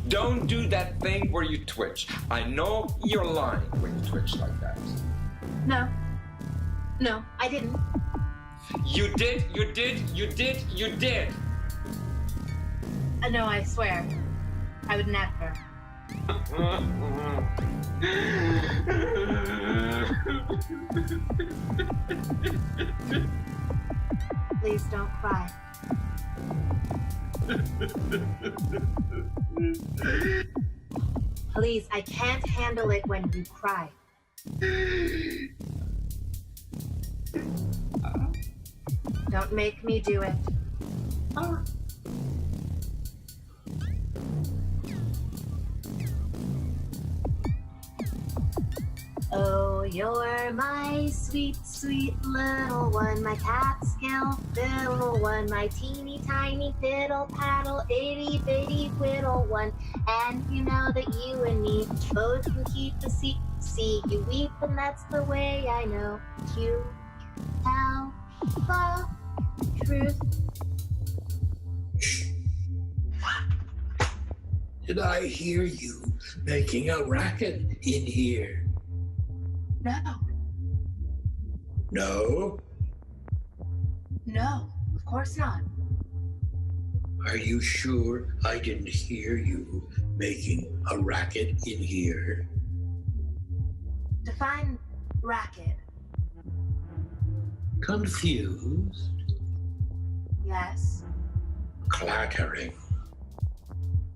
Don't do that thing where you twitch. I know you're lying when you twitch like that. No. No, I didn't. You did. No, I swear. I would never. Please don't cry. Please, I can't handle it when you cry. Don't make me do it. Oh, you're my sweet, sweet little one, my Catskill fiddle one, my teeny tiny fiddle paddle, itty bitty whittle one. And you know that you and me both can keep a secret. See you weep, and that's the way I know you tell the truth. Did I hear you making a racket in here? No. No? No, of course not. Are you sure I didn't hear you making a racket in here? Define racket. Confused? Yes. Clattering?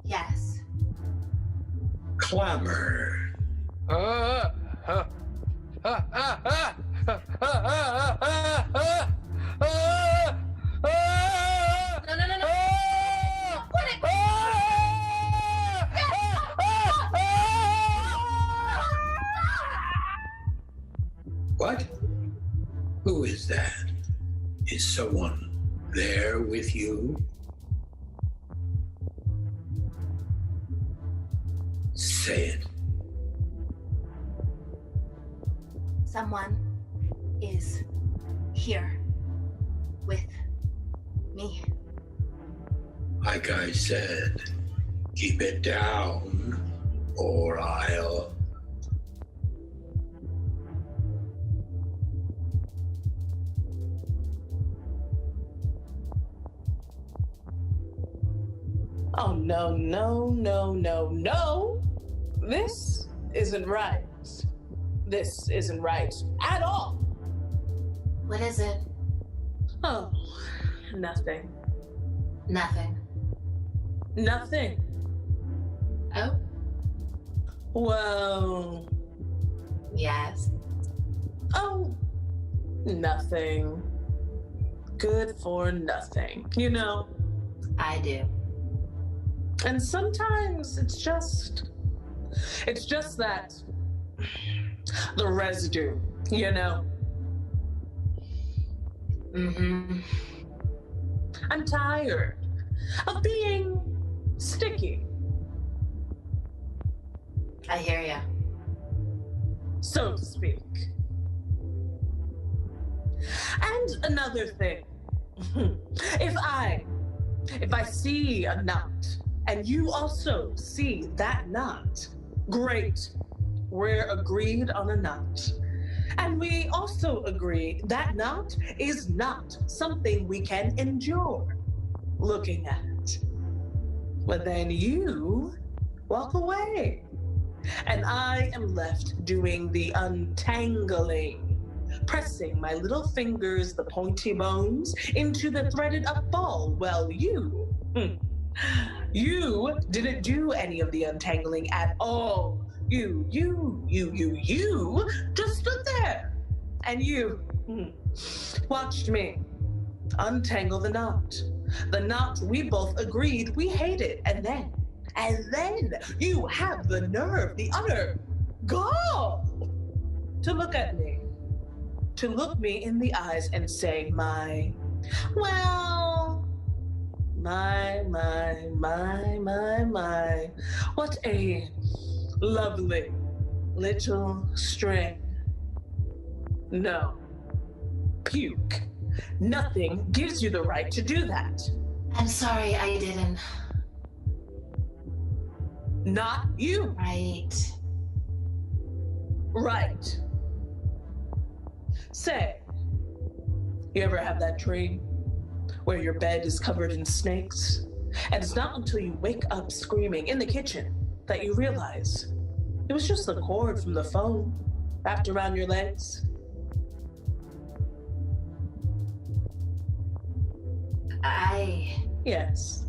Yes. Clamor? No. Quit it! What? Who is that? Is someone there with you? Say it. Someone is here with me. Like I said, keep it down, or I'll... Oh, no. This isn't right. This isn't right at all. What is it? Oh, nothing. Nothing. Nothing. Oh? Well... Yes. Oh, nothing. Good for nothing, you know? I do. And sometimes it's just that, the residue, you know? Mm-hmm. I'm tired of being sticky. I hear ya. So to speak. And another thing, if I see a knot, and you also see that knot, great, we're agreed on a knot. And we also agree that knot is not something we can endure looking at. But then you walk away, and I am left doing the untangling, pressing my little fingers, the pointy bones, into the threaded up ball. Well, you didn't do any of the untangling at all. You just stood there, and you watched me untangle the knot. The knot we both agreed we hated, and then you have the nerve, the utter gall to look at me, to look me in the eyes and say, my, what a lovely little string. No. Puke. Nothing gives you the right to do that. I'm sorry, I didn't. Not you. Right. Say, you ever have that dream where your bed is covered in snakes? And it's not until you wake up screaming in the kitchen that you realize it was just the cord from the phone wrapped around your legs. Yes.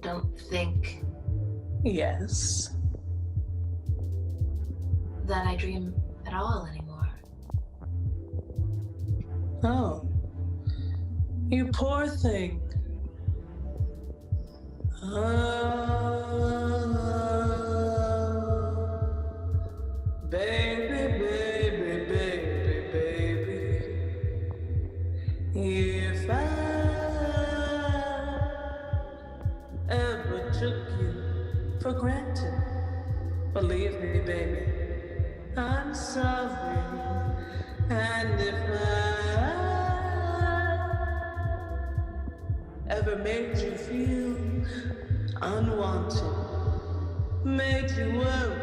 Don't think. Yes. That I dream at all anymore. Oh. You poor thing. Baby, baby, baby, baby. If I ever took you for granted, believe me, baby, I'm sorry. And if I ever made you feel unwanted, made you worry,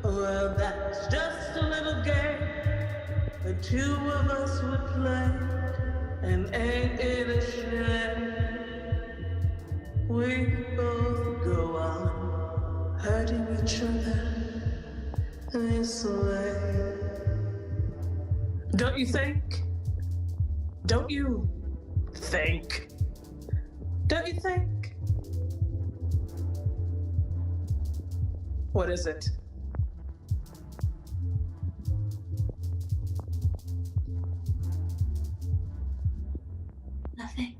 well, that's just a little game the two of us would play. And ain't it a shame we both go on hurting each other this way? Don't you think? Don't you think? Don't you think? What is it? Nothing.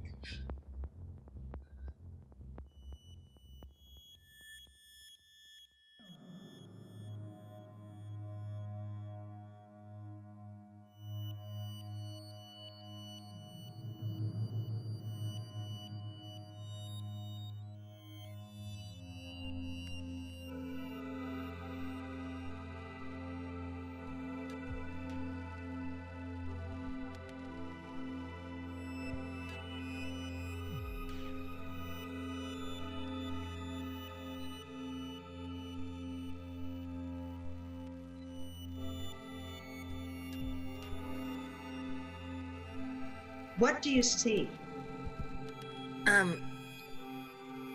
What do you see?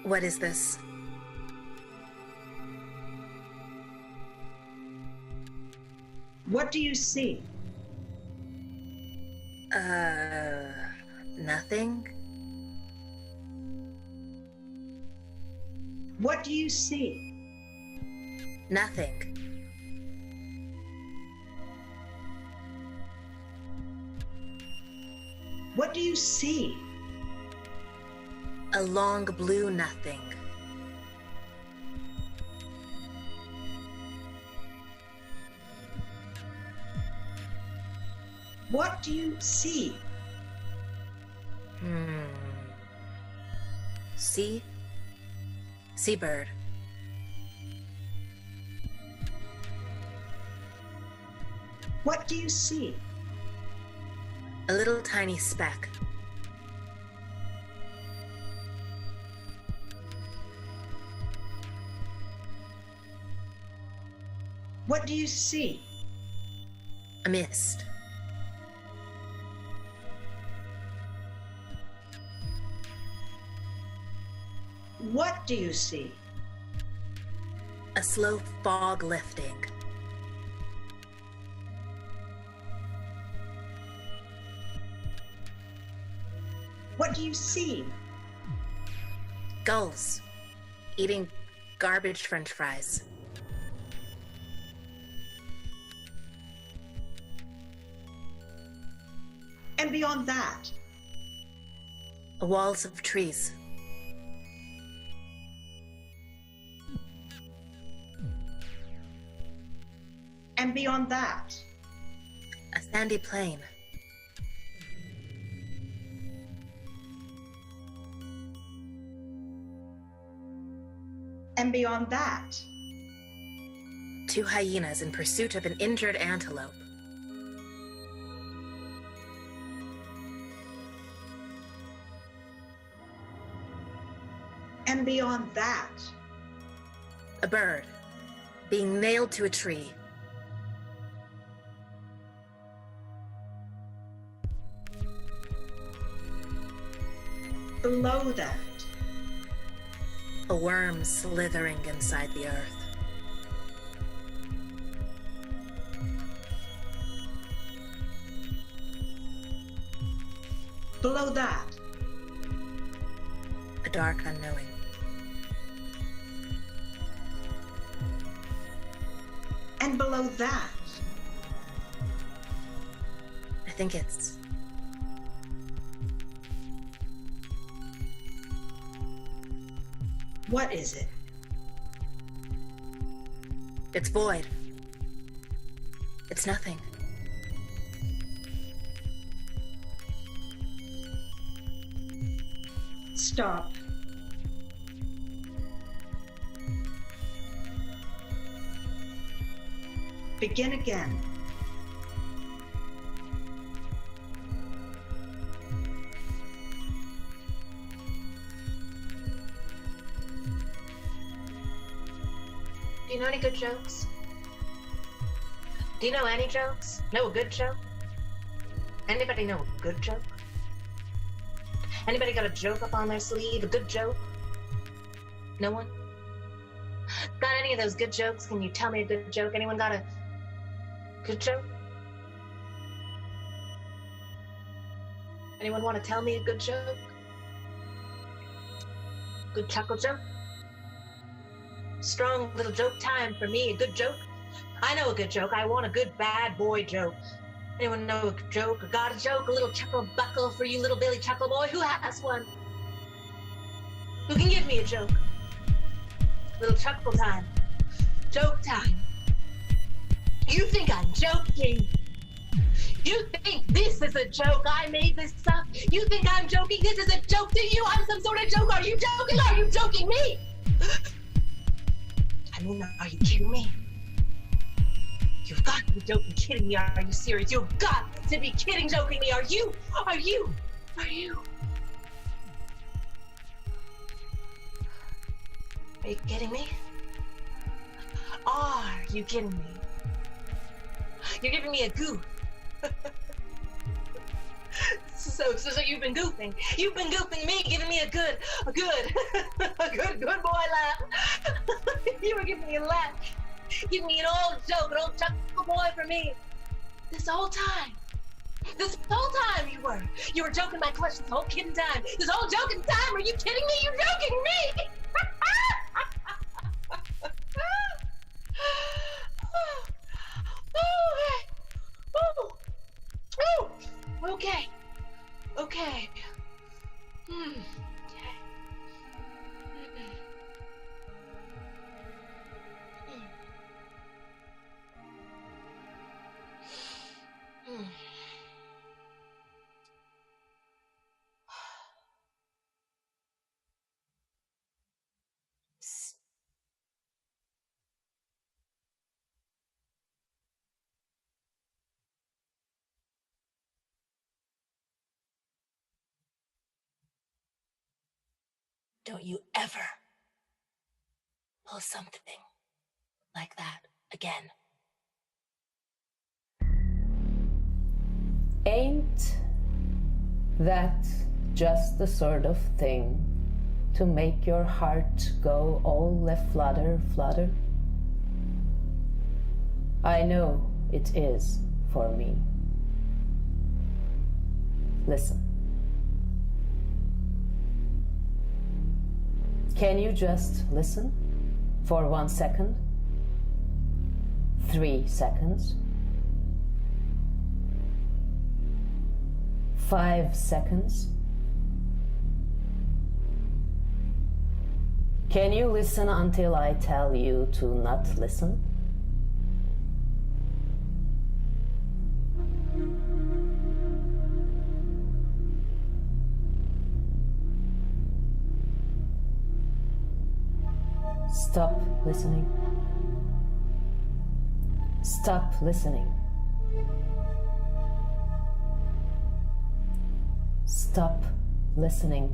What is this? What do you see? Nothing? What do you see? Nothing. What do you see? A long blue nothing. What do you see? Sea? Seabird. What do you see? A little tiny speck. What do you see? A mist. What do you see? A slow fog lifting. What do you see? Gulls. Eating garbage french fries. And beyond that? Walls of trees. And beyond that? A sandy plain. And beyond that? 2 hyenas in pursuit of an injured antelope. And beyond that? A bird being nailed to a tree. Below that? A worm slithering inside the earth. Below that? A dark unknowing. And below that? I think it's... What is it? It's void. It's nothing. Stop. Begin again. Do you know any good jokes? Do you know any jokes? Know a good joke? Anybody know a good joke? Anybody got a joke up on their sleeve? A good joke? No one? Got any of those good jokes? Can you tell me a good joke? Anyone got a good joke? Anyone want to tell me a good joke? Good chuckle joke? Strong little joke time for me, a good joke. I know a good joke. I want a good bad boy joke. Anyone know a joke or got a joke? A little chuckle buckle for you little Billy Chuckle Boy. Who has one? Who can give me a joke? Little chuckle time. Joke time. You think I'm joking? You think this is a joke? I made this up? You think I'm joking? This is a joke to you? I'm some sort of joke? Are you joking? Are you joking me? I mean, are you kidding me? You've got to be joking, kidding me. Are you serious? You've got to be kidding, joking me. Are you? Are you? Are you? Are you kidding me? Are you kidding me? You're giving me a goof. So you've been goofing. You've been goofing me, giving me a good boy laugh. You were giving me a laugh. Giving me an old joke, an old chuckle boy for me. This whole time you were joking my question this whole kidding time. This whole joking time, are you kidding me? You're joking me! Okay. Okay. Okay. Don't you ever pull something like that again. Ain't that just the sort of thing to make your heart go all a-flutter, flutter? I know it is for me. Listen. Can you just listen for 1 second? 3 seconds? 5 seconds? Can you listen until I tell you to not listen? Stop listening. Stop listening. Stop listening.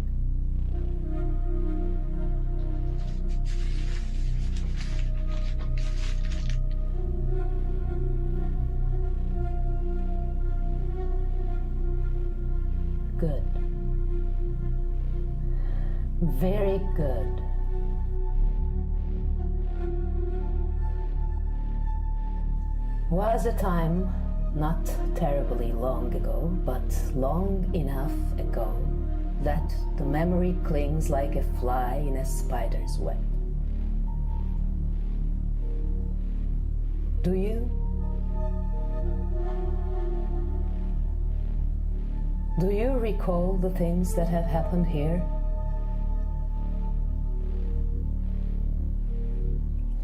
Good. Very good. Was a time, not terribly long ago, but long enough ago, that the memory clings like a fly in a spider's web. Do you? Do you recall the things that have happened here?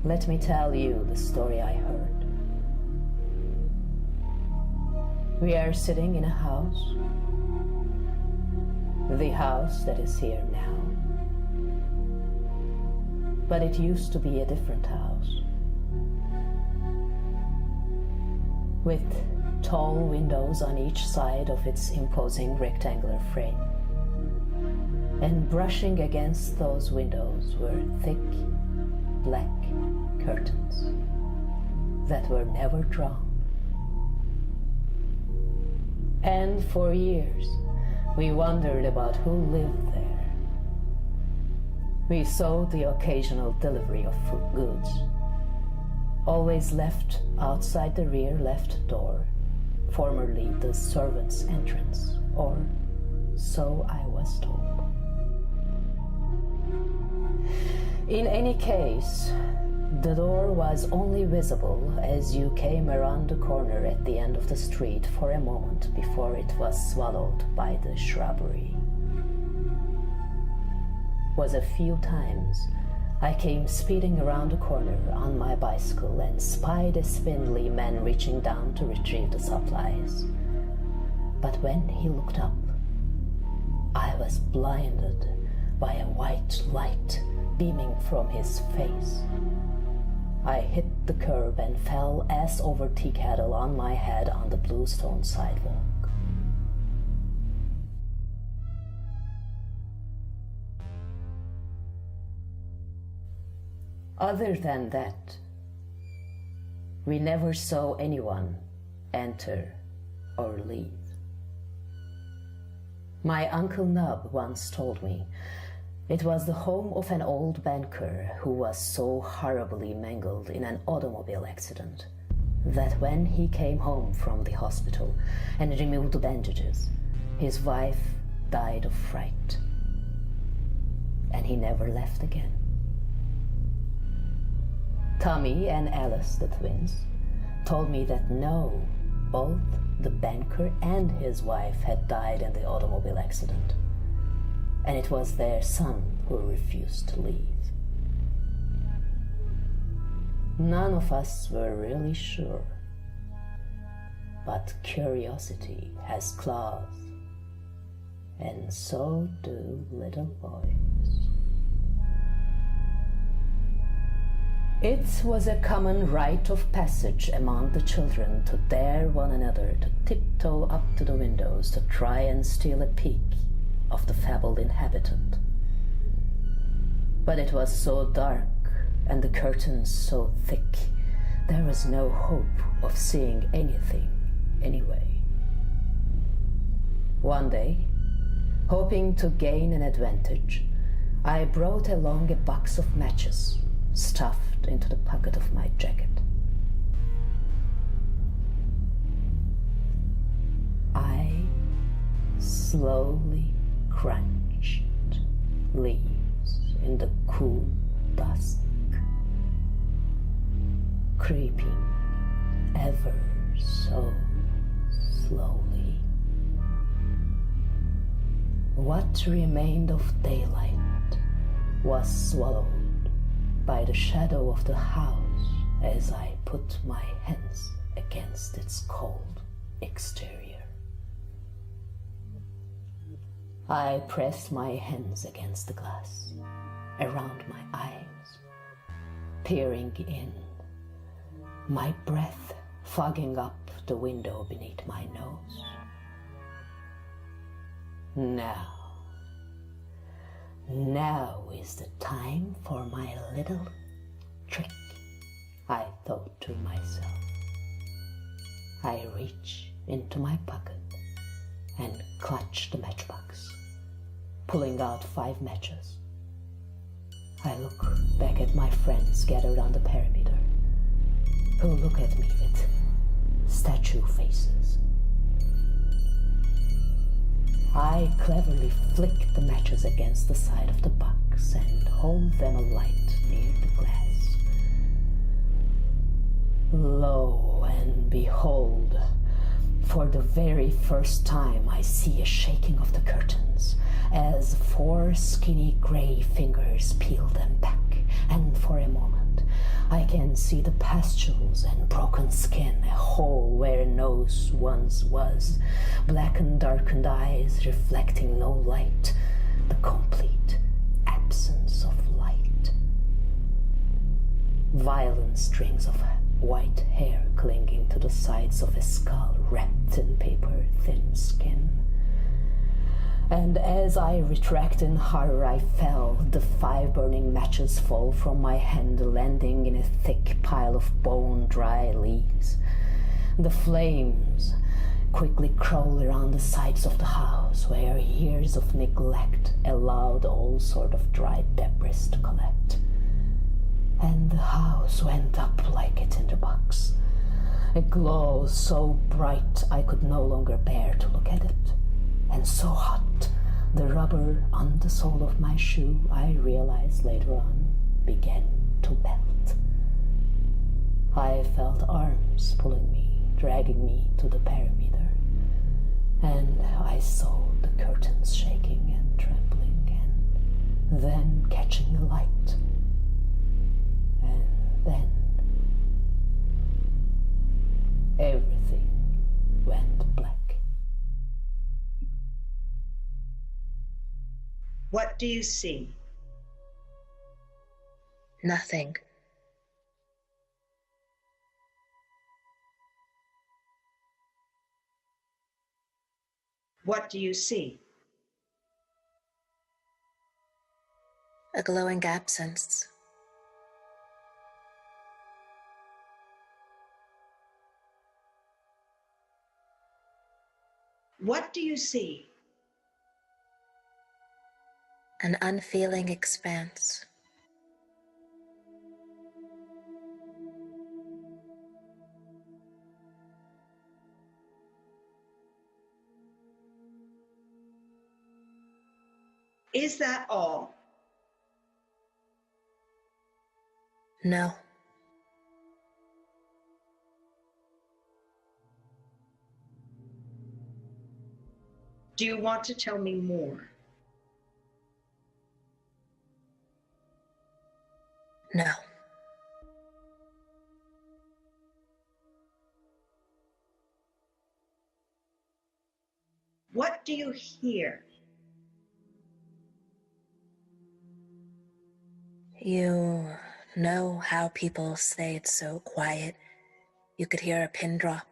Let me tell you the story I heard. We are sitting in a house, the house that is here now. But it used to be a different house, with tall windows on each side of its imposing rectangular frame. And brushing against those windows were thick, black curtains that were never drawn. And for years, we wondered about who lived there. We saw the occasional delivery of goods, always left outside the rear left door, formerly the servants' entrance, or so I was told. In any case, the door was only visible as you came around the corner at the end of the street for a moment before it was swallowed by the shrubbery. Was a few times I came speeding around the corner on my bicycle and spied a spindly man reaching down to retrieve the supplies. But when he looked up, I was blinded by a white light beaming from his face. I hit the curb and fell ass over tea kettle on my head on the bluestone sidewalk. Other than that, we never saw anyone enter or leave. My Uncle Nub once told me it was the home of an old banker who was so horribly mangled in an automobile accident that when he came home from the hospital and removed the bandages, his wife died of fright, and he never left again. Tommy and Alice, the twins, told me that no, both the banker and his wife had died in the automobile accident, and it was their son who refused to leave. None of us were really sure, but curiosity has claws, and so do little boys. It was a common rite of passage among the children to dare one another to tiptoe up to the windows to try and steal a peek of the fabled inhabitant. But it was so dark and the curtains so thick, there was no hope of seeing anything anyway. One day, hoping to gain an advantage, I brought along a box of matches stuffed into the pocket of my jacket. I slowly crunched leaves in the cool dusk, creeping ever so slowly. What remained of daylight was swallowed by the shadow of the house as I put my hands against its cold exterior. I pressed my hands against the glass, around my eyes, peering in, my breath fogging up the window beneath my nose. Now is the time for my little trick, I thought to myself. I reach into my pocket and clutch the matchbox, pulling out 5 matches. I look back at my friends gathered on the perimeter, who look at me with statue faces. I cleverly flick the matches against the side of the box and hold them alight near the glass. Lo and behold, for the very first time I see a shaking of the curtains as 4 skinny gray fingers peel them back, and for a moment I can see the pustules and broken skin, a hole where a nose once was, blackened, darkened eyes reflecting no light, the complete absence of light. Violent strings of white hair clinging to the sides of a skull wrapped in paper-thin skin. And as I retract in horror, I fell. The 5 burning matches fall from my hand, landing in a thick pile of bone-dry leaves. The flames quickly crawl around the sides of the house, where years of neglect allowed all sort of dry debris to collect. And the house went up like a tinderbox, a glow so bright I could no longer bear to look at it. And so hot, the rubber on the sole of my shoe, I realized later on, began to melt. I felt arms pulling me, dragging me to the perimeter, and I saw the curtains shaking and trembling, and then catching the light, and then everything went black. What do you see? Nothing. What do you see? A glowing absence. What do you see? An unfeeling expanse. Is that all? No. Do you want to tell me more? No. What do you hear? You know how people say it's so quiet, you could hear a pin drop.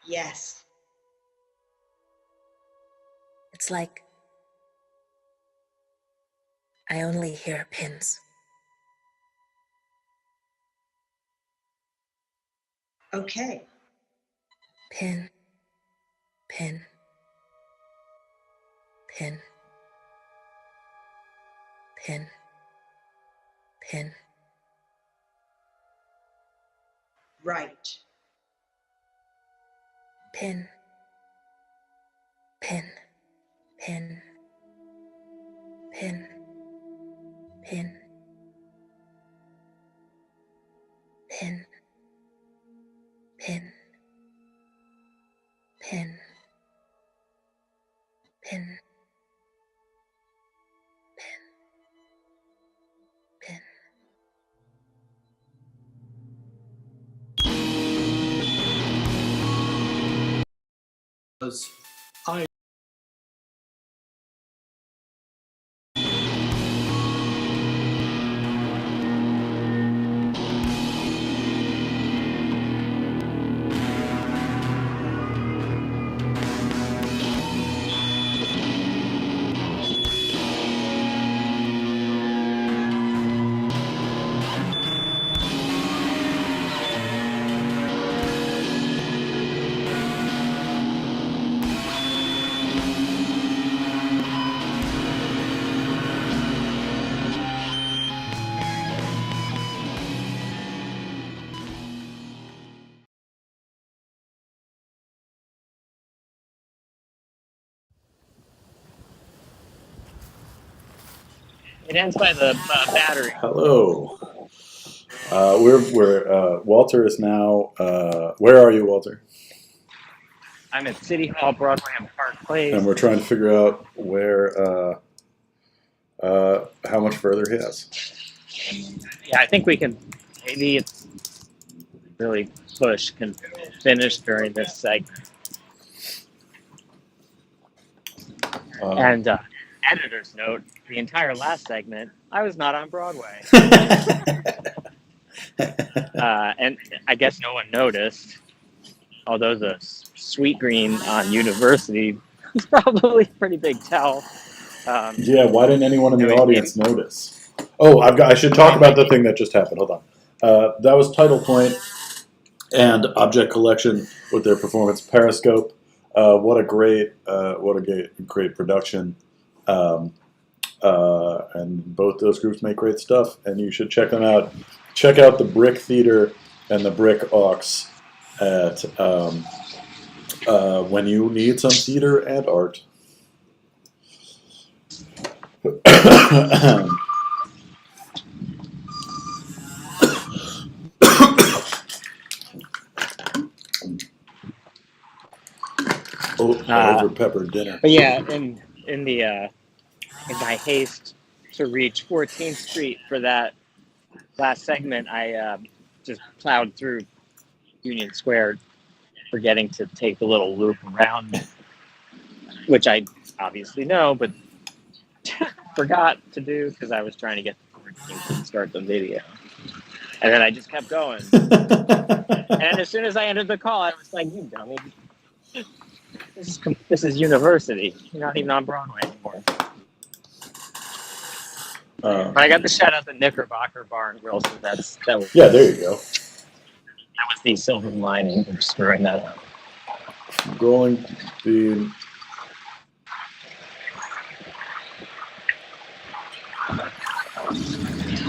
Yes. It's like I only hear pins. Okay. Pin, pin, pin, pin, pin. Right. Pin, pin, pin, pin, pin, pin, pin, pin, pin, pin. Was I It ends by the battery. Hello. Walter is now. Where are you, Walter? I'm at City Hall, Broadway, and Park Place. And we're trying to figure out where, how much further he has. Yeah, I think we can. Maybe it's really push can finish during this segment. And editor's note: the entire last segment, I was not on Broadway. And I guess no one noticed, although the sweet green on University was probably a pretty big tell. Yeah, why didn't anyone in the audience notice? Oh, I should talk about the thing that just happened. Hold on. That was Title Point and Object Collection with their performance Periscope. What a great production. And both those groups make great stuff, and you should check them out. Check out the Brick Theater and the Brick Aux at when you need some theater and art. Over pepper dinner. But yeah, in my haste to reach 14th Street for that last segment, I just plowed through Union Square, forgetting to take the little loop around, which I obviously know, but forgot to do because I was trying to get to 14th and start the video. And then I just kept going. And as soon as I entered the call, I was like, you dummy. This is University. You're not even on Broadway anymore. I got the shout out the Knickerbocker Bar and Grill, so that was yeah. There you go. That was the silver lining for screwing that up. Rolling the.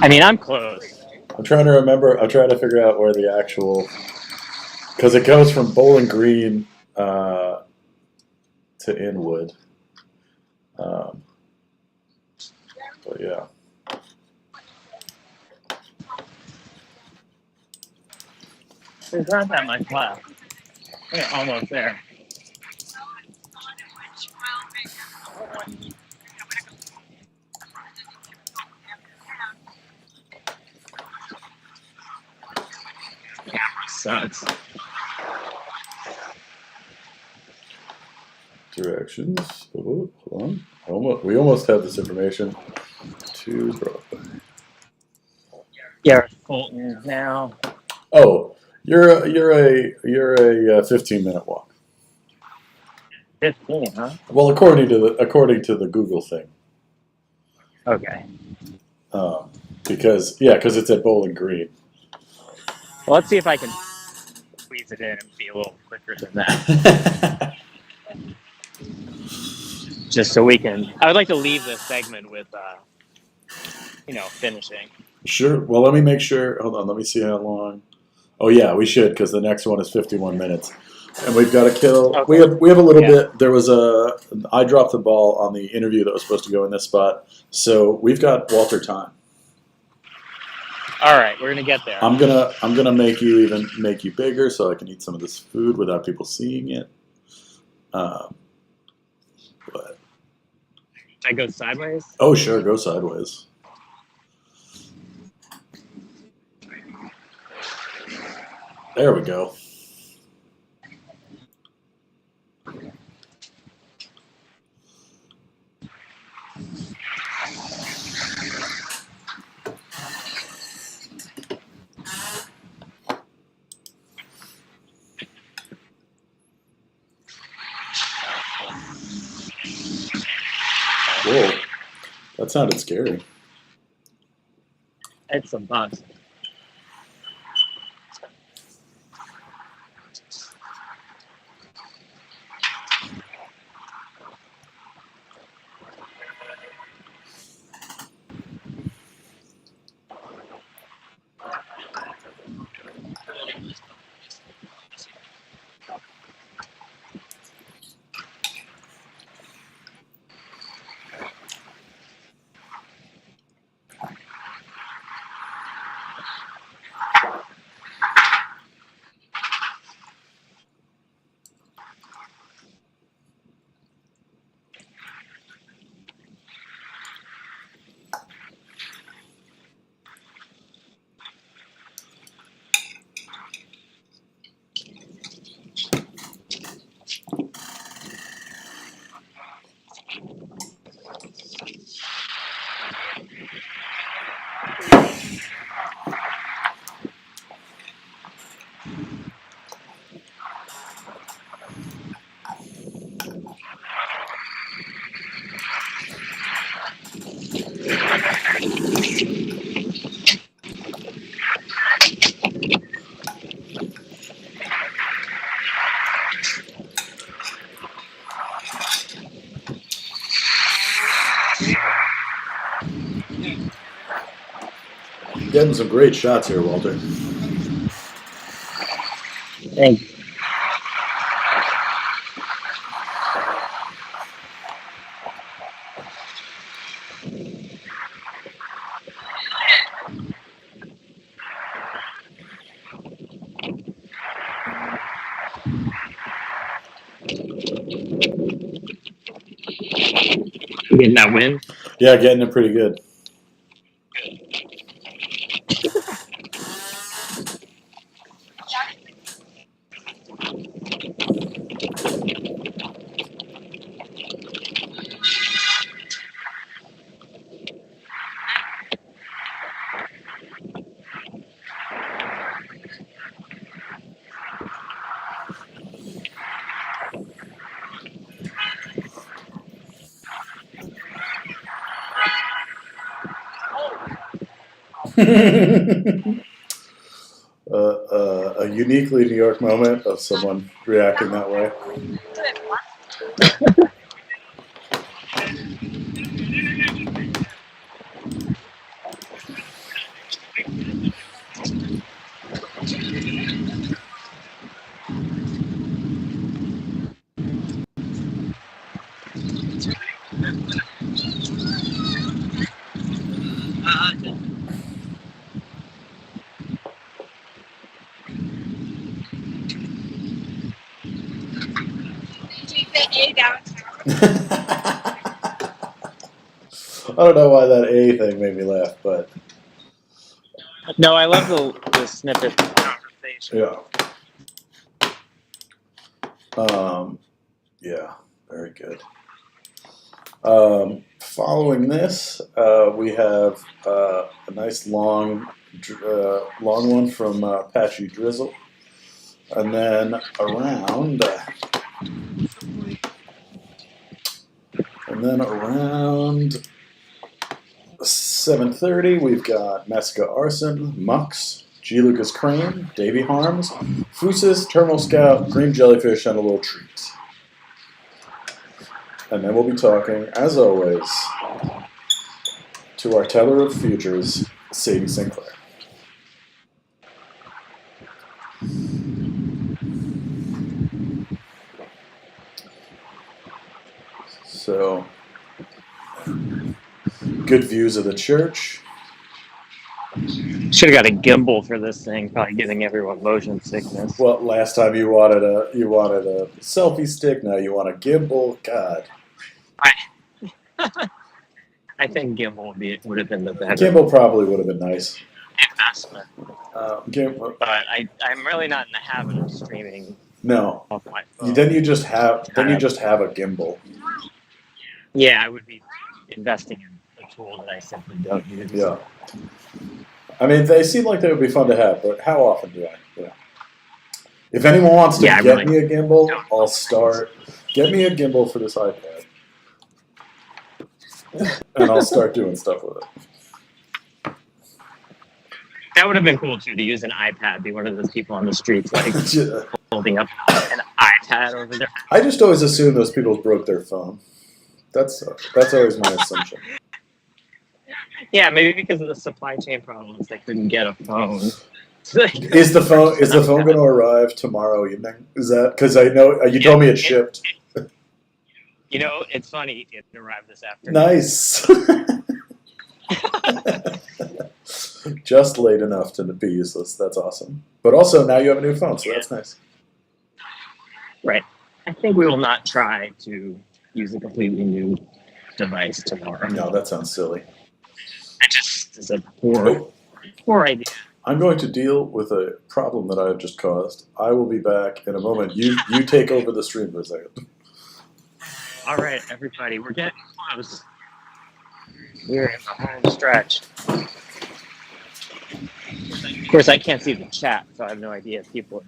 I mean, I'm close. I'm trying to remember. I'm trying to figure out where the actual, because it goes from Bowling Green to Inwood. But yeah. There's not that much left. We're almost there. Camera sucks. Directions. Oh, hold on. We almost have this information to Broadway. Yeah, Fulton now. Oh, you're a 15-minute walk. 15, huh? Well, according to the Google thing. Okay. Because it's at Bowling Green. Well, let's see if I can squeeze it in and be a little quicker than that. Just so we can. I would like to leave this segment with, finishing. Sure. Well, let me make sure. Hold on. Let me see how long. Oh yeah, we should, because the next one is 51 minutes, and we've got to kill. Okay. We have a little bit. There was I dropped the ball on the interview that was supposed to go in this spot, so we've got Walter time. All right, we're gonna get there. I'm gonna make you bigger so I can eat some of this food without people seeing it. But Should I go sideways? oh sure, go sideways. There we go. Whoa, that sounded scary. It's a bus. Getting some great shots here, Walter. Thank you. You getting that win? Yeah, getting it pretty good. A uniquely New York moment of someone reacting that way. I don't know why that A thing made me laugh, but No, I love the snippet of conversation. Yeah, very good. Following this, we have a nice long one from Patchy Drizzle, and then around 7:30, we've got Messica Arson, Mux, G. Lucas Crane, Davy Harms, Fusis, Terminal Scout, Green Jellyfish, and a little treat. And then we'll be talking, as always, to our teller of futures, Sadie Sinclair. So, good views of the church. Should have got a gimbal for this thing, probably giving everyone motion sickness. Well, last time you wanted a selfie stick, now you want a gimbal. God. I think gimbal would have been the better Gimbal probably would have been nice. investment. Gimbal. But I'm really not in the habit of streaming No. off my phone. Then you just have a gimbal. Yeah, I would be investing in a tool that I simply don't use. Yeah. I mean, they seem like they would be fun to have, but how often do I? Yeah. If anyone wants to get me a gimbal, I'll start. Get me a gimbal for this iPad. And I'll start doing stuff with it. That would have been cool too, to use an iPad, be one of those people on the streets like holding up an iPad over there. I just always assume those people broke their phone. That's always my assumption. Yeah, maybe because of the supply chain problems, they couldn't get a phone. Is the phone going to arrive tomorrow evening? Is that because I know you told me it shipped? You know, it's funny. It arrived this afternoon. Nice. Just late enough to be useless. That's awesome. But also now you have a new phone, so that's nice. Right. I think we will not try to use a completely new device tomorrow. No, that sounds silly. It just is a poor idea. I'm going to deal with a problem that I have just caused. I will be back in a moment. You take over the stream for a second. All right, everybody, we're getting close. We're in the home stretch. Of course, I can't see the chat, so I have no idea if people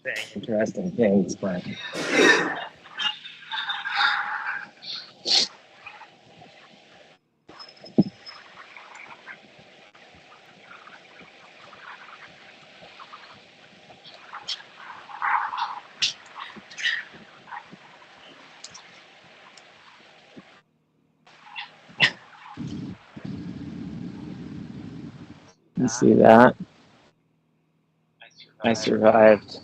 are saying interesting things, but... You see that? I survived.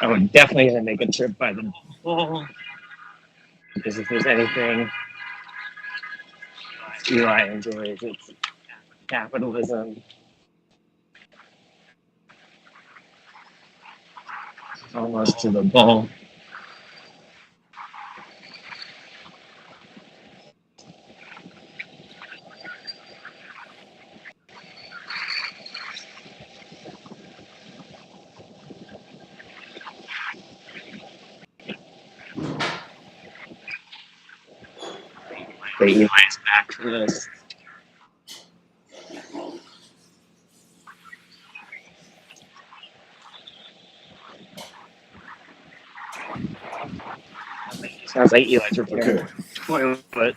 I'm definitely going to make a trip by the pool. Because if there's anything Eli enjoys, it's capitalism. Almost to the bone. But Eli's back for this. Sounds like Eli's repairing the toilet.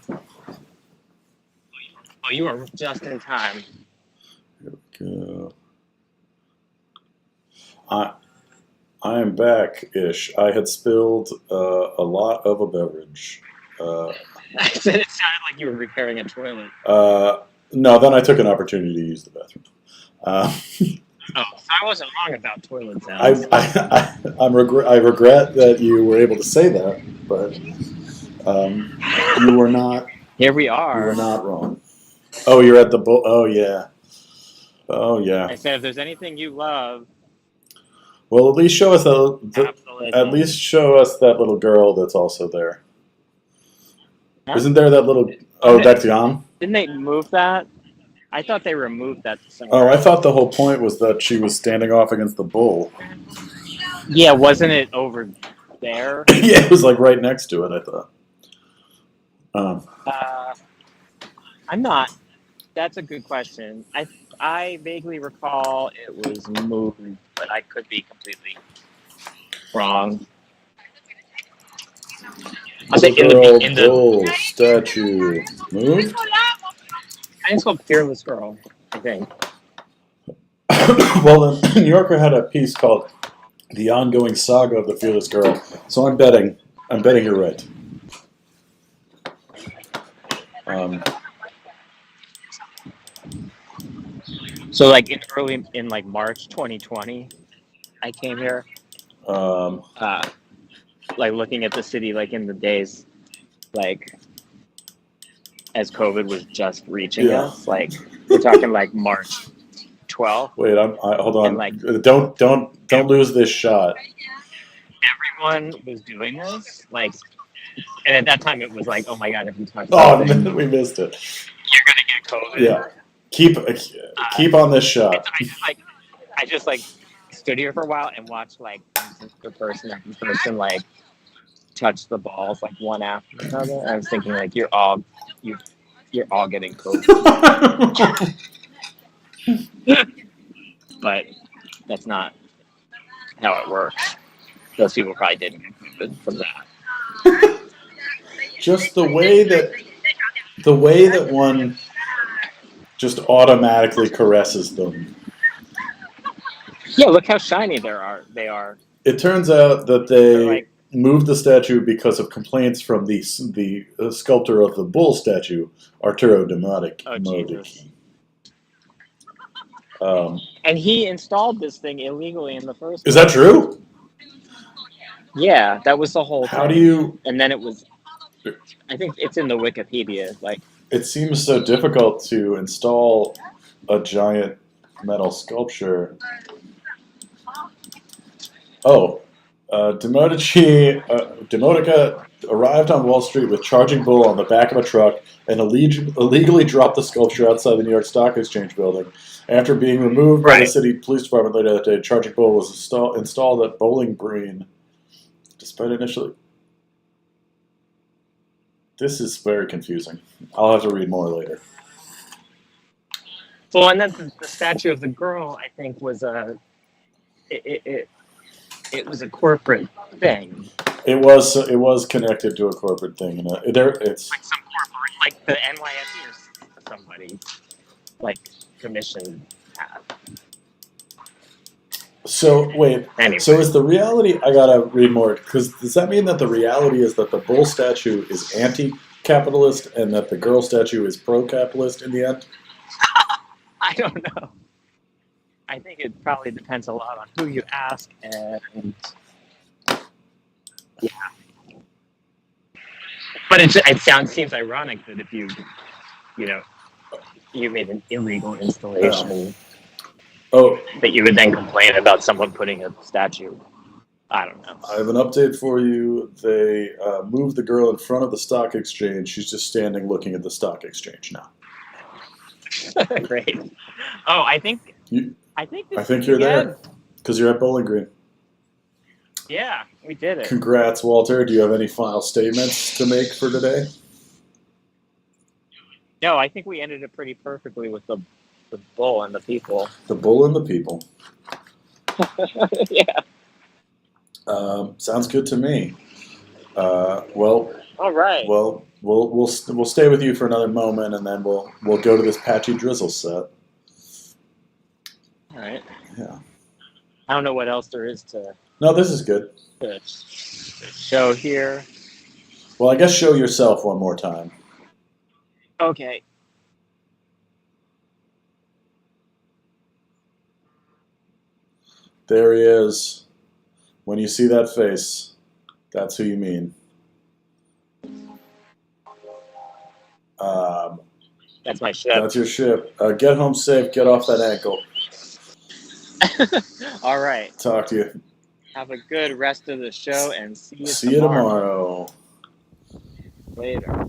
Oh, you are just in time. Here we go. I am back-ish. I had spilled a lot of a beverage. I said it sounded like you were repairing a toilet. No, then I took an opportunity to use the bathroom. So I wasn't wrong about toilet sounds. I regret that you were able to say that, but you were not. Here we are. You were not wrong. Oh, you're at the bull. Oh yeah. Oh yeah. I said if there's anything you love. Well, at least show us at least show us that little girl that's also there. Huh? Isn't there that little? Oh, that's gone. Didn't they move that? I thought they removed that. Oh, I thought the whole point was that she was standing off against the bull. Yeah, wasn't it over there? Yeah, it was like right next to it, I thought. I'm not. That's a good question. I vaguely recall it was moved, but I could be completely wrong. I'll say The in girl the bull statue moved? I think it's called Fearless Girl, I think. Well, the New Yorker had a piece called "The Ongoing Saga of the Fearless Girl," so I'm betting you're right. So like in like March 2020, I came here. Like looking at the city like in the days like as COVID was just reaching us. Like we're talking like March 12th. Wait, hold on. And like Don't lose this shot. everyone was doing this. Like, and at that time it was like, oh my god, if you touch Oh, something, we missed it. you're gonna get COVID. Yeah, keep on this shot. I just like stood here for a while and watched like the person after person like touch the balls like one after another. I was thinking like you're all getting COVID. But that's not how it works. Those people probably didn't get COVID from that. Just the way that one just automatically caresses them. Yeah, look how shiny they are. It turns out that they moved the statue because of complaints from the sculptor of the bull statue, Arturo Demotic. Oh, Jesus. And he installed this thing illegally in the first place. Is that true? Yeah, that was the whole How thing. do you... And then it was... I think it's in the Wikipedia. Like, it seems so difficult to install a giant metal sculpture. Oh, Demotica arrived on Wall Street with Charging Bull on the back of a truck and illegally dropped the sculpture outside the New York Stock Exchange building. After being removed by the city police department later that day, Charging Bull was installed at Bowling Green. Despite initially... This is very confusing. I'll have to read more later. well, and then the statue of the girl, I think, was a... It was a corporate thing. It was connected to a corporate thing. It's like some corporate, like the NYSE or somebody, like commissioned that. So wait. Anyway. So is the reality? I gotta read more because does that mean that the reality is that the bull statue is anti-capitalist and that the girl statue is pro-capitalist in the end? I don't know. I think it probably depends a lot on who you ask, and yeah. But it seems ironic that if you made an illegal installation, that you would then complain about someone putting a statue. I don't know. I have an update for you. They moved the girl in front of the stock exchange. She's just standing looking at the stock exchange now. Great. Oh, I think you're there because you're at Bowling Green. Yeah, we did it. Congrats, Walter. Do you have any final statements to make for today? No, I think we ended it pretty perfectly with the bull and the people. The bull and the people. Yeah. Sounds good to me. Well. All right. Well, we'll stay with you for another moment, and then we'll go to this Patchy Drizzle set. All right. Yeah. I don't know what else there is to. No, this is good. To show here. Well, I guess show yourself one more time. Okay. There he is. When you see that face, that's who you mean. That's my ship. That's your ship. Get home safe. Get off that ankle. All right. Talk to you. Have a good rest of the show and see you See you tomorrow. Later.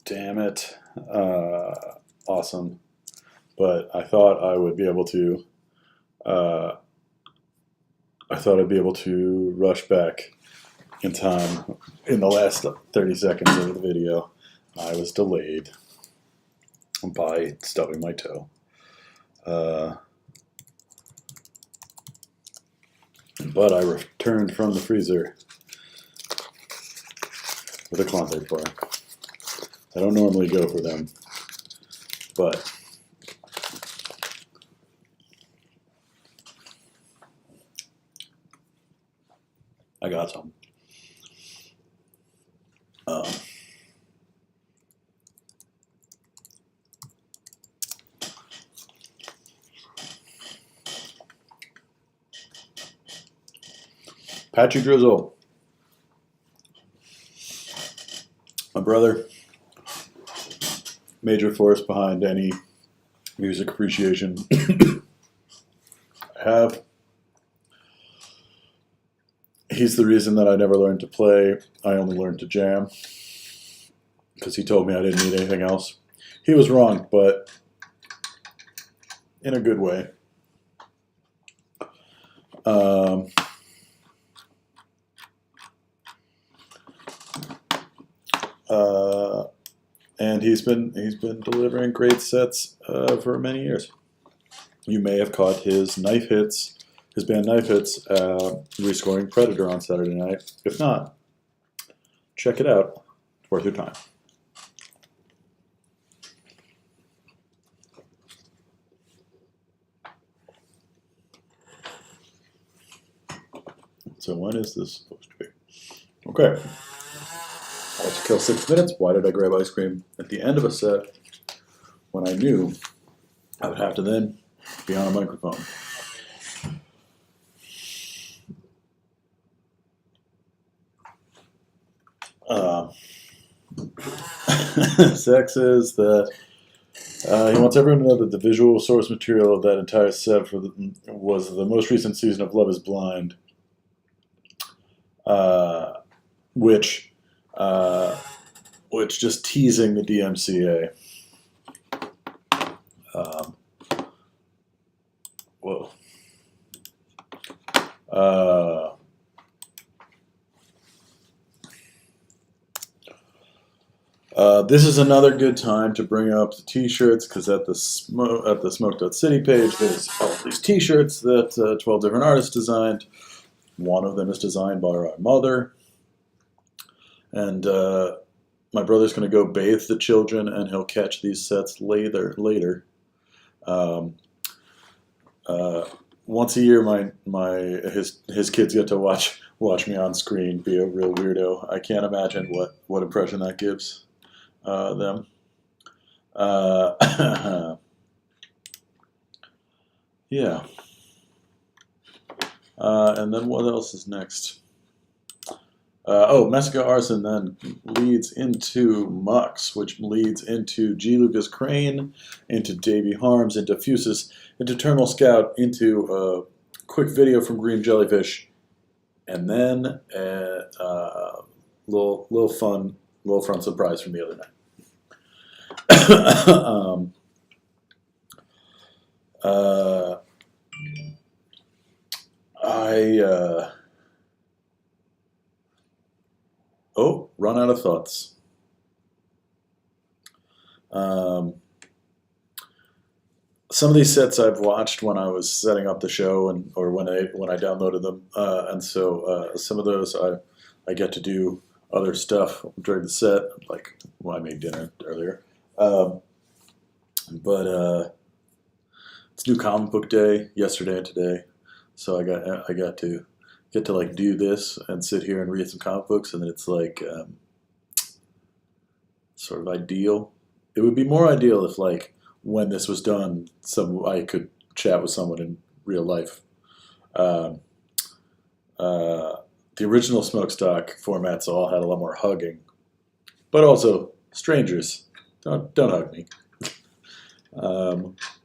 Damn it. Awesome. But I thought I would be able to. I thought I'd be able to rush back in time in the last 30 seconds of the video. I was delayed by stubbing my toe. But I returned from the freezer with a Klondike bar. I don't normally go for them, but I got some. Patchy Drizzle. My brother, major force behind any music appreciation I have. He's the reason that I never learned to play. I only learned to jam because he told me I didn't need anything else. He was wrong, but in a good way. And he's been delivering great sets for many years. You may have caught his Knife Hits, his band Knife Hits, rescoring Predator on Saturday night. If not, check it out. It's worth your time. So when is this supposed to be? Okay. Let's kill 6 minutes. Why did I grab ice cream at the end of a set when I knew I would have to then be on a microphone? Zach says that he wants everyone to know that the visual source material of that entire set was the most recent season of Love is Blind, which just teasing the DMCA. Whoa. This is another good time to bring up the t-shirts, because at the Smhoakstock page there's all these t-shirts that 12 different artists designed. One of them is designed by our mother. And my brother's going to go bathe the children, and he'll catch these sets later. Once a year, his kids get to watch me on screen be a real weirdo. I can't imagine what impression that gives them. Yeah. And then what else is next? Messica Arson then leads into Mux, which leads into G. Lucas Crane, into Davey Harms, into Fusus, into Terminal Scout, into a quick video from Green Jellyfish, and then a little fun surprise from the other night. Run out of thoughts. Some of these sets I've watched when I was setting up the show, or when I downloaded them, and so some of those I get to do other stuff during the set, like I made dinner earlier. But it's New Comic Book Day yesterday and today, so I got to like do this and sit here and read some comic books, and then it's like sort of ideal. It would be more ideal if, like, when this was done, I could chat with someone in real life. The original Smhoakstock formats all had a lot more hugging, but also strangers. Don't hug me.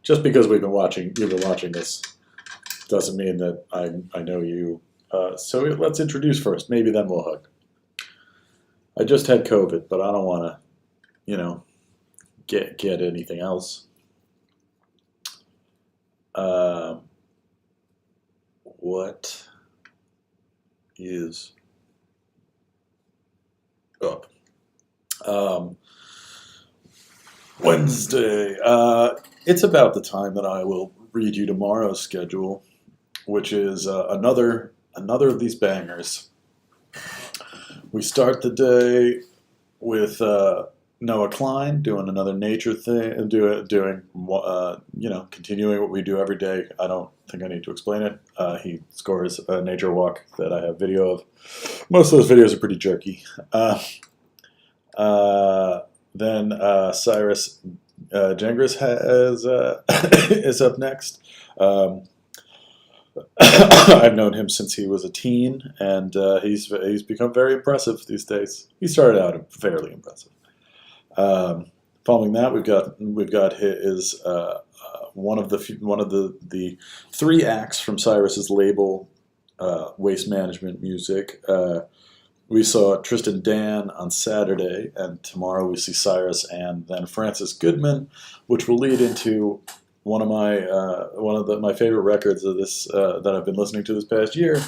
Just because you've been watching this doesn't mean that I know you. So let's introduce first. Maybe then we'll hug. I just had COVID, but I don't want you know, get anything else. What is up? Wednesday. It's about the time that I will read you tomorrow's schedule, which is another of these bangers. We start the day with Noah Klein doing another nature thing, continuing what we do every day. I don't think I need to explain it. He scores a nature walk that I have video of. Most of those videos are pretty jerky. Then Cyrus Gengris is up next. I've known him since he was a teen, and he's become very impressive these days. He started out fairly impressive. Following that, we've got his one of the 3 acts from Cyrus's label, Waste Management Music. We saw Tristan Dan on Saturday, and tomorrow we see Cyrus and then Francis Goodman, which will lead into one of my favorite records of this that I've been listening to this past year,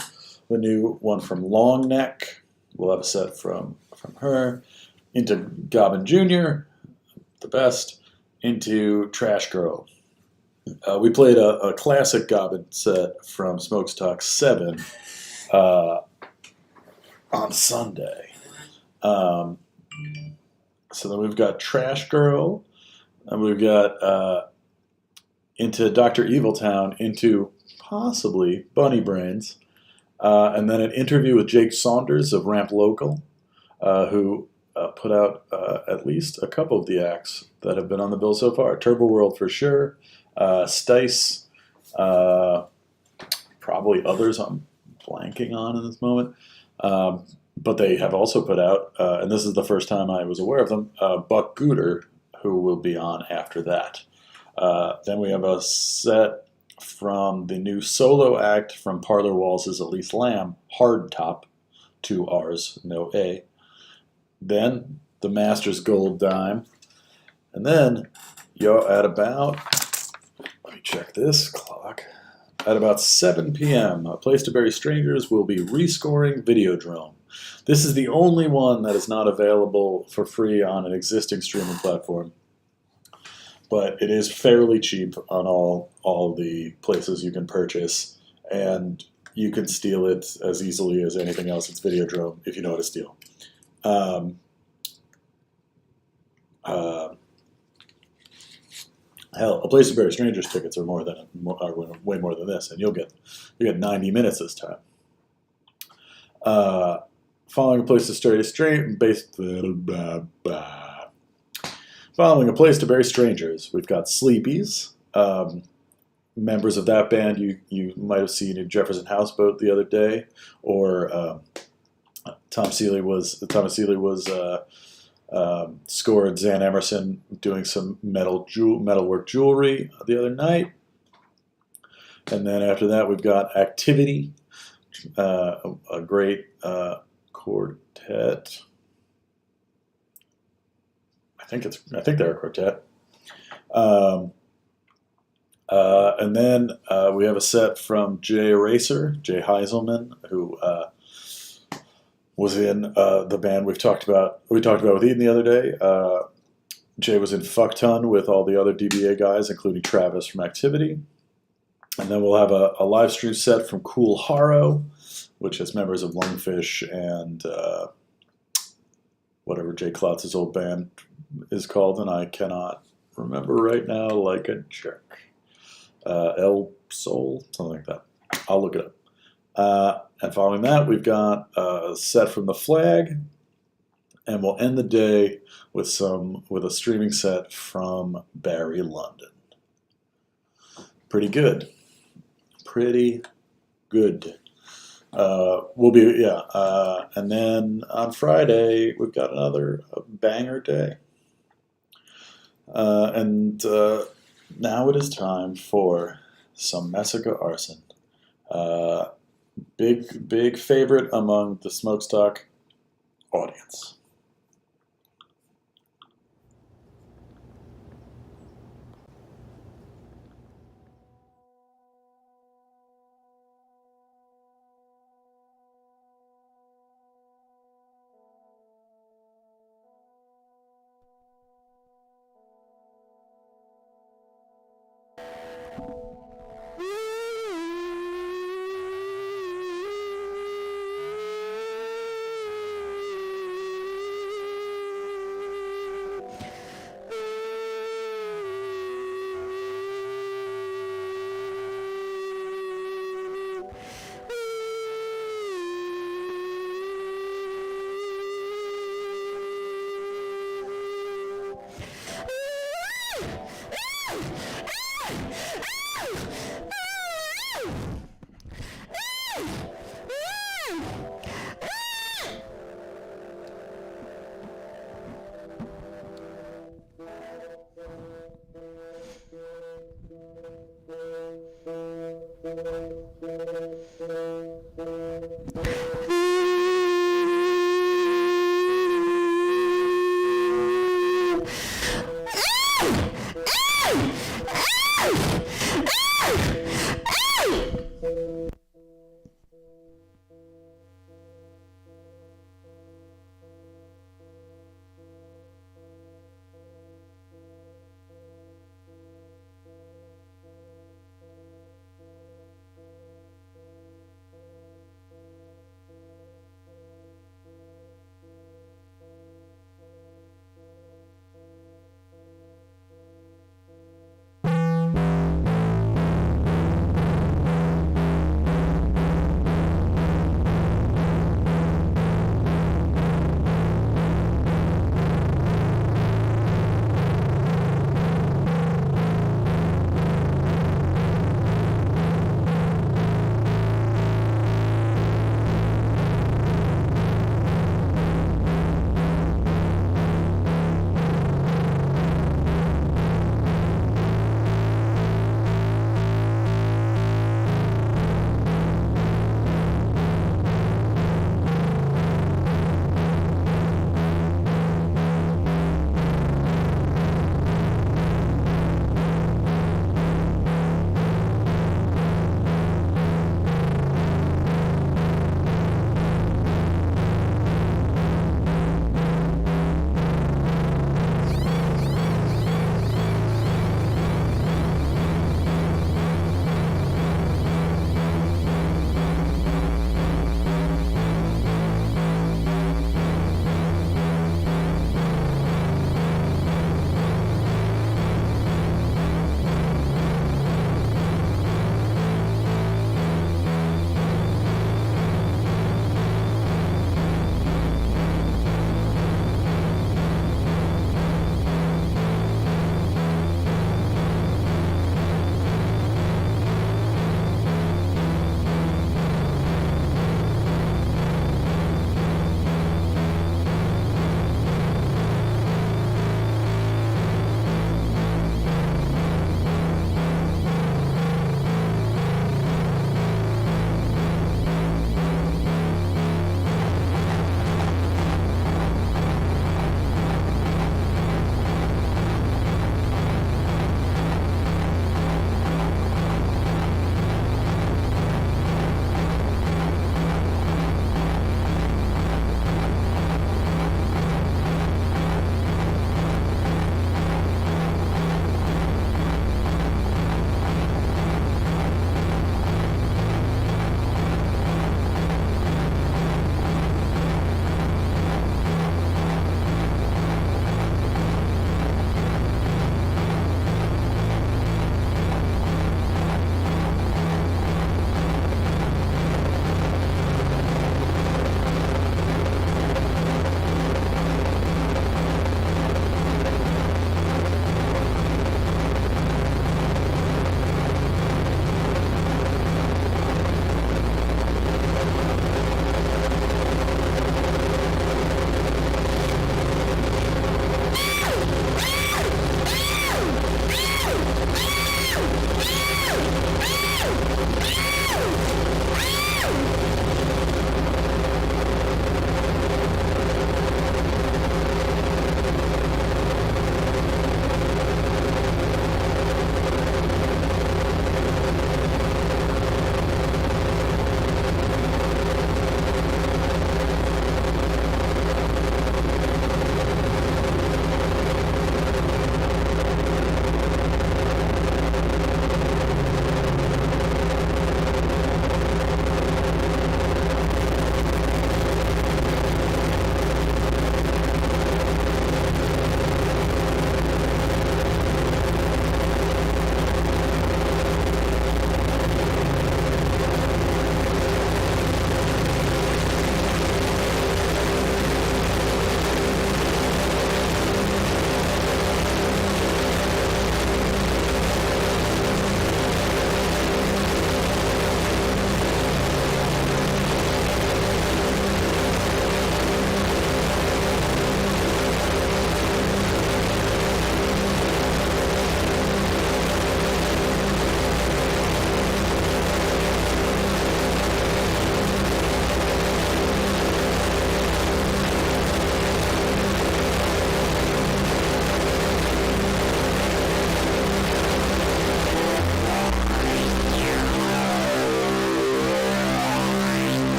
the new one from Long Neck. We'll have a set from her, into Gobbin Jr., the best, into Trash Girl. We played a classic Gobbin set from Smhoakstock XII on Sunday. So then we've got Trash Girl, and we've got into Dr. Eviltown, into possibly Bunny Brains, and then an interview with Jake Saunders of Ramp Local, who put out at least a couple of the acts that have been on the bill so far. Turbo World for sure, Stice, probably others I'm blanking on in this moment. But they have also put out, and this is the first time I was aware of them, Buck Gooder, who will be on after that. Then we have a set from the new solo act from Parlor Walls' Elise Lamb, Hard Top, 2 R's, no A. Then the Masters Gold Dime. And then at about, let me check this clock, at about 7 p.m., A Place to Bury Strangers will be rescoring Videodrome. This is the only one that is not available for free on an existing streaming platform, but it is fairly cheap on all the places you can purchase, and you can steal it as easily as anything else. It's Videodrome if you know how to steal. Hell, A Place to Bury Strangers tickets are way more than this, and you get 90 minutes this time. Following A Place to Bury Strangers, we've got Sleepies. Members of that band you might have seen in Jefferson Houseboat the other day, or Thomas Seeley was scored Zan Emerson doing some metalwork jewelry the other night. And then after that, we've got Activity, a great quartet. I think they're a quartet. And then we have a set from Jay Heiselman, who was in the band we talked about with Eden the other day. Jay was in Fuckton with all the other DBA guys, including Travis from Activity. And then we'll have a live stream set from Cool Haro, which has members of Lungfish and whatever Jay Klotz's old band is called, and I cannot remember right now, like a jerk. El Sol, something like that. I'll look it up. And following that, we've got a set from The Flag, and we'll end the day with a streaming set from Barry London. Pretty good. And then on Friday we've got another banger day. And now it is time for some Messica Arson. Big favorite among the Smhoakstock audience.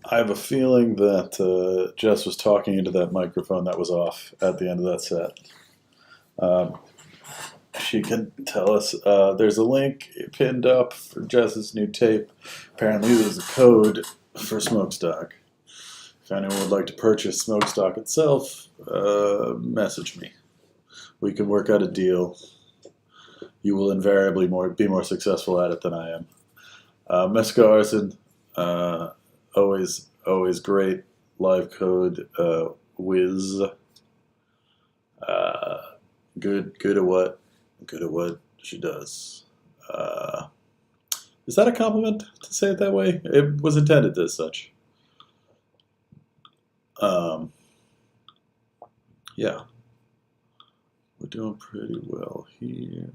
I have a feeling that Jess was talking into that microphone that was off at the end of that set. She can tell us. There's a link pinned up for Jess's new tape. Apparently, there's a code for Smhoakstock. If anyone would like to purchase Smhoakstock itself, message me. We can work out a deal. You will invariably be more successful at it than I am. Smhoakstock XII, always great. Live code, whiz. Good at what she does. Is that a compliment to say it that way? It was intended as such. Yeah. We're doing pretty well here.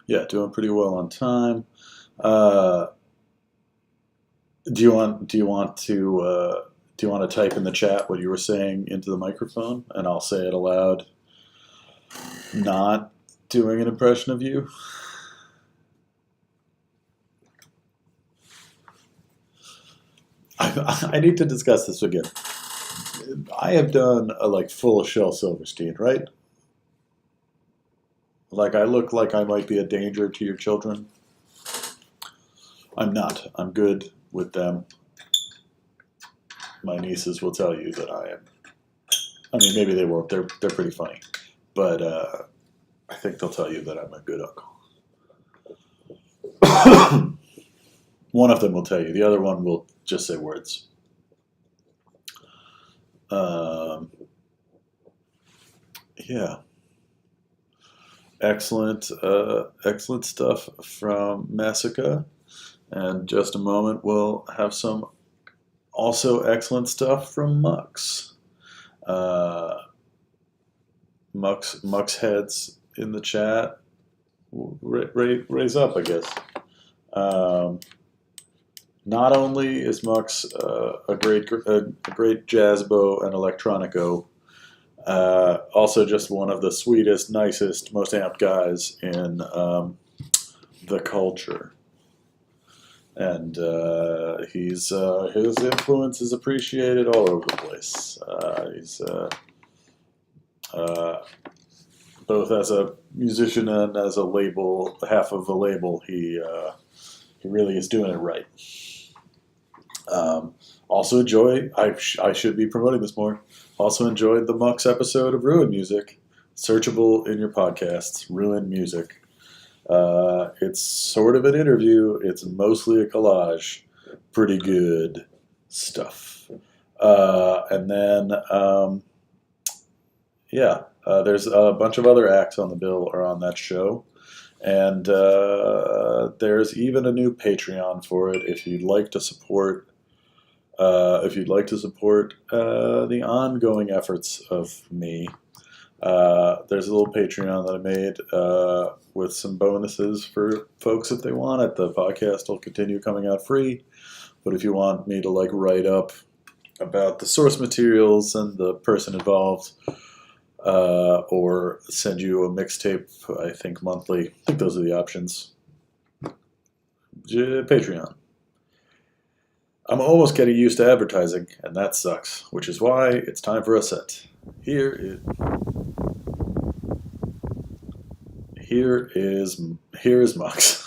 Yeah, doing pretty well on time. Do you want to type in the chat what you were saying into the microphone, and I'll say it aloud, not doing an impression of you? I need to discuss this again. I have done a full Shel Silverstein, right? Like I look like I might be a danger to your children. I'm not. I'm good with them. My nieces will tell you that I am. I mean, maybe they won't. They're pretty funny, but I think they'll tell you that I'm a good uncle. One of them will tell you. The other one will just say words. Yeah. Excellent stuff from Massacre. And just a moment, we'll have some also excellent stuff from Mux. Mux heads in the chat. Raise up, I guess. Not only is Mux a great jazz bow and electronico, also just one of the sweetest, nicest, most amped guys in the culture. And his influence is appreciated all over the place. He's both as a musician and as a label, half of a label. He really is doing it right. Also enjoy. I should be promoting this more. Also enjoyed the Mux episode of Ruin Music, searchable in your podcasts. Ruin Music. It's sort of an interview. It's mostly a collage. Pretty good stuff. And then, there's a bunch of other acts on the bill are on that show. And there's even a new Patreon for it if you'd like to support the ongoing efforts of me. There's a little Patreon that I made with some bonuses for folks if they want it. The podcast will continue coming out free, but if you want me to like write up about the source materials and the person involved, or send you a mixtape, I think monthly. I think those are the options. Patreon. I'm almost getting used to advertising, and that sucks, which is why it's time for a set. Here is Mux.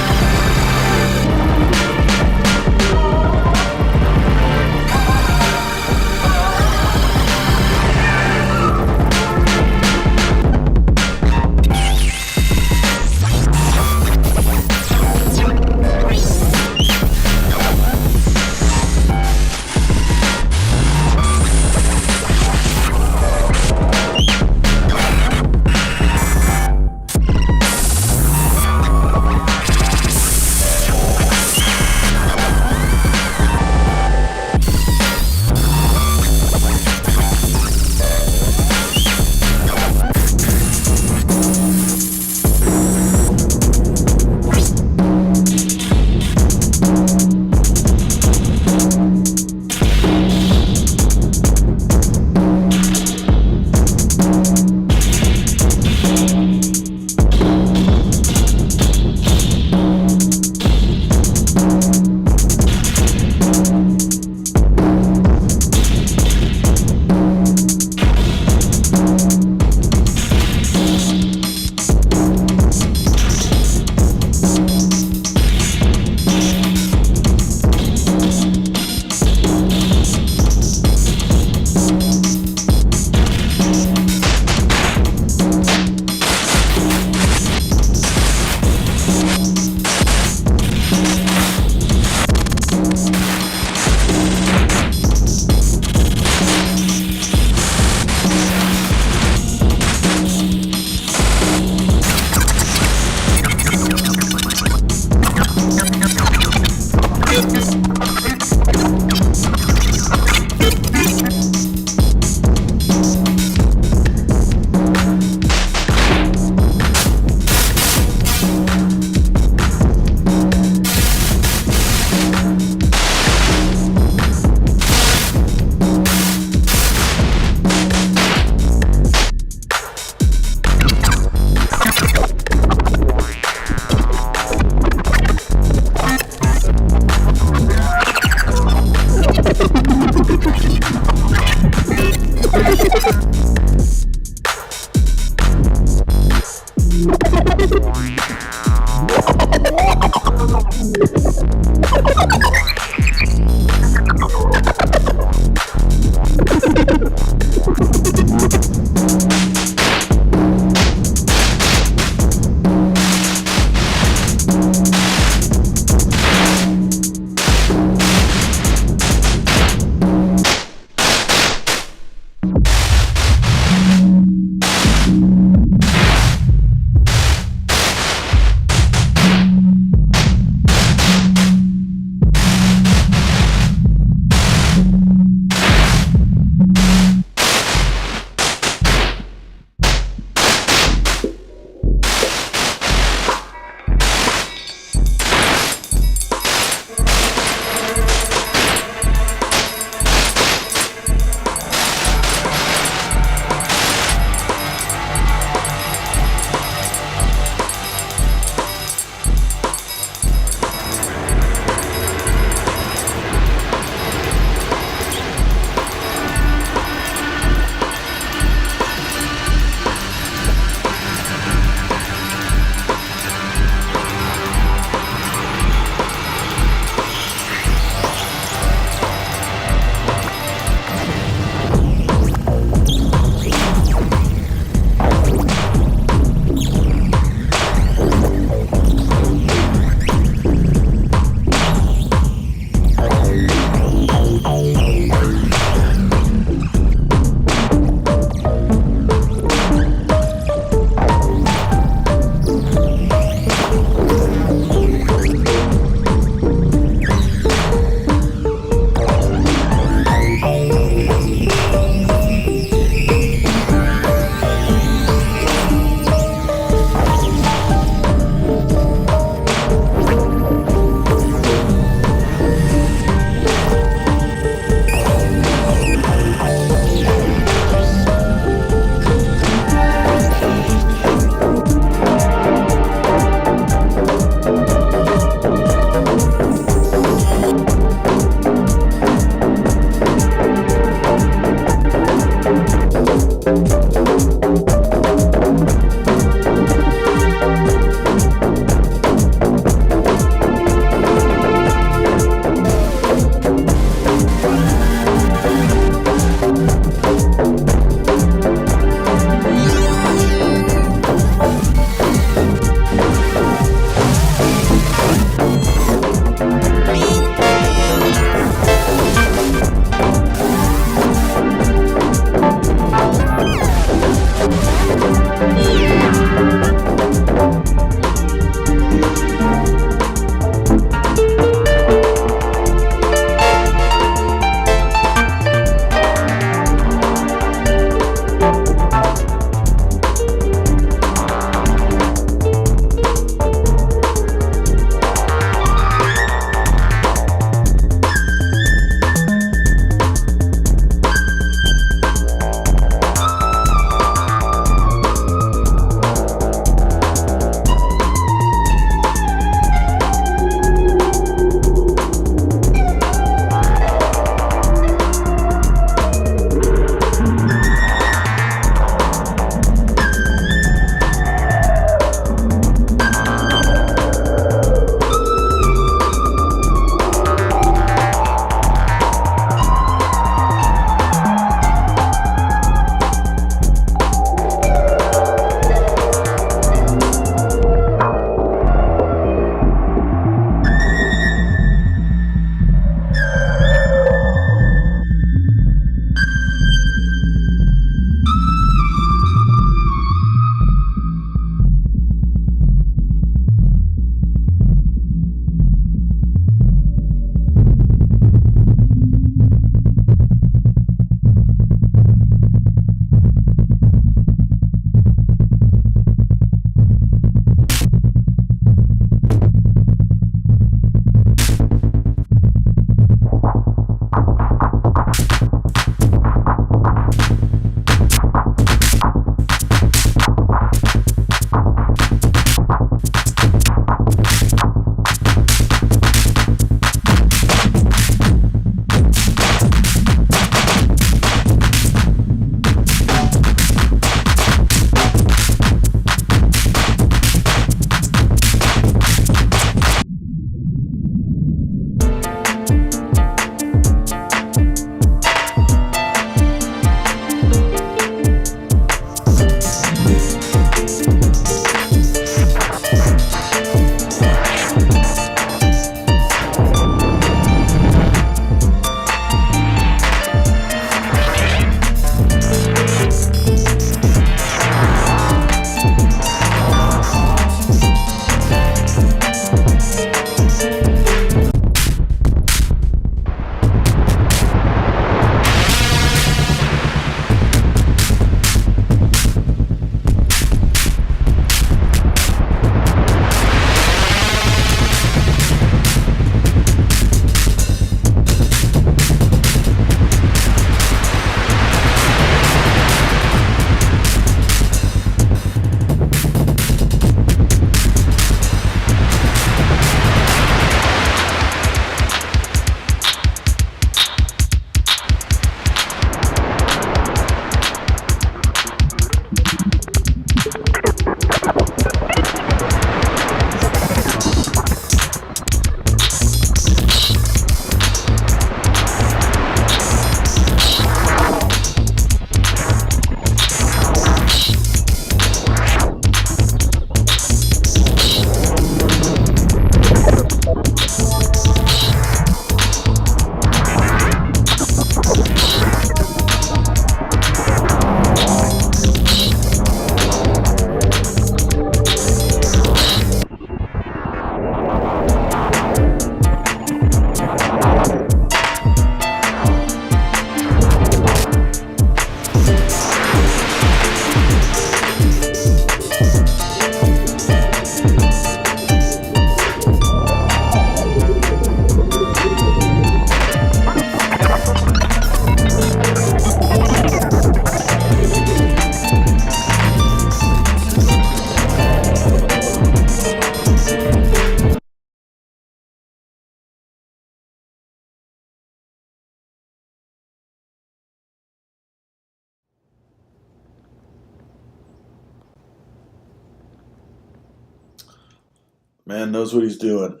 Man knows what he's doing.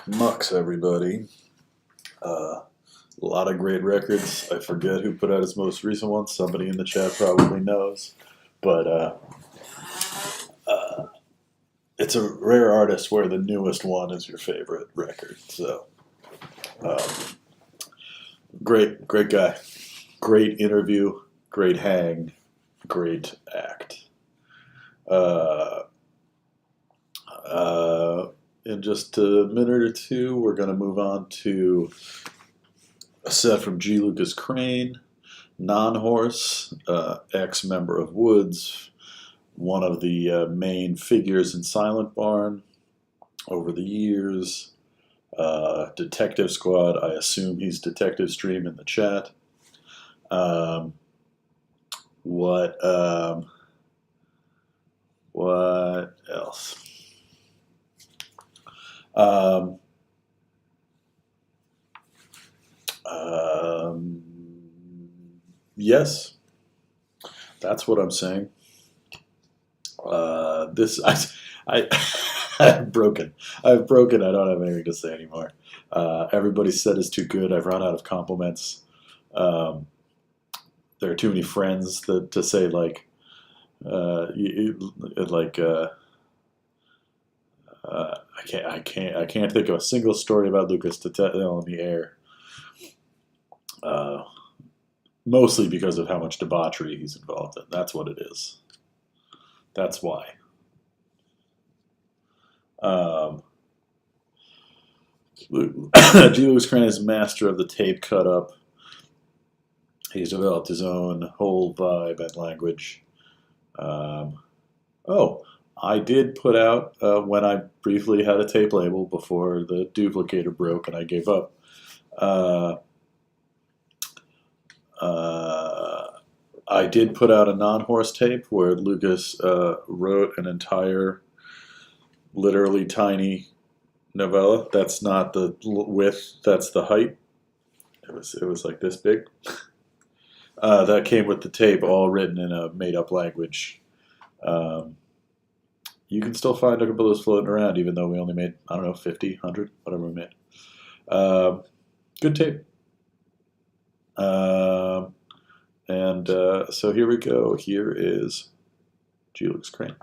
Mux, everybody. A lot of great records. I forget who put out his most recent one. Somebody in the chat probably knows. But it's a rare artist where the newest one is your favorite record. So, great guy. Great interview. Great hang. Great act. In just a minute or two, we're going to move on to a set from G. Lucas Crane, Non-Horse, ex-member of Woods, one of the main figures in Silent Barn over the years. Detective Squad, I assume he's Detective Stream in the chat. What else? Yes, that's what I'm saying. I've broken. I don't have anything to say anymore. Everybody's said is too good. I've run out of compliments. There are too many friends to say like, I can't think of a single story about Lucas to tell on the air. Mostly because of how much debauchery he's involved in. That's what it is. That's why. G. Lucas Crane is master of the tape cut up. He's developed his own whole vibe and language. I did put out, when I briefly had a tape label before the duplicator broke and I gave up, I did put out a Non-Horse tape where Lucas wrote an entire, literally tiny novella. That's not the width, that's the height. It was like this big. That came with the tape, all written in a made-up language. You can still find a couple of those floating around, even though we only made, 50, 100, whatever we made. Good tape. So here we go. Here is G. Lucas Crane.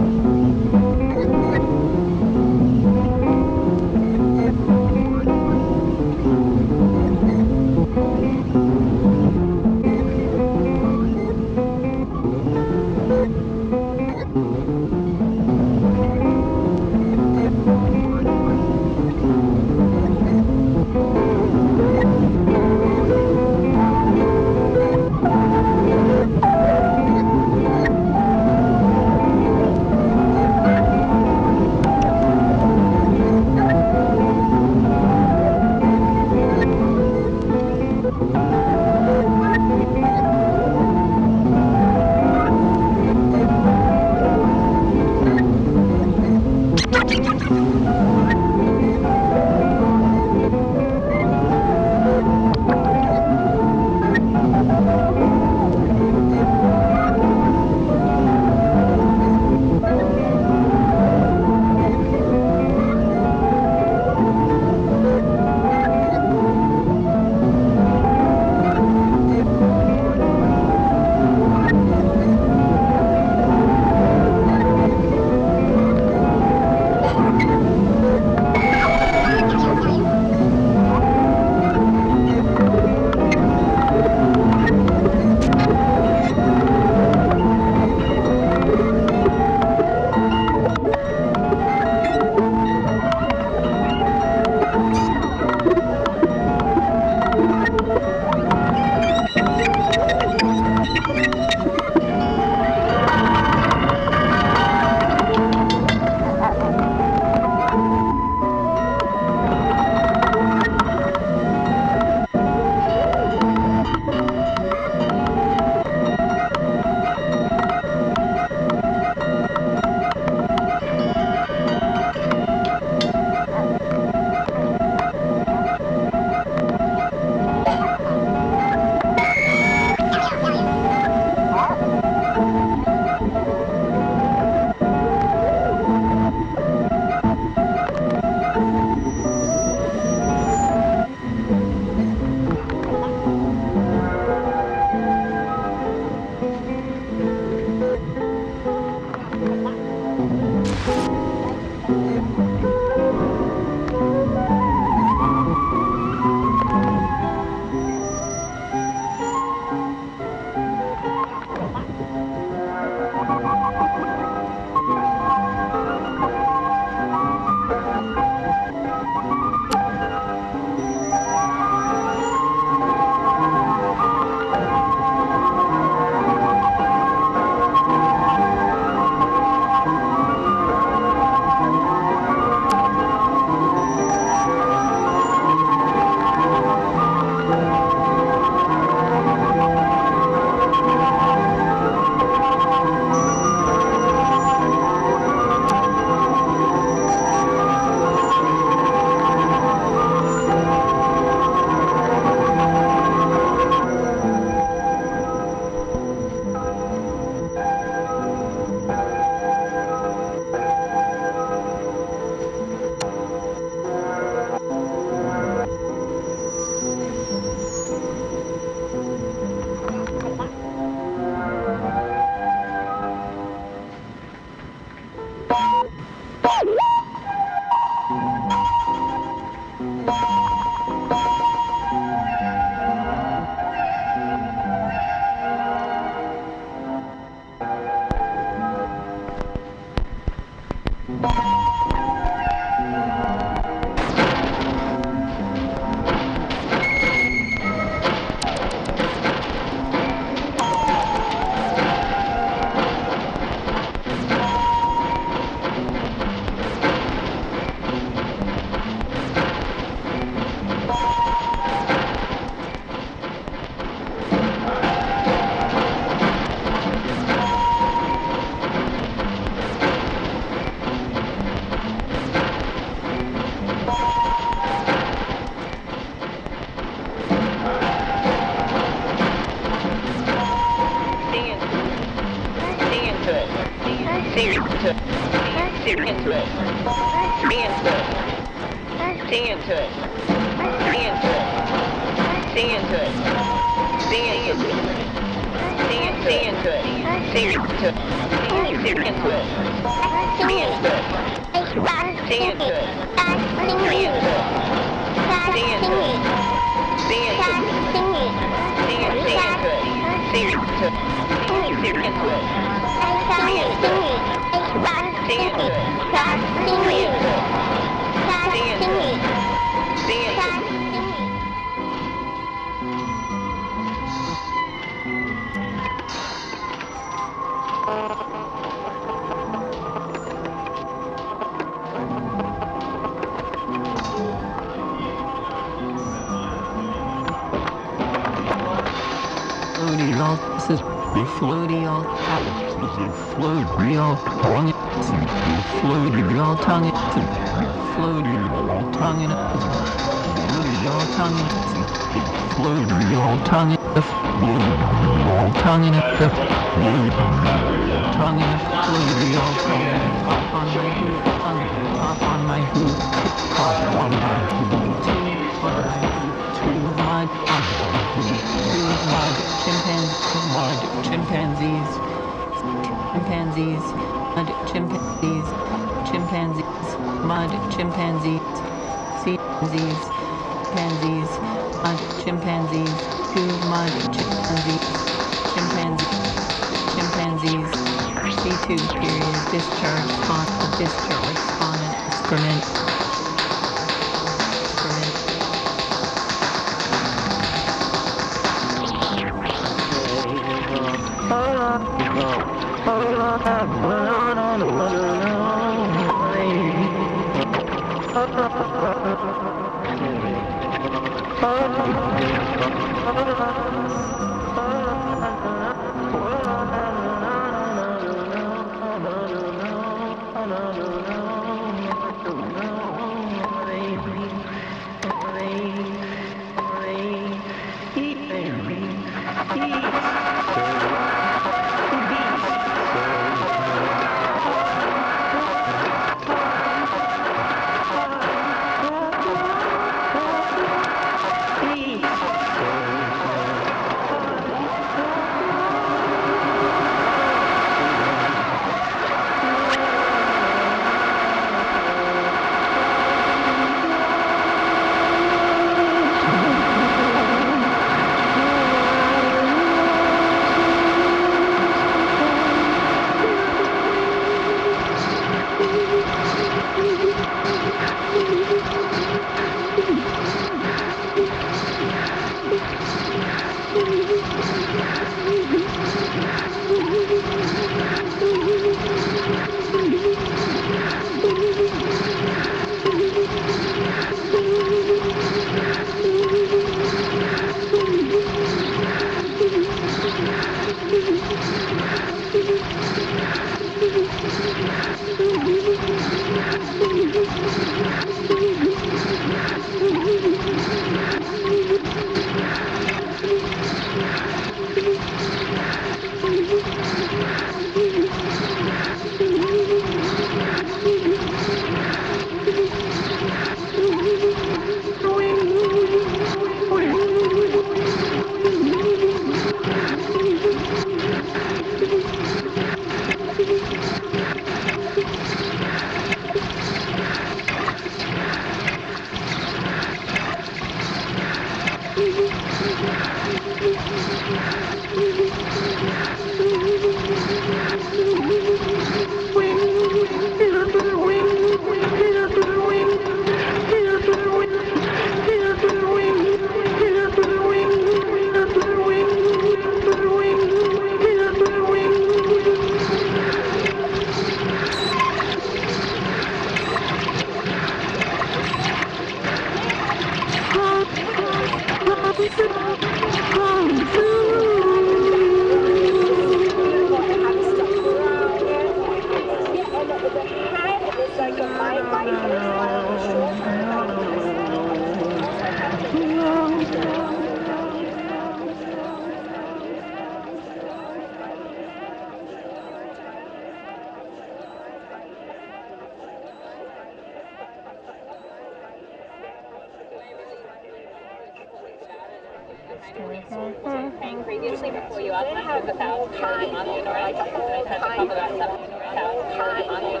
Paying previously before you asked, I have $1,000 a month, you know, I had to cover that $7,000 a month.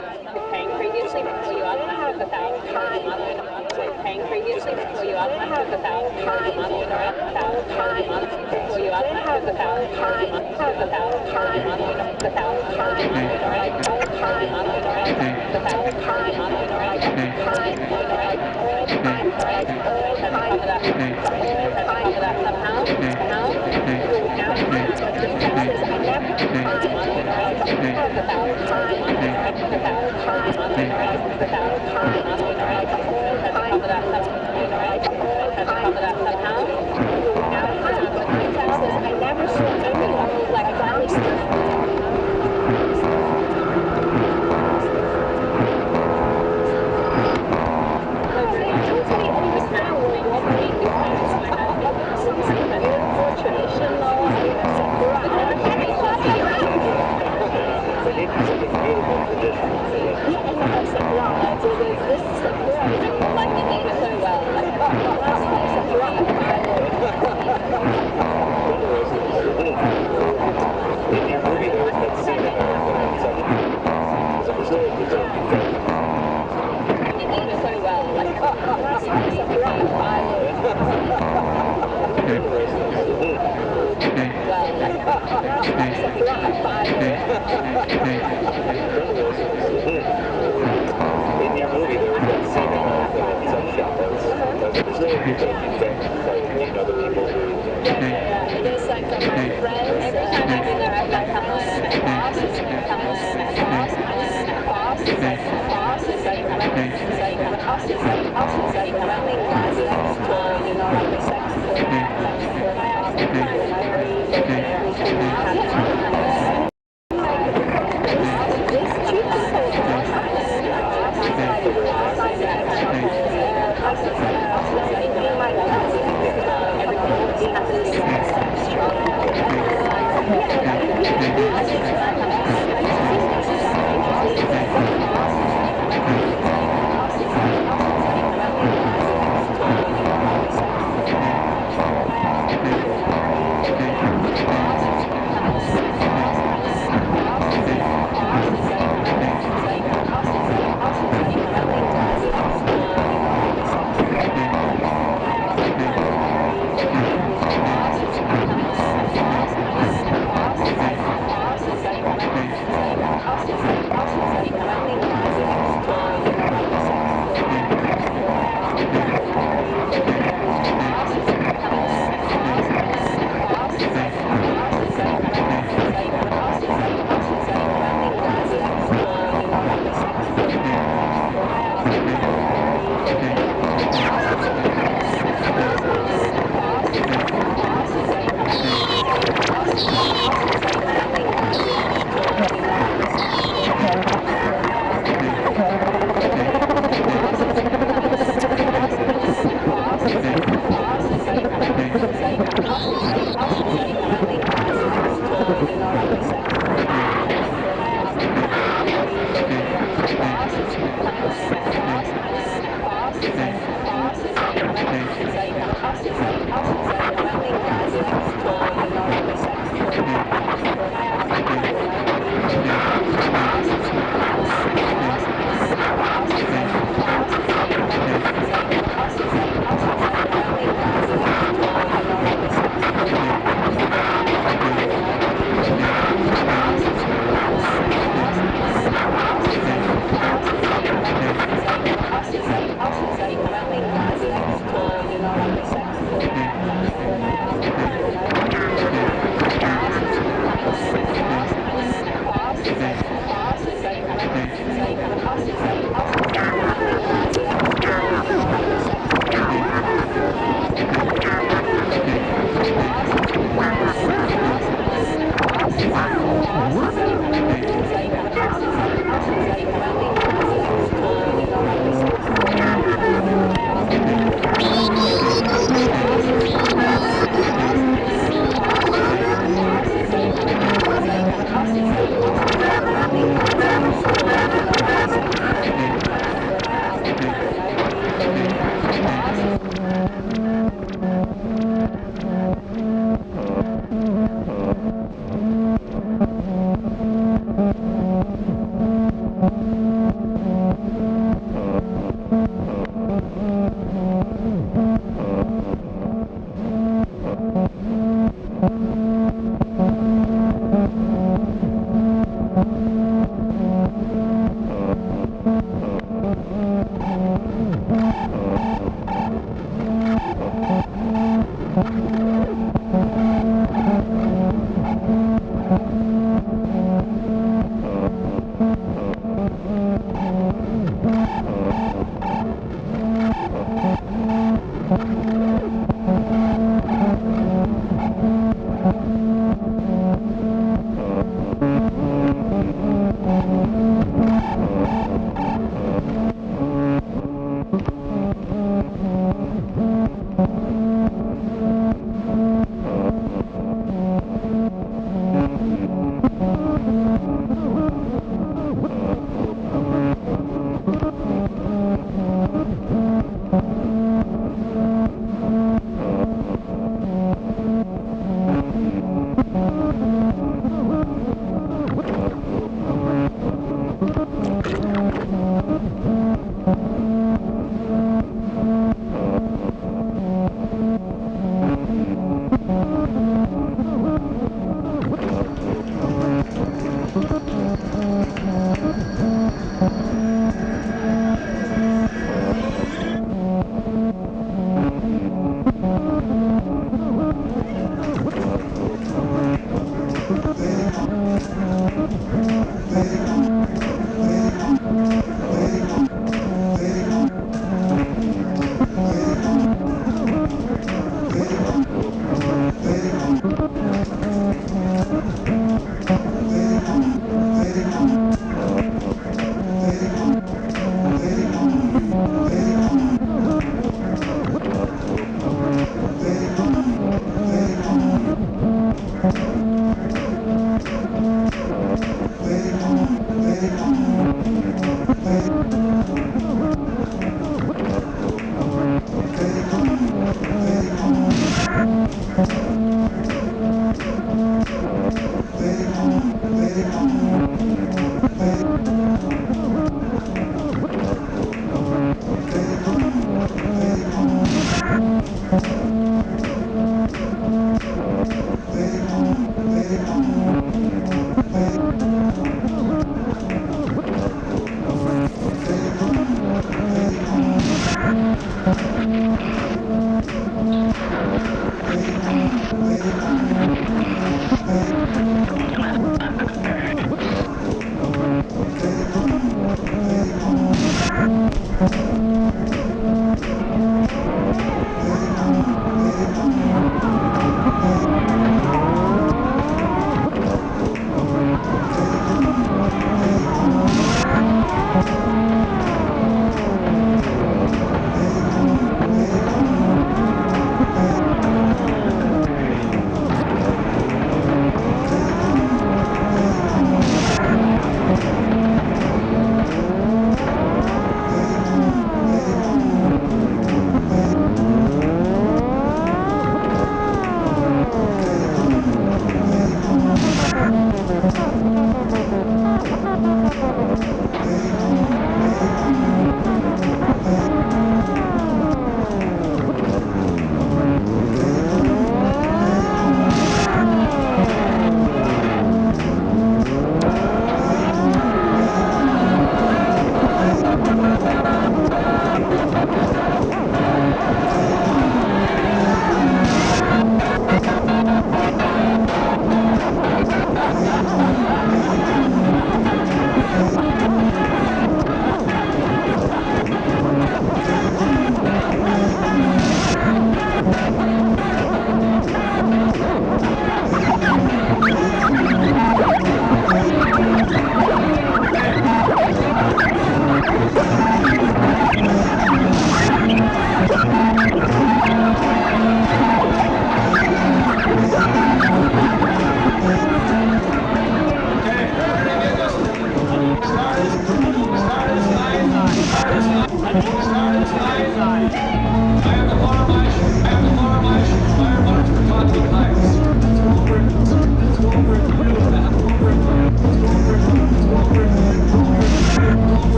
Paying previously before you asked, I have $1,000 a month. Paying previously before you asked, I have $1,000 a month, you know, $1,000 a month before you asked, I have $1,000 a month, have $1,000 a month, you know, $1,000 a month, you know, $1,000 a month, you know, $1,000 a month, you know, all the time, you know, all the time, right? All the time, cover that somehow. I never saw anyone like In your movie, there was that scene in some shop that was really good. Like other people who. There's like my friends. Every time I do that, I like someone and a boss. It's like someone and a boss. And a boss. It's like a boss. It's like a boss. It's like a boss. It's like a boss. It's like a running class. You know, like the sex for my ass.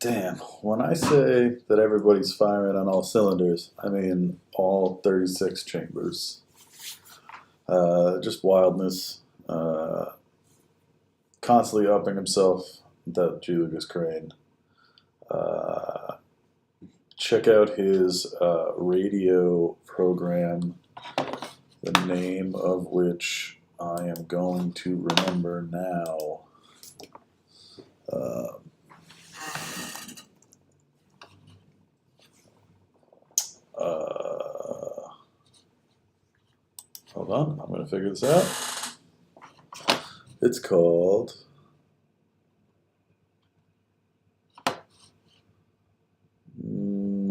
Damn, when I say that everybody's firing on all cylinders, I mean all 36 chambers. Just wildness. Constantly upping himself, that G. Lucas Crane. Check out his radio program, the name of which I am going to remember now. Hold on, I'm going to figure this out. It's called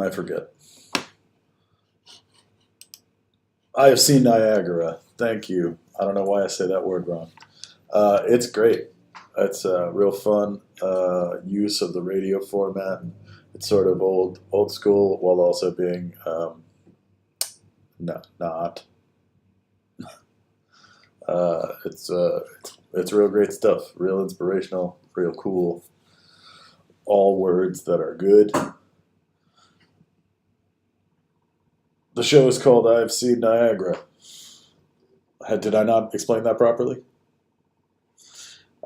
I forget. I have seen Niagara. Thank you. I don't know why I say that word wrong. It's great. It's a real fun use of the radio format. It's sort of old school while also being not. It's real great stuff. Real inspirational. Real cool. All words that are good. The show is called I've Seen Niagara. Did I not explain that properly?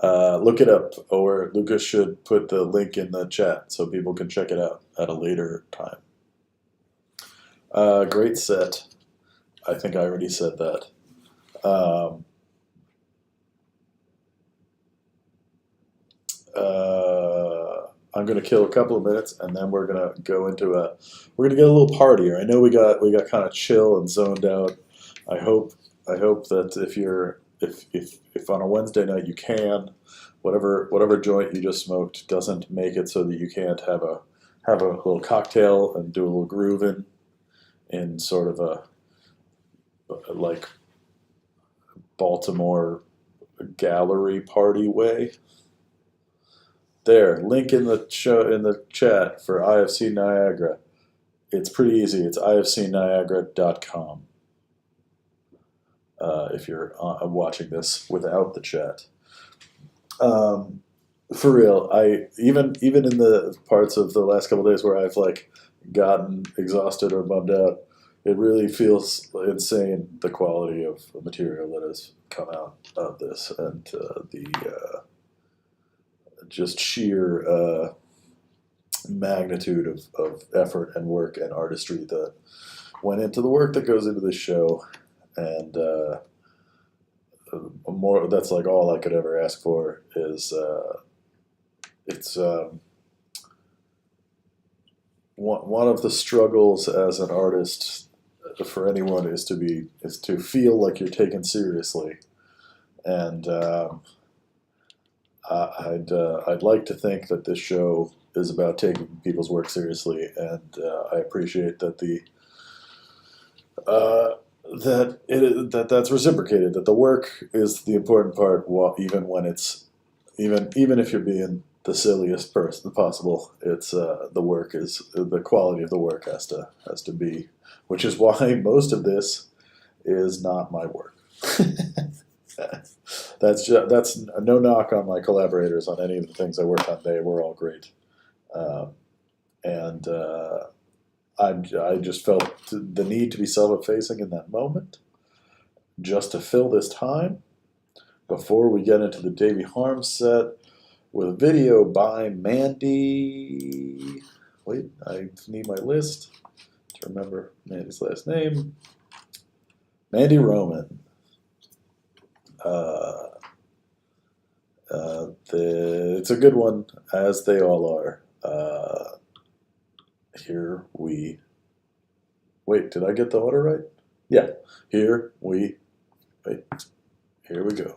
Look it up, or Lucas should put the link in the chat so people can check it out at a later time. Great set. I think I already said that. I'm gonna kill a couple of minutes, and then we're gonna go into we're gonna get a little partier. I know we got kind of chill and zoned out. I hope that if on a Wednesday night you can, whatever joint you just smoked doesn't make it so that you can't have a little cocktail and do a little grooving in sort of a like Baltimore gallery party way. There, link in the chat for I Have Seen Niagara. It's pretty easy. It's IHaveSeenNiagara.com. If you're watching this without the chat, for real, even in the parts of the last couple of days where I've like gotten exhausted or bummed out, it really feels insane the quality of material that has come out of this, and the just sheer magnitude of effort and work and artistry that went into the work that goes into this show, and more. That's like all I could ever ask for is it's one of the struggles as an artist for anyone is to feel like you're taken seriously, and I'd like to think that this show is about taking people's work seriously, and I appreciate that that's reciprocated. That the work is the important part, even if you're being the silliest person possible. It's the work is the quality of the work has to be, which is why most of this is not my work. That's no knock on my collaborators on any of the things I worked on. They were all great, and I just felt the need to be self-effacing in that moment, just to fill this time before we get into the Davey Harms set with a video by Mandy. Wait, I need my list to remember Mandy's last name. Mandy Roman. It's a good one, as they all are. Wait, did I get the order right? Yeah. Here we go.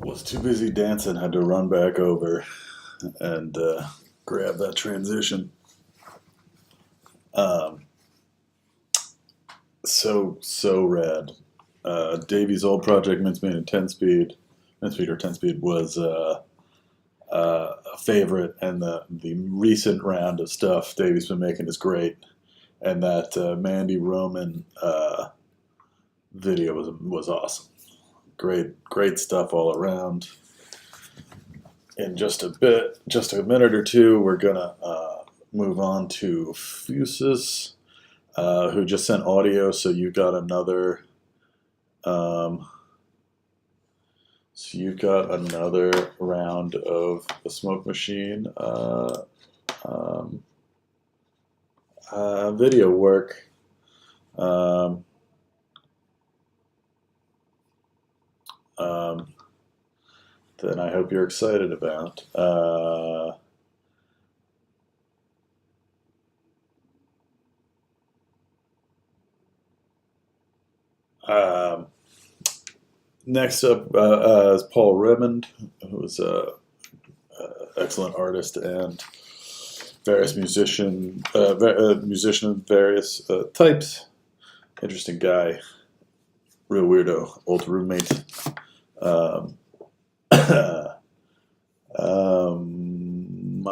Was too busy dancing, had to run back over and grab that transition. So rad. Davy's old project, Mincemeat and 10-Speed, Mincemeat or 10-Speed, was a favorite, and the recent round of stuff Davy's been making is great. And that Mandy Roman video was awesome. Great stuff all around. In just a minute or two, we're gonna move on to Fusus, who just sent audio. So you got another. Round of the Smoke Machine video work. That I hope you're excited about. Next up is Paul Redmond, who is an excellent artist and various musician of various types. Interesting guy, real weirdo, old roommate.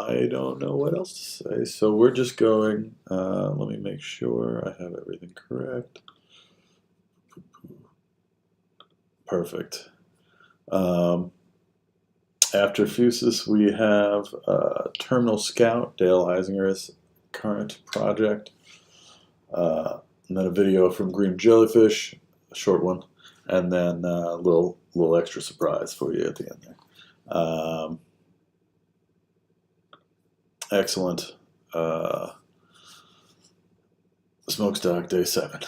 I don't know what else to say, so we're just going. Let me make sure I have everything correct. Perfect. After Fusus, we have Terminal Scout, Dale Eisinger's current project. And then a video from Green Jellyfish, a short one, and then a little extra surprise for you at the end there. Excellent. Smhoakstock Day 7.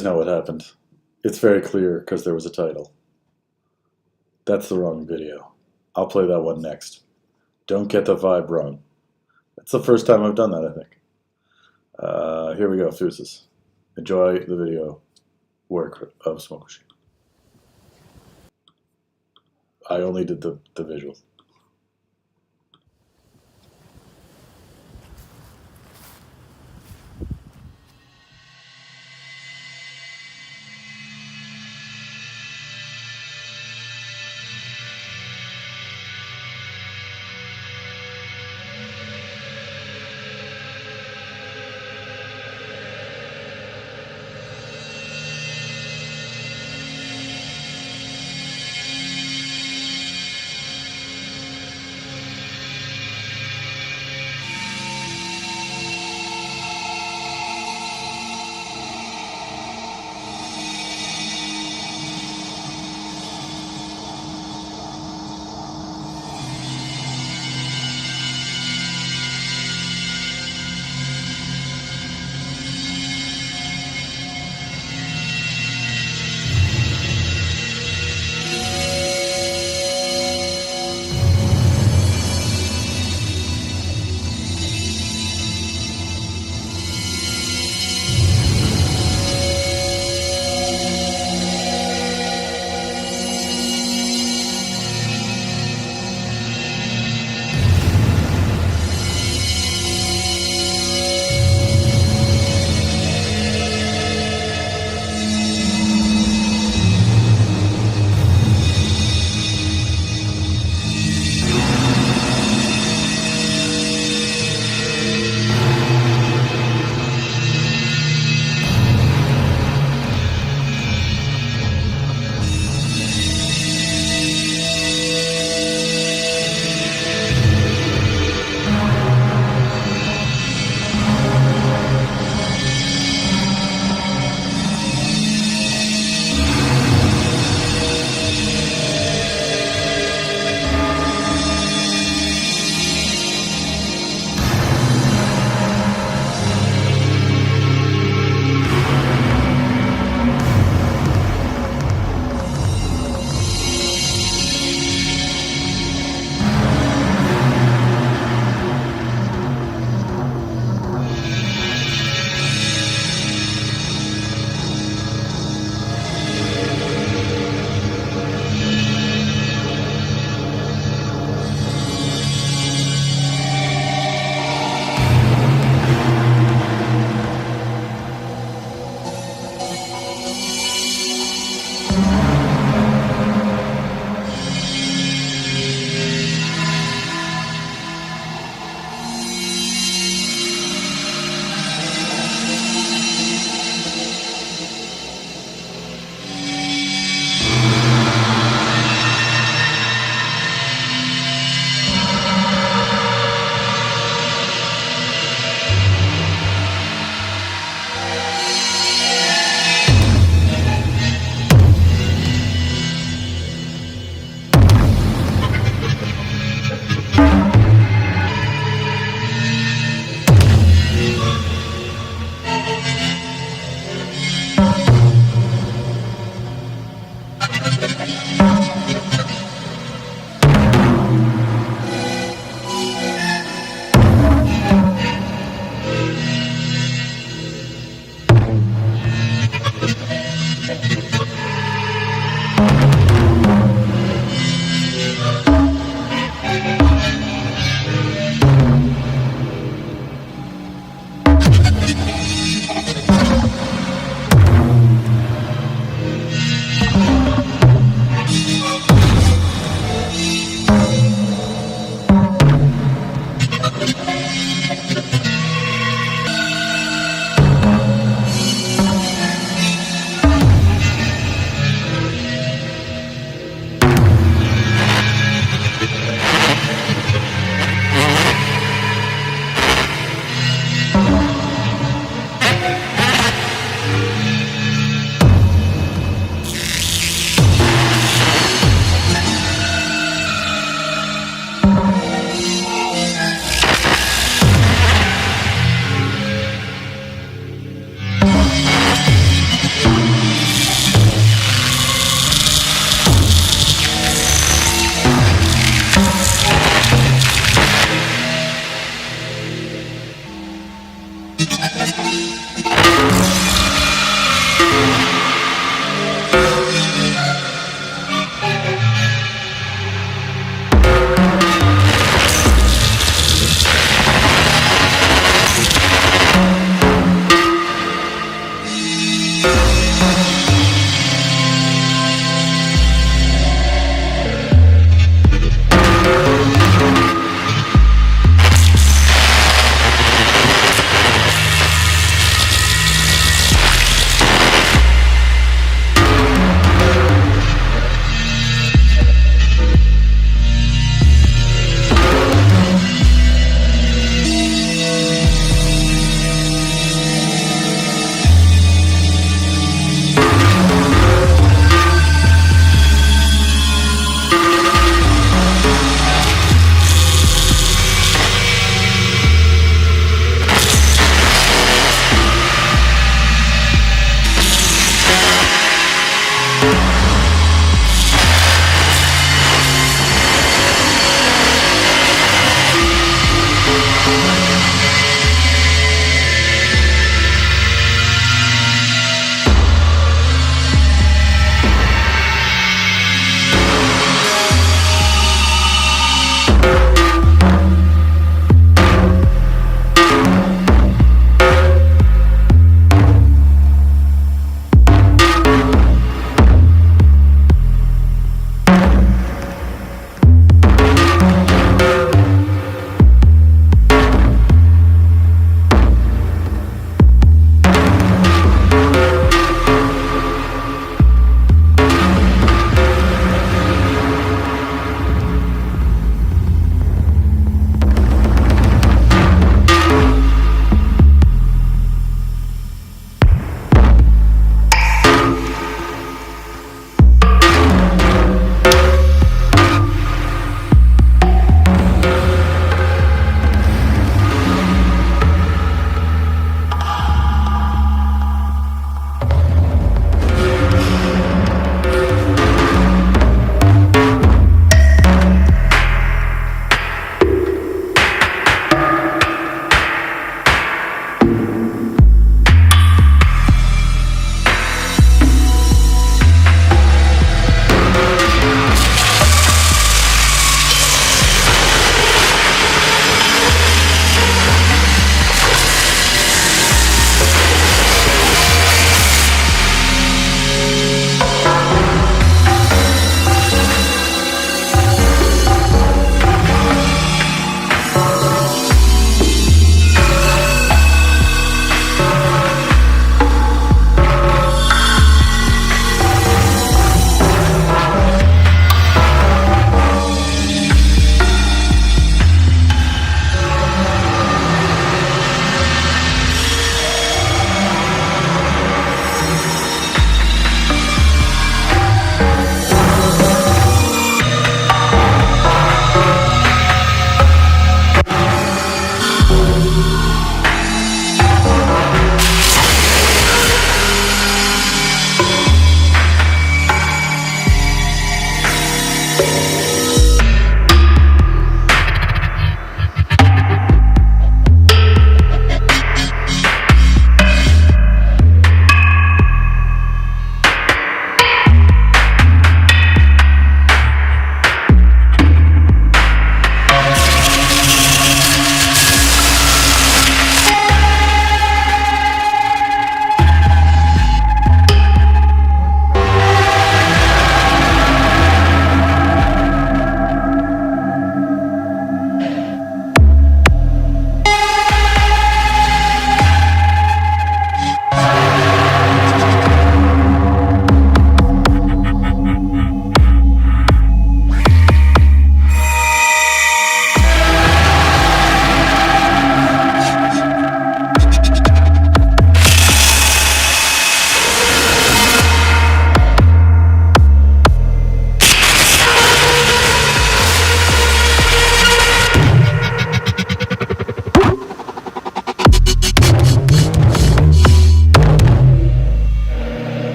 guys know what happened. It's very clear because there was a title. That's the wrong video. I'll play that one next. Don't get the vibe wrong. That's the first time I've done that, I think. Here we go, Fuses. Enjoy the video work of Smoke Machine. I only did the visual.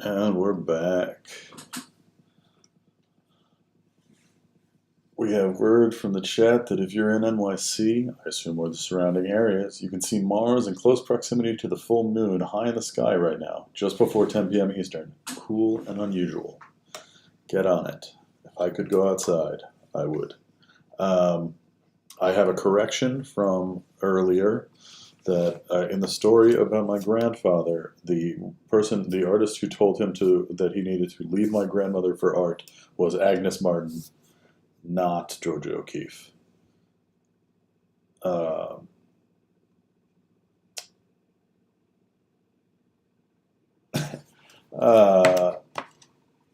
And we're back. We have word from the chat that if you're in NYC, I assume or the surrounding areas, you can see Mars in close proximity to the full moon high in the sky right now, just before 10 p.m. Eastern. Cool and unusual. Get on it. If I could go outside, I would. I have a correction from earlier that in the story about my grandfather, the artist who told him that he needed to leave my grandmother for art was Agnes Martin, not Georgia O'Keeffe.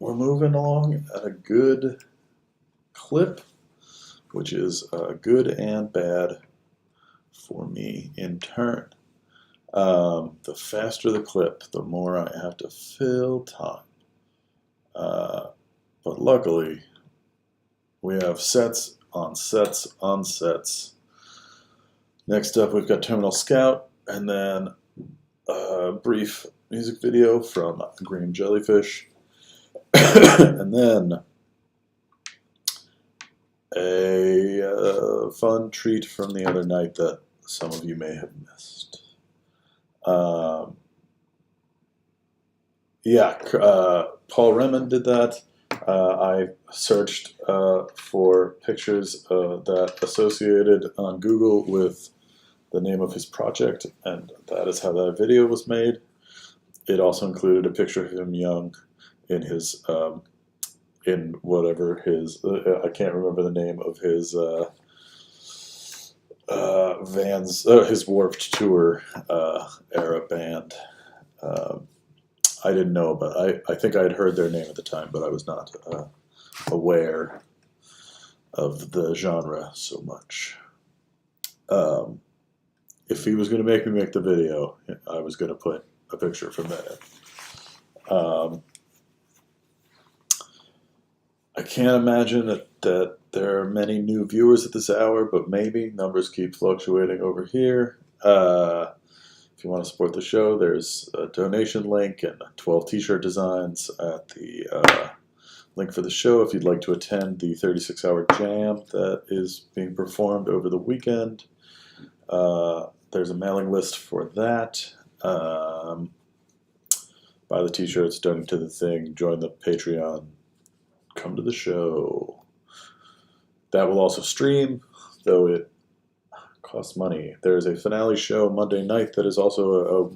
We're moving along at a good clip, which is good and bad for me in turn. The faster the clip, the more I have to fill time. But luckily, we have sets on sets on sets. Next up, we've got Terminal Scout, and then a brief music video from Green Jellyfish, and then a fun treat from the other night that some of you may have missed. Paul Remen did that. I searched for pictures that associated on Google with the name of his project, and that is how that video was made. It also included a picture of him young in his, in whatever his, I can't remember the name of his his Warped Tour era band. I didn't know, but I think I had heard their name at the time, but I was not aware of the genre so much. If he was going to make me make the video, I was going to put a picture from that. I can't imagine that there are many new viewers at this hour, but maybe. Numbers keep fluctuating over here. If you want to support the show, there's a donation link and 12 t-shirt designs at the link for the show if you'd like to attend the 36-hour jam that is being performed over the weekend. There's a mailing list for that. Buy the t-shirts, donate to the thing, join the Patreon, come to the show. That will also stream, though it costs money. There's a finale show Monday night that is also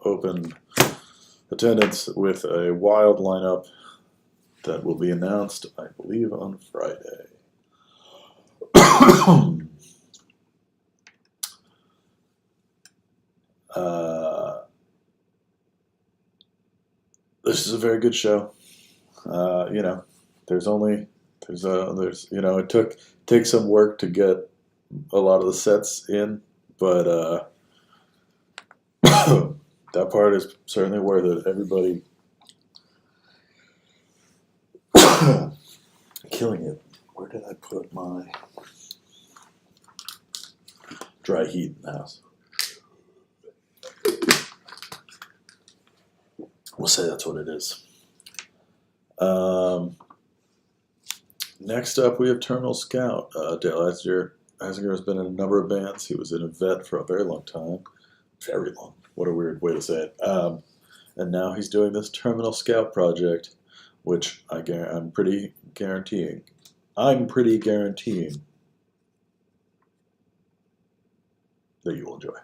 open attendance with a wild lineup that will be announced, I believe, on Friday. This is a very good show. You know, it takes some work to get a lot of the sets in, but that part is certainly worth it. Everybody killing it. Where did I put my dry heat in the house? We'll say that's what it is. Next up, we have Terminal Scout. Dale Eisinger has been in a number of bands. He was in a vet for a very long time. Very long. What a weird way to say it. And now he's doing this Terminal Scout project, which I'm pretty guaranteeing that you will enjoy.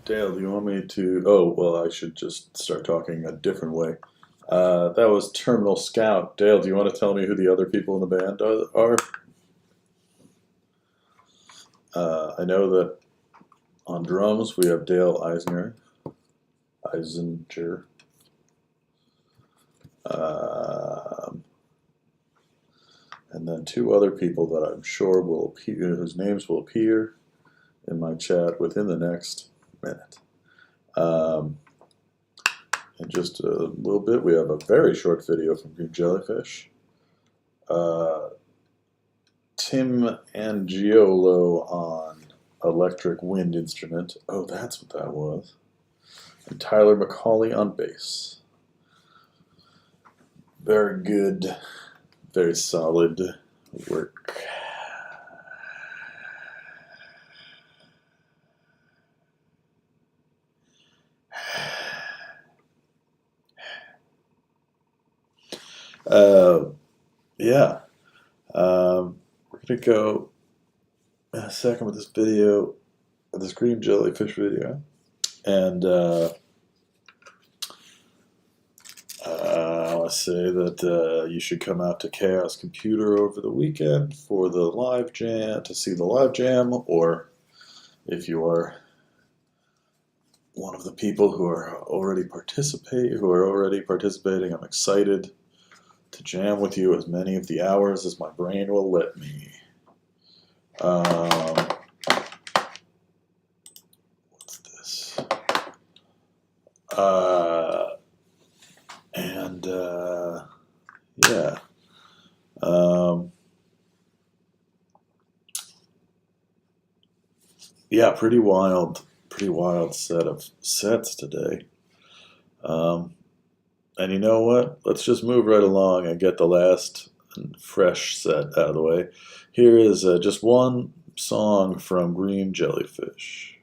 Dale, do you want me to? Oh, well, I should just start talking a different way. That was Terminal Scout. Dale, do you want to tell me who the other people in the band are? I know that on drums we have Dale Eisinger. And then two other people that I'm sure will appear, whose names will appear in my chat within the next minute. In just a little bit, we have a very short video from Green Jellyfish. Tim Angiolo on electric wind instrument. Oh, that's what that was. And Tyler McCauley on bass. Very good, very solid work. Yeah. We're gonna go in a second with this video, this Green Jellyfish video, and I want to say that you should come out to Chaos Computer over the weekend for the live jam, to see the live jam, or if you are one of the people who are already participating, I'm excited to jam with you as many of the hours as my brain will let me. What's this? Yeah. Yeah, pretty wild set of sets today. And you know what? Let's just move right along and get the last fresh set out of the way. Here is just one song from Green Jellyfish.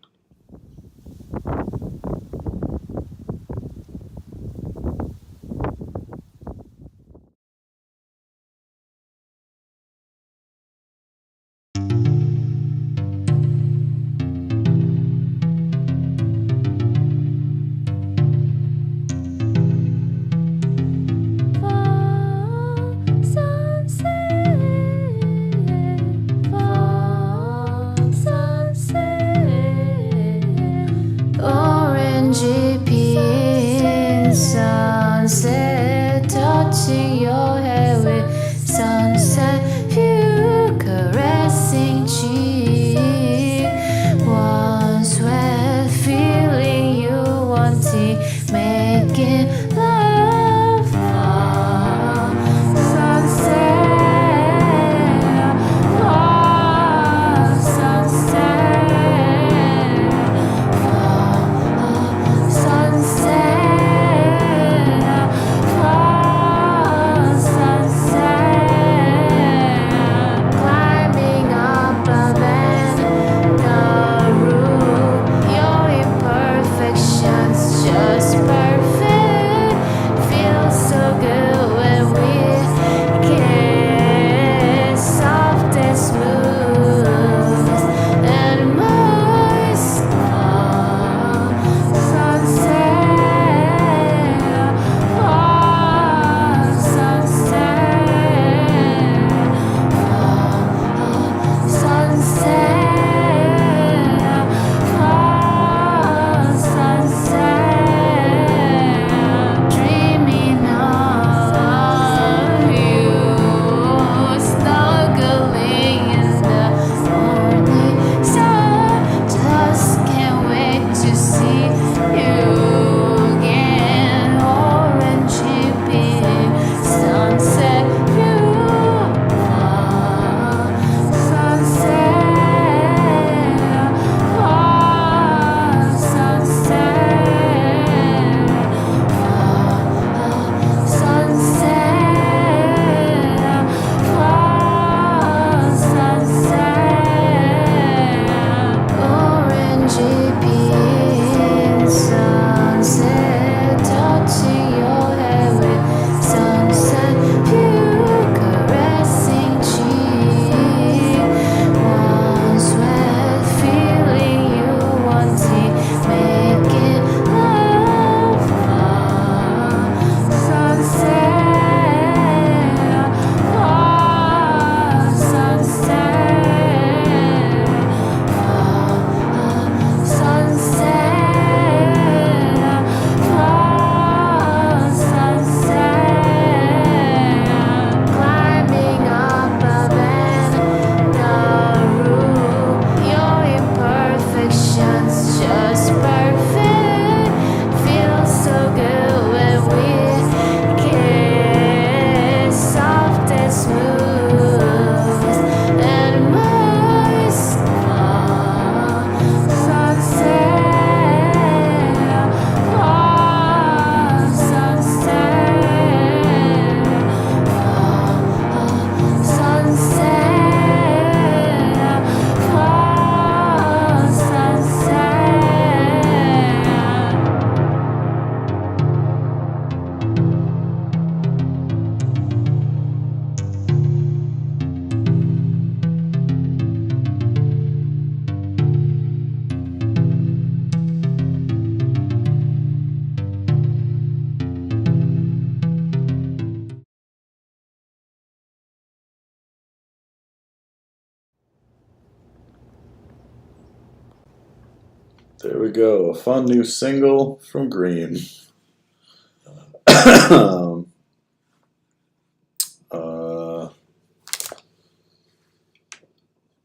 There we go. A fun new single from Green.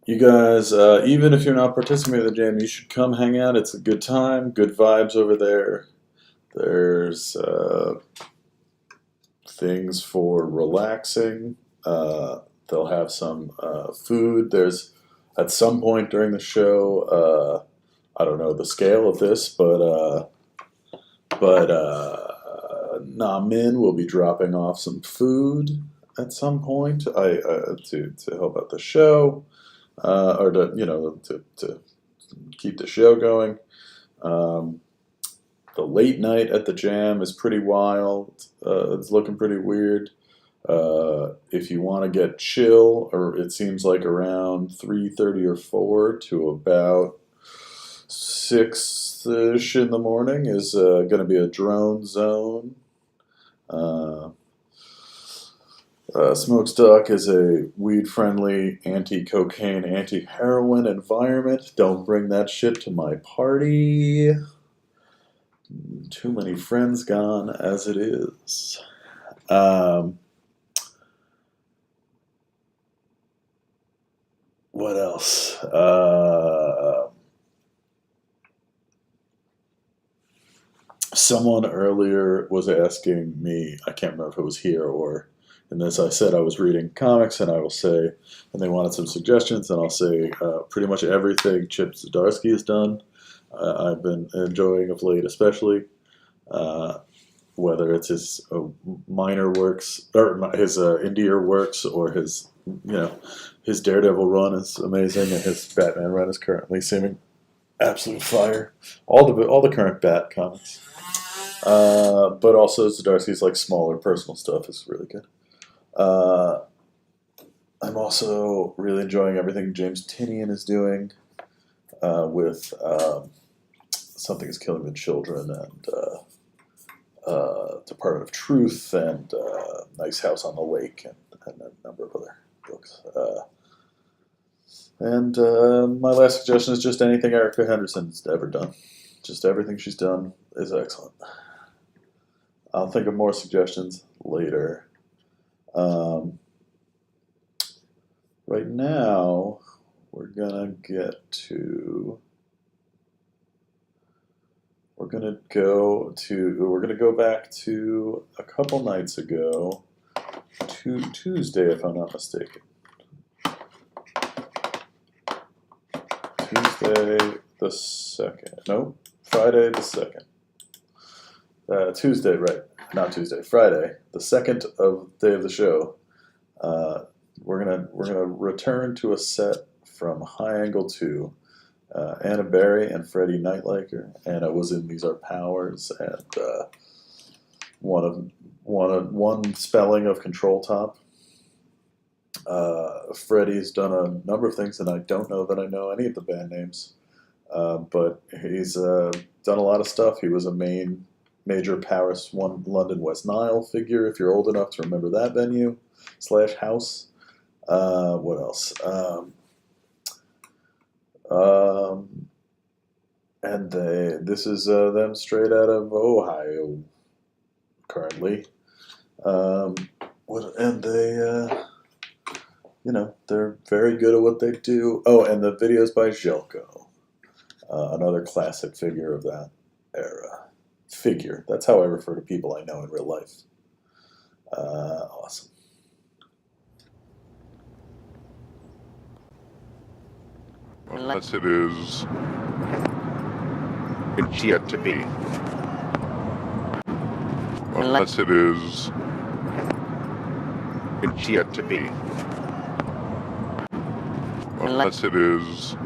You guys, even if you're not participating in the jam, you should come hang out. It's a good time, good vibes over there. There's things for relaxing. They'll have some food. There's, at some point during the show, I don't know the scale of this, but Min will be dropping off some food at some point to help out the show, or to keep the show going. The late night at the jam is pretty wild. It's looking pretty weird. If you want to get chill, or it seems like around 3:30 or 4 to about 6-ish in the morning is going to be a drone zone. Smhoakstock is a weed-friendly, anti-cocaine, anti-heroin environment. Don't bring that shit to my party. Too many friends gone as it is. What else? Someone earlier was asking me, I can't remember if it was here or in this, I said I was reading comics, and I will say, and they wanted some suggestions, and I'll say pretty much everything Chip Zdarsky has done. I've been enjoying of late, especially whether it's his minor works or his indie works, or his his Daredevil run is amazing, and his Batman run is currently seeming absolute fire. All the current Bat comics, but also Zdarsky's like smaller personal stuff is really good. I'm also really enjoying everything James Tynion is doing with Something is Killing the Children and Department of Truth and Nice House on the Lake and a number of other books. And my last suggestion is just anything Erica Henderson's ever done. Just everything she's done is excellent. I'll think of more suggestions later. Right now, we're gonna go back to a couple nights ago, to Tuesday, if I'm not mistaken. Tuesday the 2nd. No, Friday the 2nd. Tuesday, right? Not Tuesday. Friday, the 2nd of day of the show. We're gonna return to a set from High Angle 2. Anna Berry and Freddie Nightliker. Anna was in These Are Powers, and one spelling of Control Top. Freddie's done a number of things, and I don't know that I know any of the band names, but he's done a lot of stuff. He was a major Paris London West Nile figure, if you're old enough to remember that venue / house. What else? And this is them straight out of Ohio currently. They're very good at what they do. Oh, and the videos by Jelko, another classic figure of that era. That's how I refer to people I know in real life. Awesome. Unless it is, it's yet to be. Unless it is, it's yet to be. Unless it is,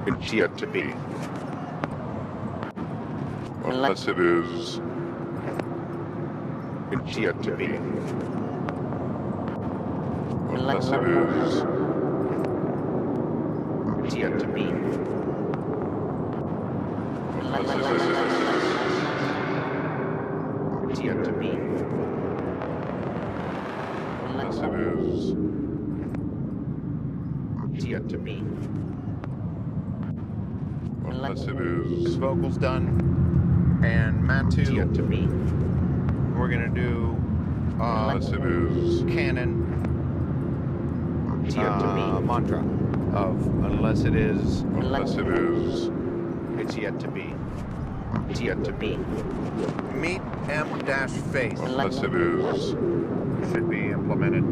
it's yet to be. Unless it is, it's yet to be. Unless it is, it's yet to be. Unless it is, it's yet to be. Unless it is, it's yet to be. Unless it is vocals done. And Matu. Yet to be. We're gonna do. Unless it is canon. Mantra of unless it is. Unless it is. It's yet to be. It's yet to be. Meet M-Face. Unless it is. Should be implemented.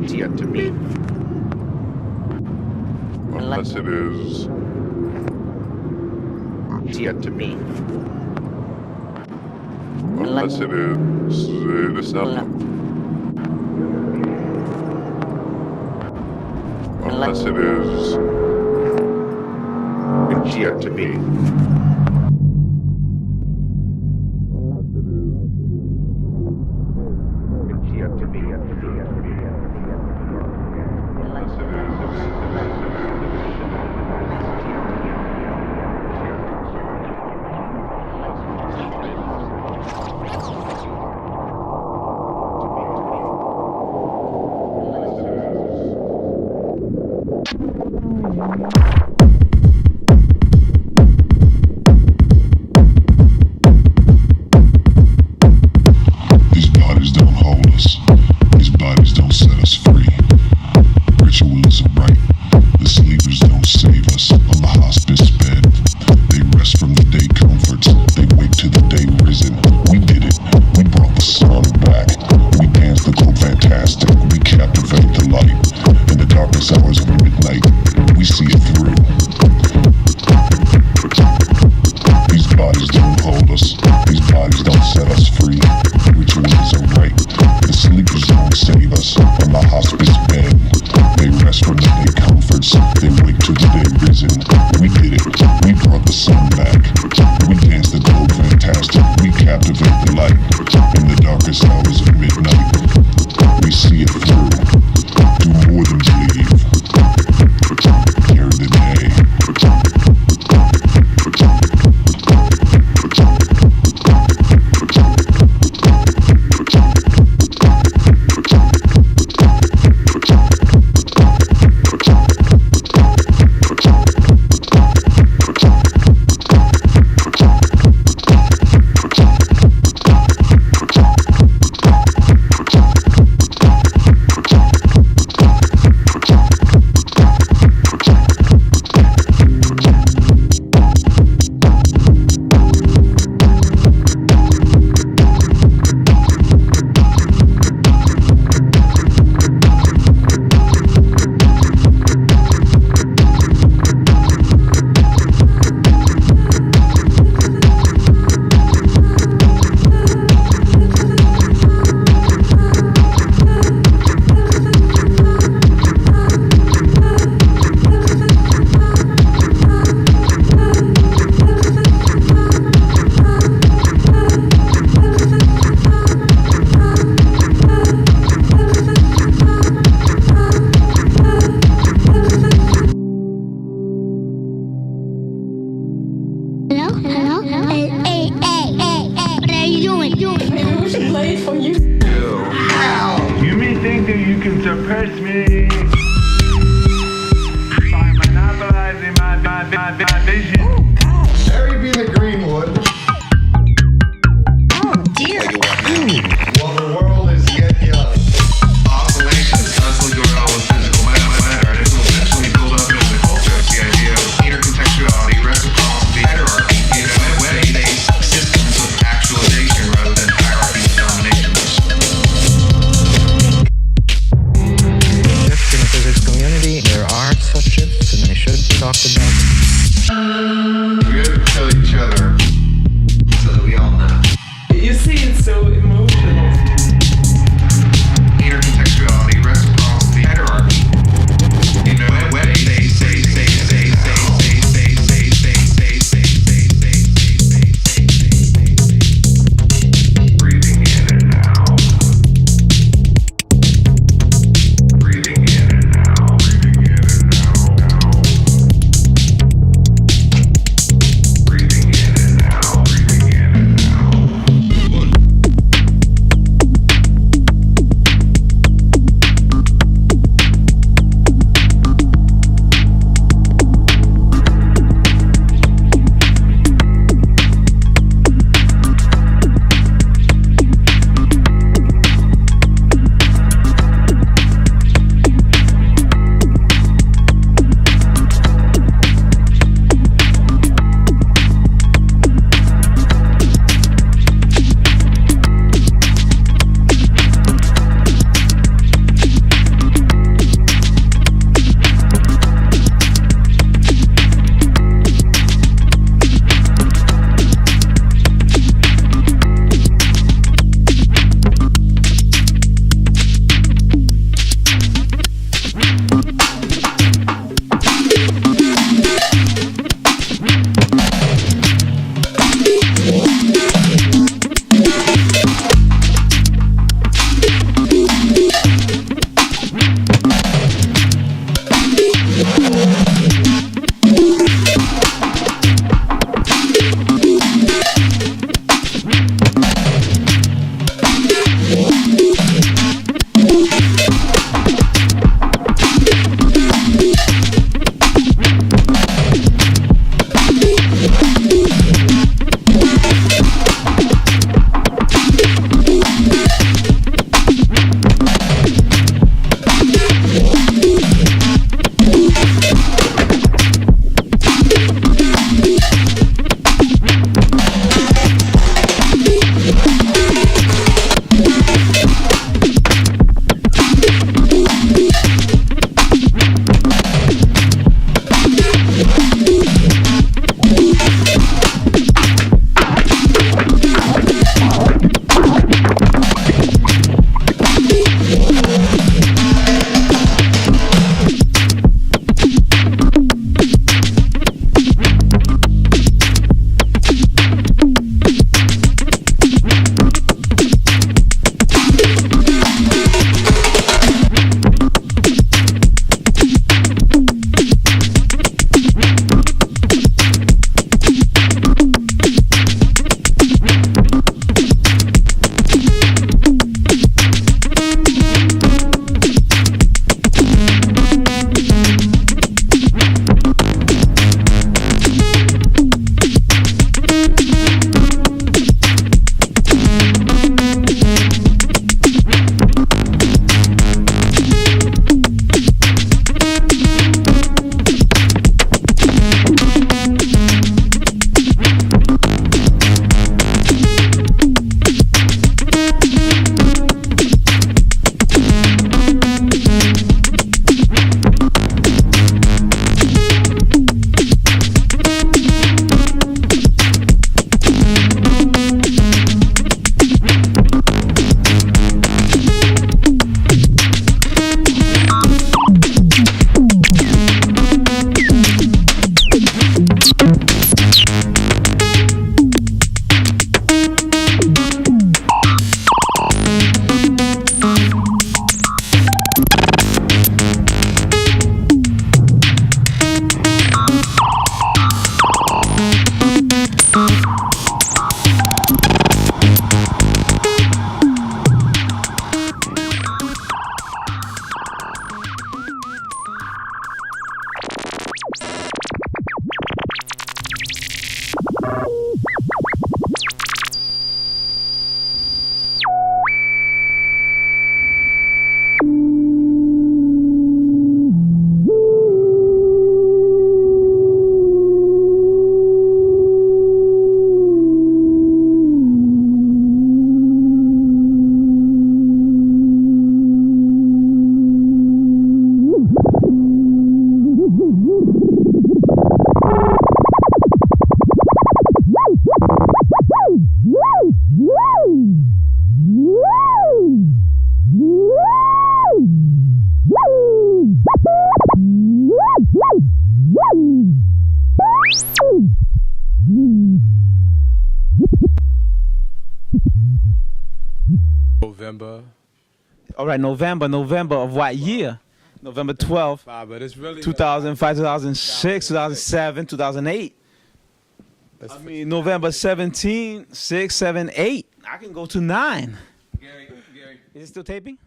It's yet to be. Unless it is. It's yet to be. Unless it is. It is not. Unless it is. It's yet to be. These bodies don't hold us. These bodies don't set us free. Ritualism right. The sleepers don't save us. On the hospice bed, they rest from the day comforts. They wake to the day risen. We did it. We brought the sun back. We danced the globe fantastic. We captivate the light. In the darkest hours of midnight, we see it through. These bodies don't hold us. These bodies don't set us free. Ritualism right. The sleepers don't save us. On the hospice bed, they rest from the day comforts. They wake to the day risen. We did it. We brought the sun back. We danced the globe fantastic. We captivate the light. In the darkest hours of midnight, we see it through. Do more than believe. Carry the day. You may think that you can suppress me by monopolizing my vision. Oh, gosh. Harry be the Greenwood. Oh, dear. While the world is yet young. Oscillations constantly go around with physical matter, and it will eventually build up into the culture. The idea of intercontextuality, reciprocity, hierarchy, in a way, they systems of actualization rather than hierarchy of domination. That's gonna November. All right, November of what year? November 12th, But it's really 2005, 2006, 2007, 2008. I mean, November 17, 6, 7, 8. I can go to 9. Gary. Is it still taping?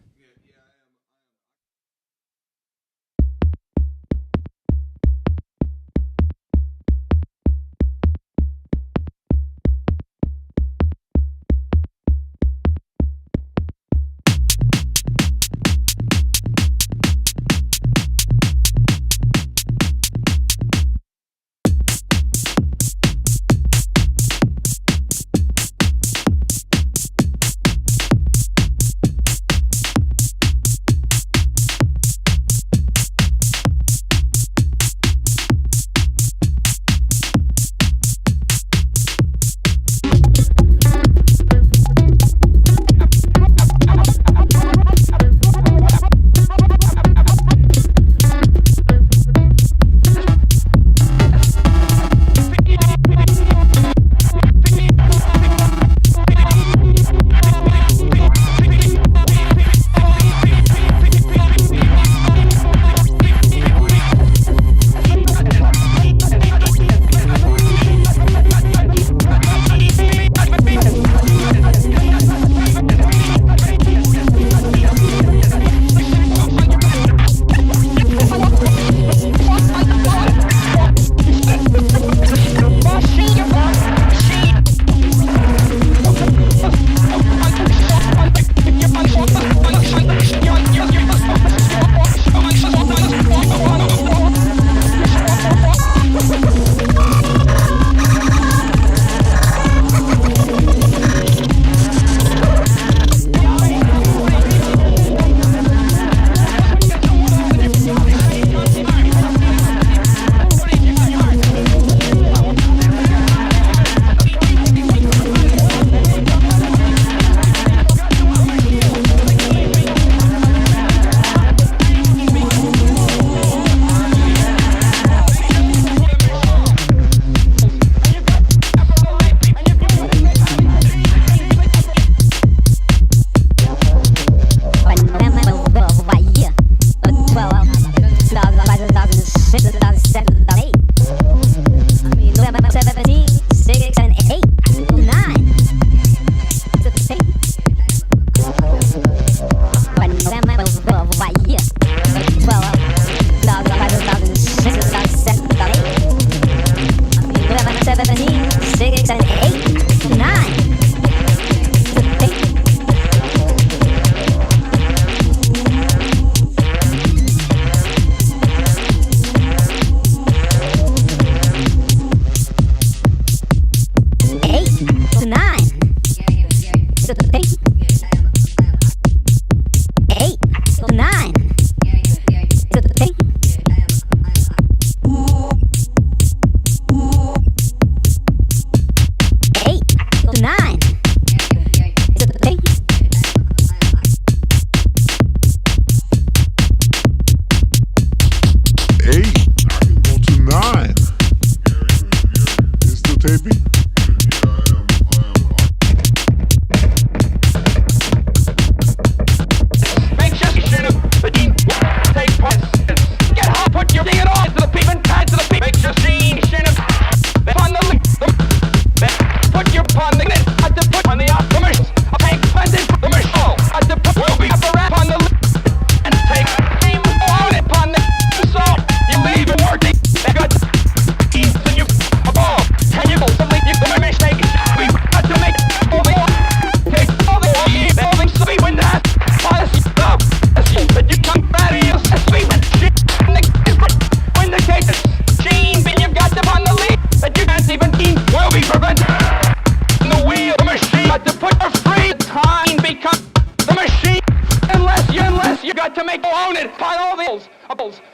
make you own it. By all the bills.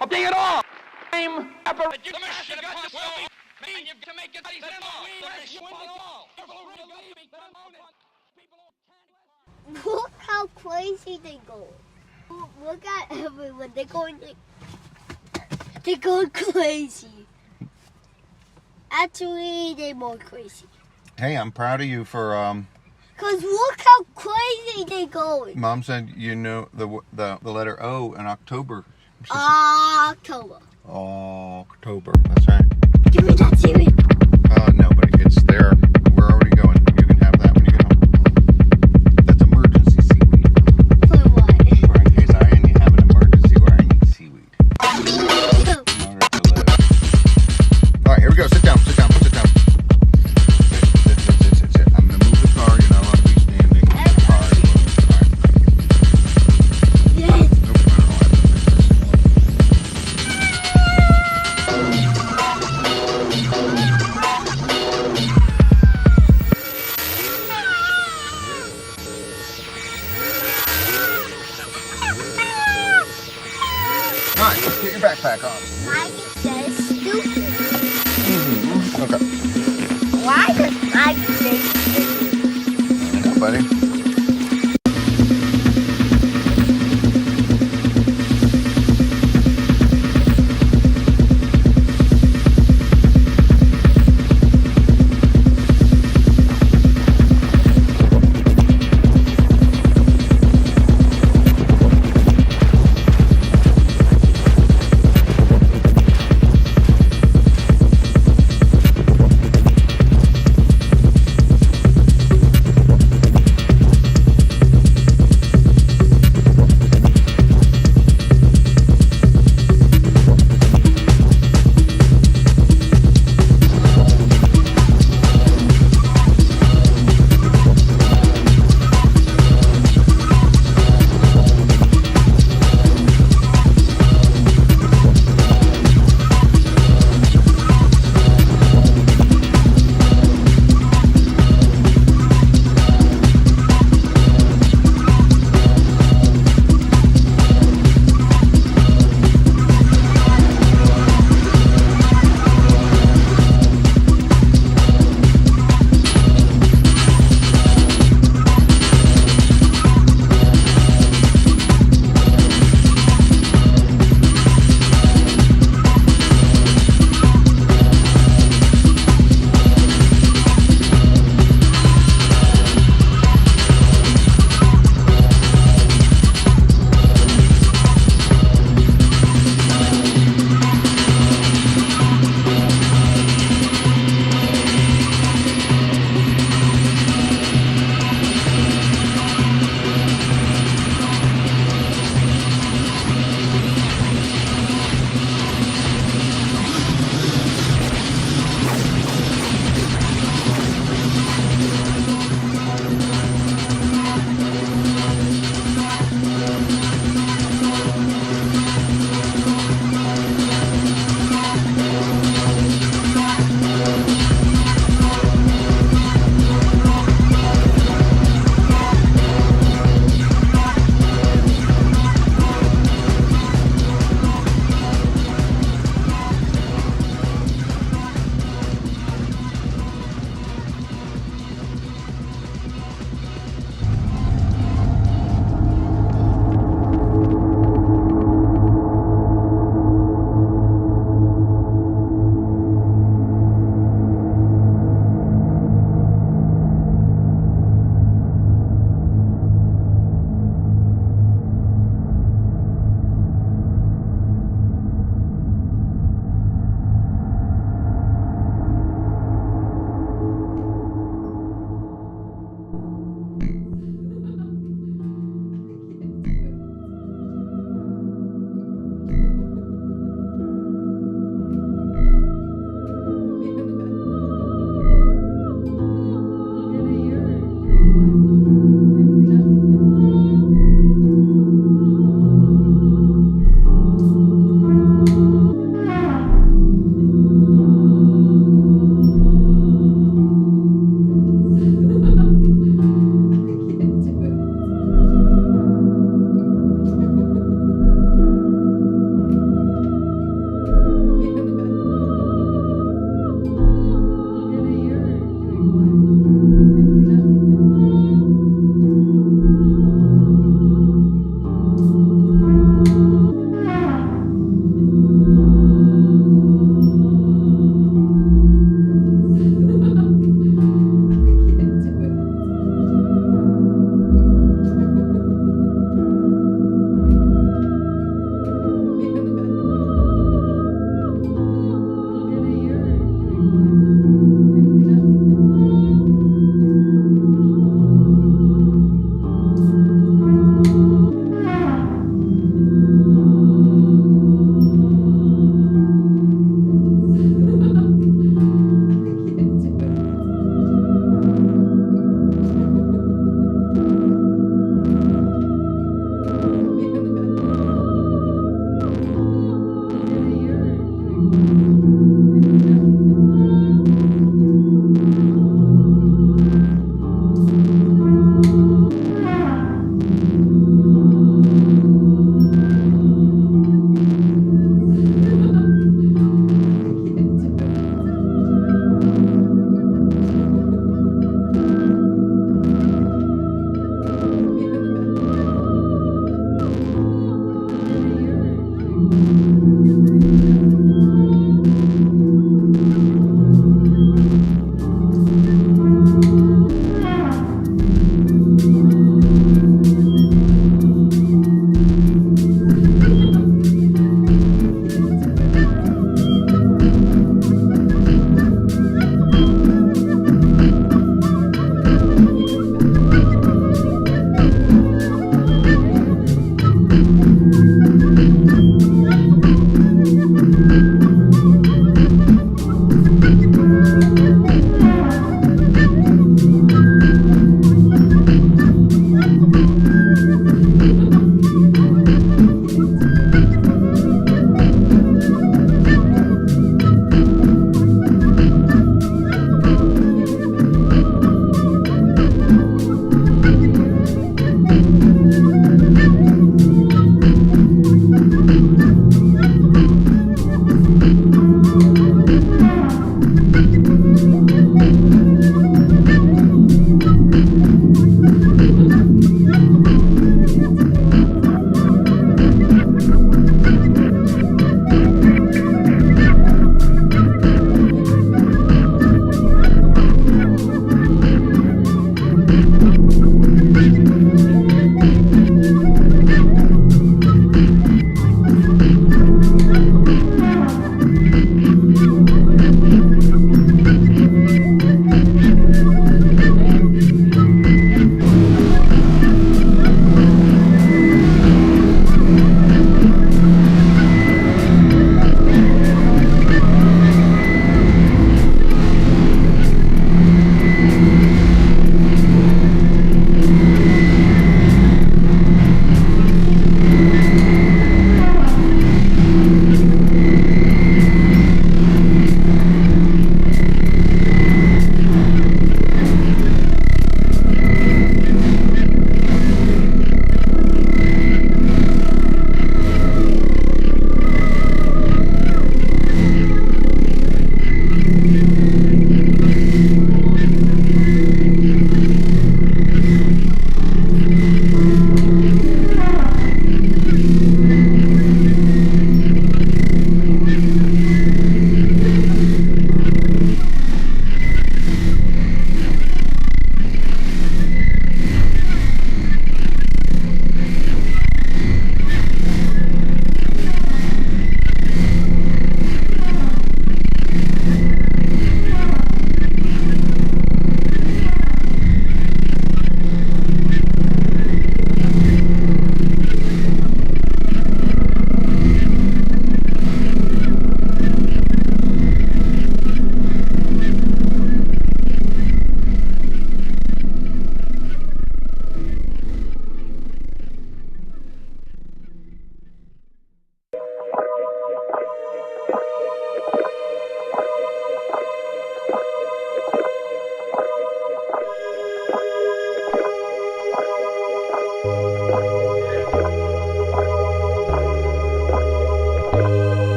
I'll bring it all. Same apparatus. Look how crazy they go. Look at everyone. They're going crazy. Actually, they're more crazy. Hey, I'm proud of you for Cause look how crazy they're going. Mom said you know the letter O in October. October. October. That's right. Give me that series. No, but it's there. We're already going. You can have that when you get home. That's emergency seaweed. For what? For in case I have an emergency where I need seaweed. In order to live. All right, here we go. Sit down. Sit. I'm gonna move the car. You're not allowed to be standing. The car is moving. Yes. All right, let's get your backpack on. Maggie says stupid. Okay. Why does Maggie say stupid? Buddy.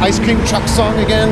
Ice Cream Truck song again?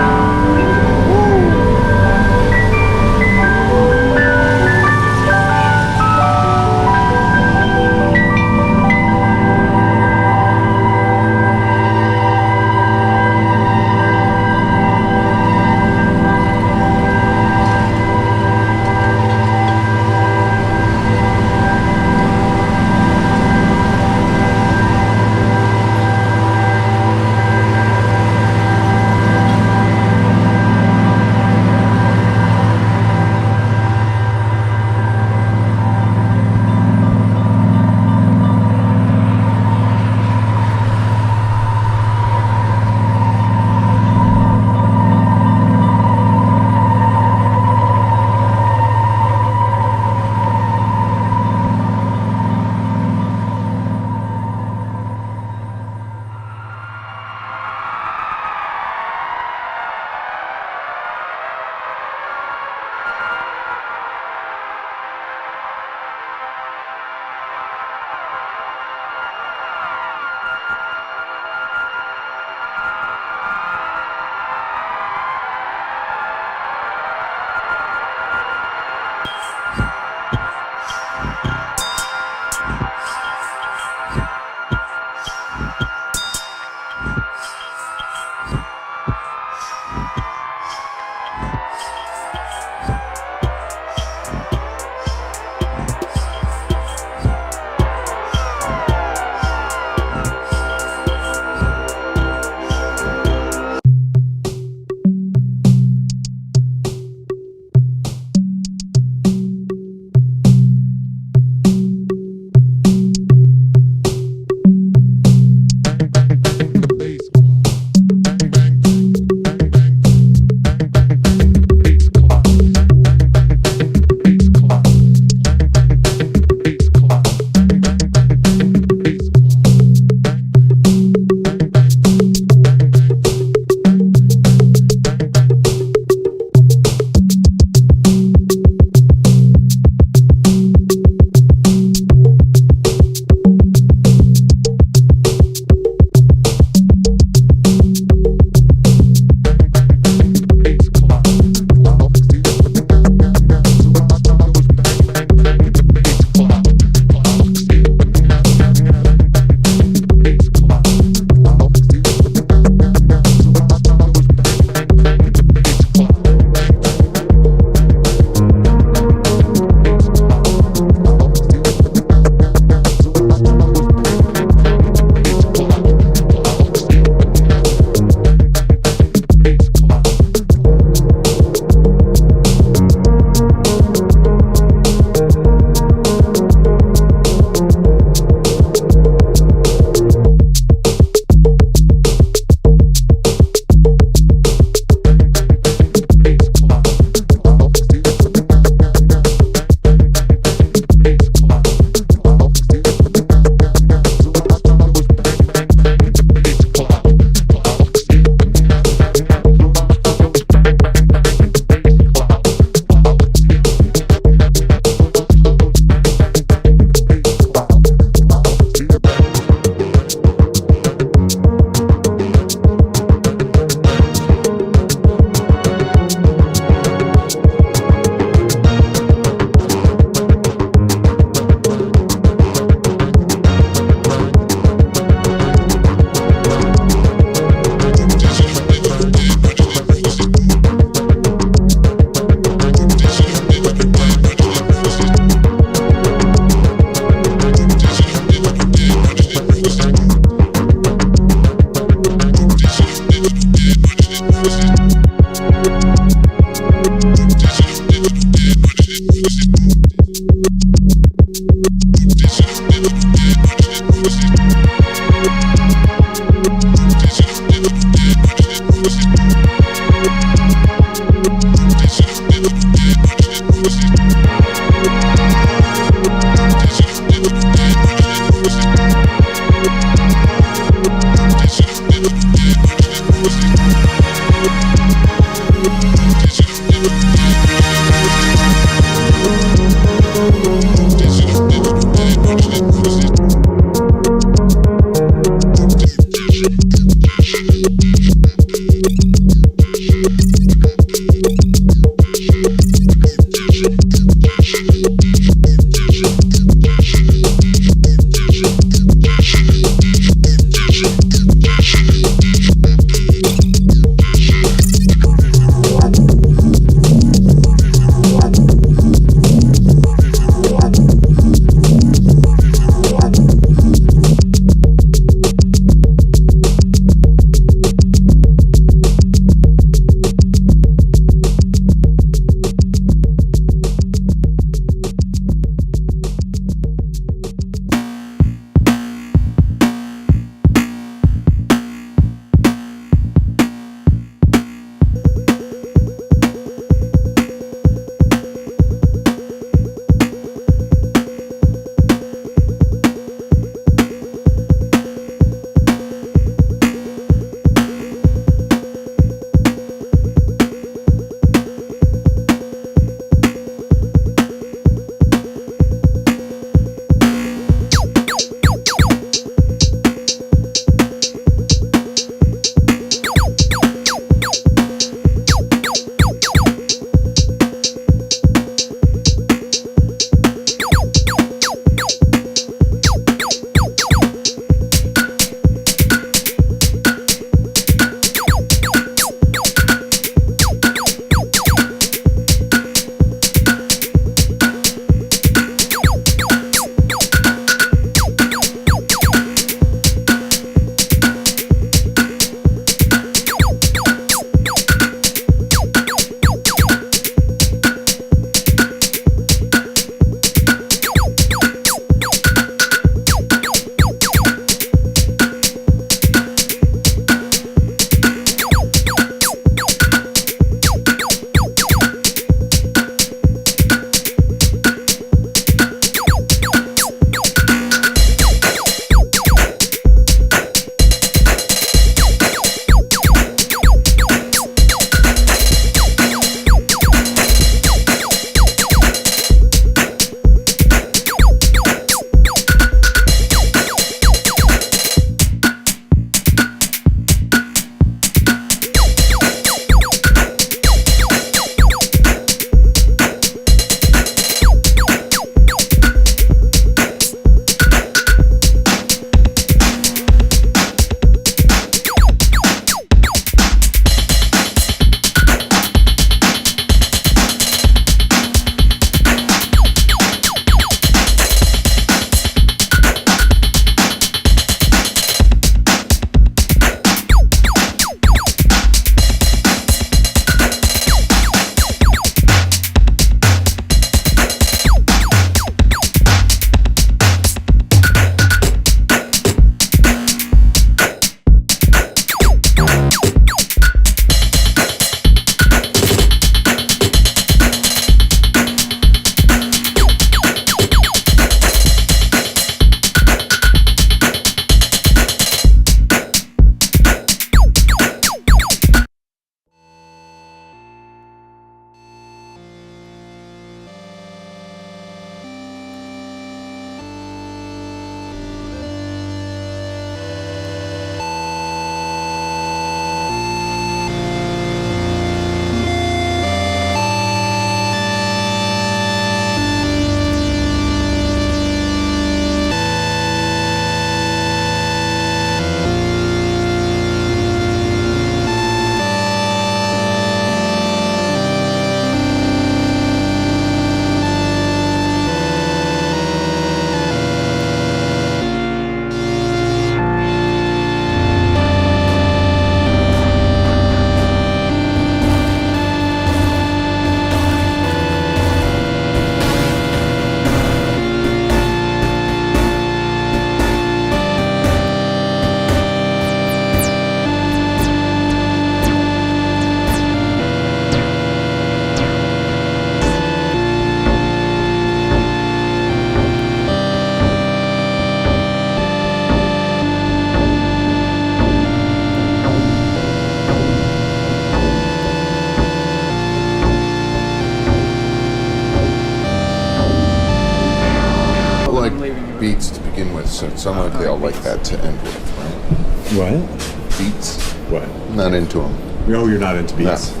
don't when like I'm leaving. beats to begin with, so it's unlikely I'll like that to end with, right? What? Beats. What? I'm not into them. No, you're not into beats. No.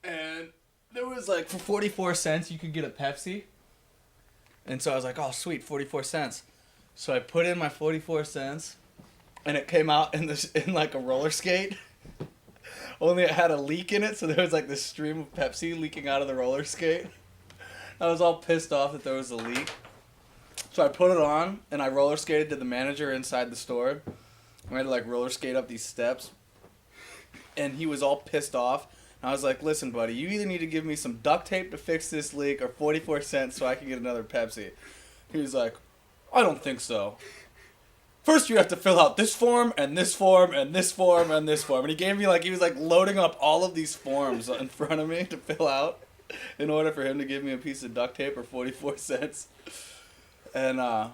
And there was like for 44 cents you could get a Pepsi. And so I was like, oh sweet, 44 cents. So I put in my 44 cents and it came out in like a roller skate. Only it had a leak in it, so there was like this stream of Pepsi leaking out of the roller skate. I was all pissed off that there was a leak. So I put it on and I roller skated to the manager inside the store. I had to like roller skate up these steps. And he was all pissed off. And I was like, listen, buddy, you either need to give me some duct tape to fix this leak or 44 cents so I can get another Pepsi. He was like, I don't think so. First you have to fill out this form and this form and this form and this form. And he gave me like, he was like loading up all of these forms in front of me to fill out in order for him to give me a piece of duct tape or 44 cents. And I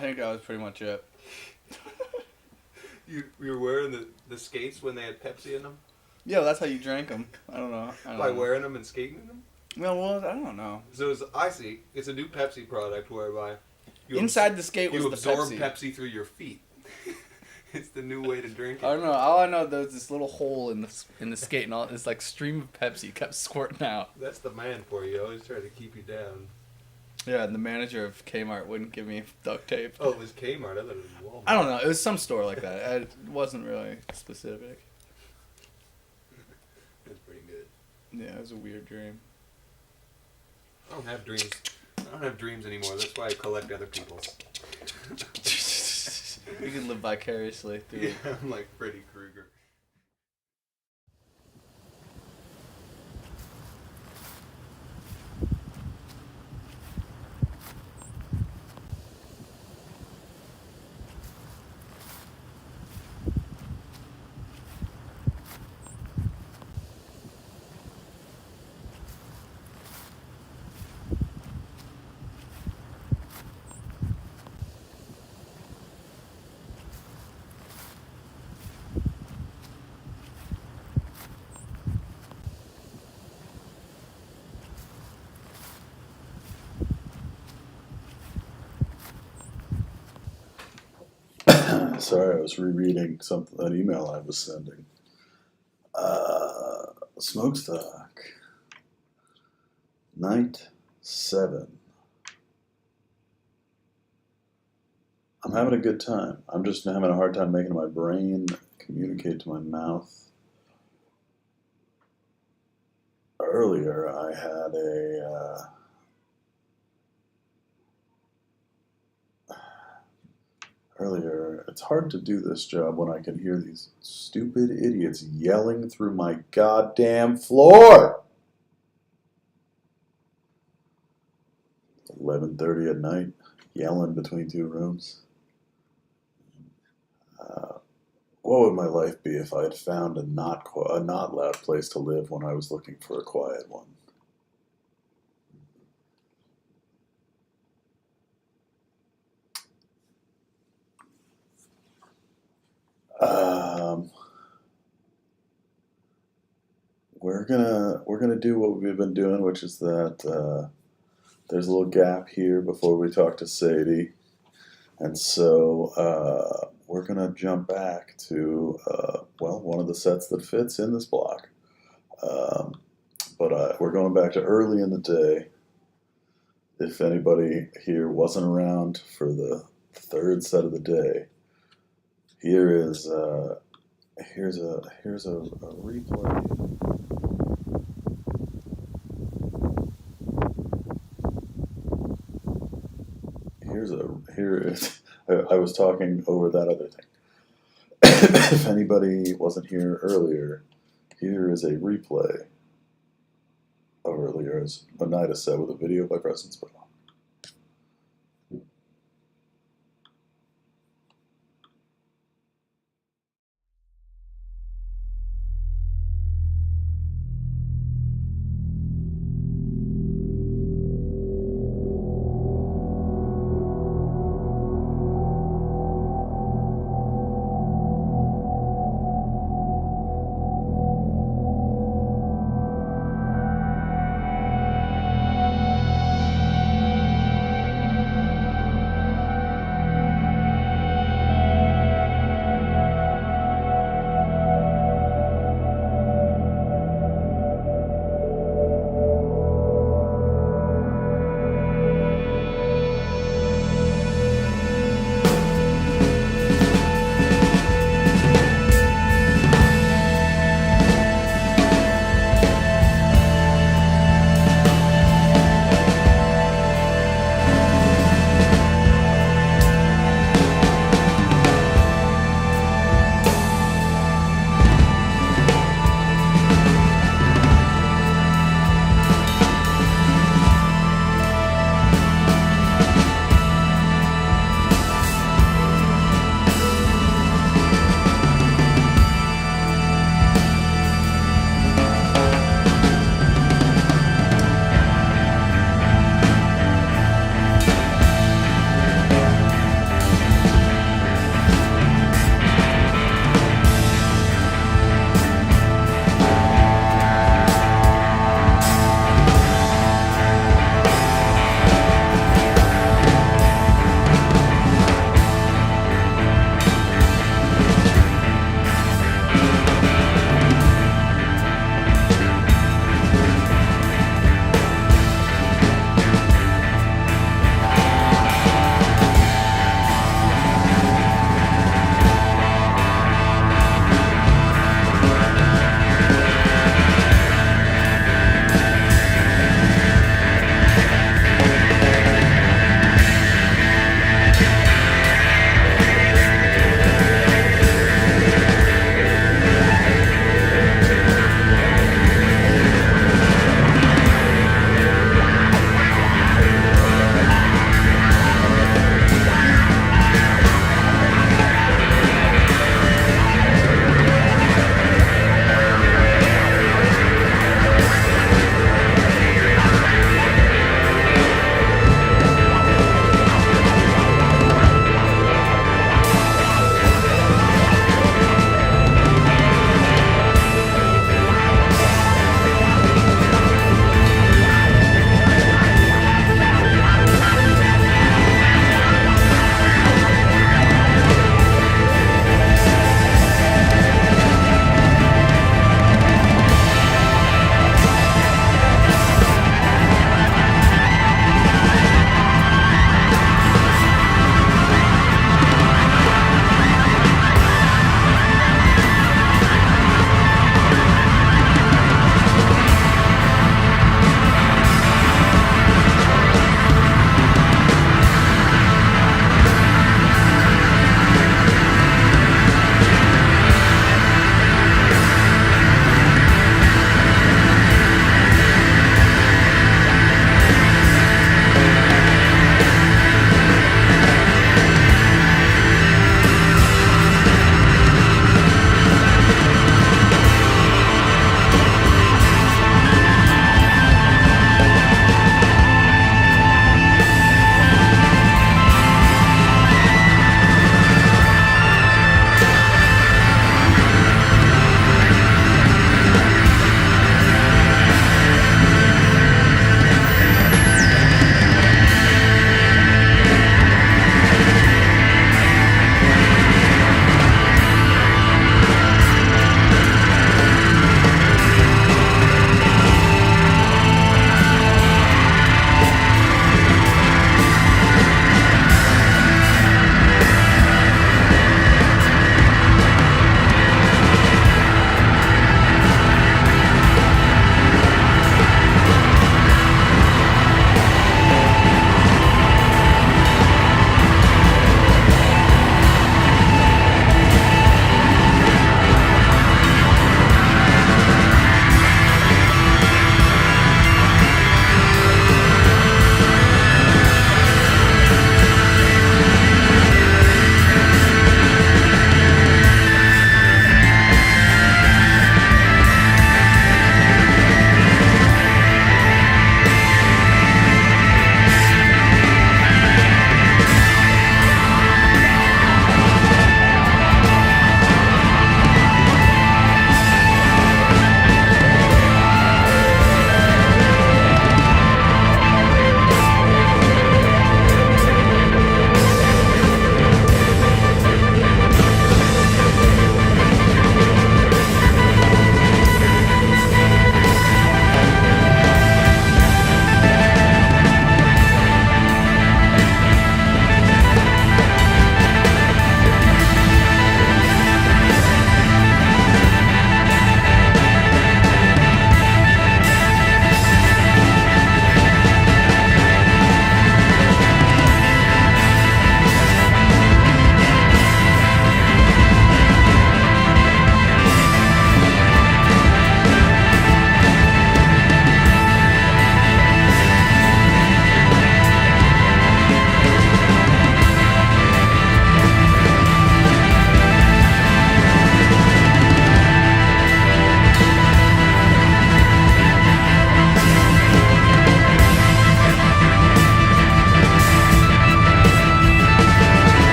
think that was pretty much it. You were wearing the skates when they had Pepsi in them? Yeah, well, that's how you drank them. I don't know. By wearing them and skating in them? Well, I don't know. So I see. It's a new Pepsi product whereby inside the skate was you the absorb Pepsi. Pepsi through your feet. It's the new way to drink it. I don't know. All I know, there was this little hole in the skate, and all this like stream of Pepsi kept squirting out. That's the man for you. Always try to keep you down. Yeah, and the manager of Kmart wouldn't give me duct tape. Oh, it was Kmart. I thought it was Walmart. I don't know. It was some store like that. It wasn't really specific. That's pretty good. Yeah, it was a weird dream. I don't have dreams. I don't have dreams anymore. That's why I collect other people's. You can live vicariously through. Yeah, I'm like Freddy Krueger. Sorry, I was rereading an email I was sending. Smhoakstock. Night 7. I'm having a good time. I'm just having a hard time making my brain communicate to my mouth. Earlier, I had it's hard to do this job when I can hear these stupid idiots yelling through my goddamn floor. 11:30 at night, yelling between two rooms. What would my life be if I had found a not loud place to live when I was looking for a quiet one? We're gonna do what we've been doing, which is that there's a little gap here before we talk to Sadie, and so we're gonna jump back to one of the sets that fits in this block, but we're going back to early in the day. If anybody here wasn't around for the third set of the day. Here is here's a replay. Here is I was talking over that other thing. If anybody wasn't here earlier, here is a replay of earlier, as Oneida said, with a video by President Sproul.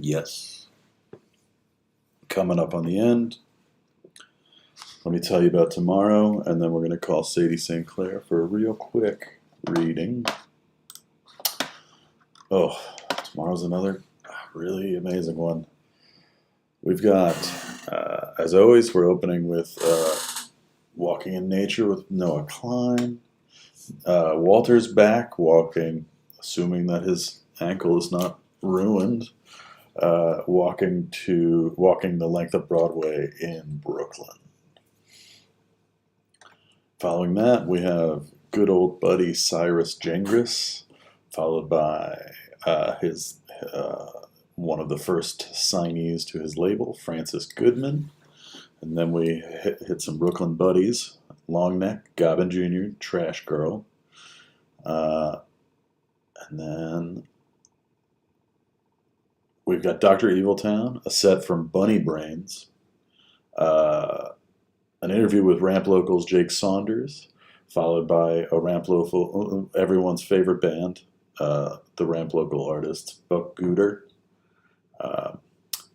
Yes. Coming up on the end. Let me tell you about tomorrow, and then we're going to call Sadie St. Clair for a real quick reading. Oh, tomorrow's another really amazing one. We've got, as always, we're opening with Walking in Nature with Noah Klein. Walter's back walking, assuming that his ankle is not ruined, walking the length of Broadway in Brooklyn. Following that, we have good old buddy Cyrus Gengis, followed by his one of the first signees to his label, Francis Goodman. And then we hit some Brooklyn buddies, Longneck, Gobbin Jr., Trash Girl. And then we've got Dr. Eviltown, a set from Bunny Brains, an interview with Ramp Local's Jake Saunders, followed by a Ramp Local, everyone's favorite band, the Ramp Local artists, Buck Gooder.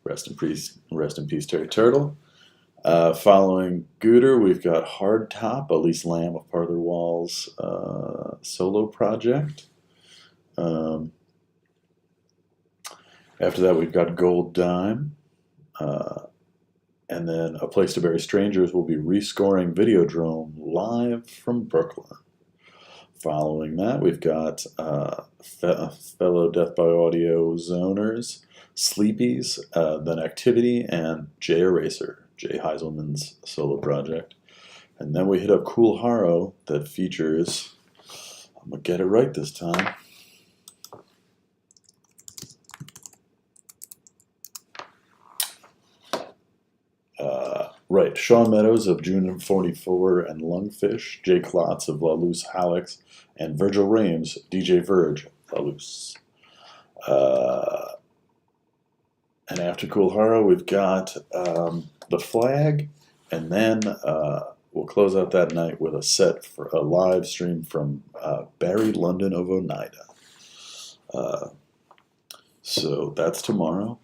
Rest in peace, Terry Turtle. Following Gooder, we've got Hard Top, Elise Lamb of Parlor Wall's solo project. After that, we've got Gold Dime. And then A Place to Bury Strangers will be rescoring Videodrome live from Brooklyn. Following that, we've got fellow Death by Audio zoners, Sleepies, then Activity, and Jay Eraser, Jay Heiselman's solo project. And then we hit up Cool Haro that features, I'm going to get it right this time, right, Shawn Meadows of June 44 and Lungfish, Jay Klotz of La Luz Hallex, and Virgil Rames, DJ Verge, La Luz. And after Cool Haro, we've got The Flag, and then we'll close out that night with a set for a live stream from Barry London of Oneida. So that's tomorrow.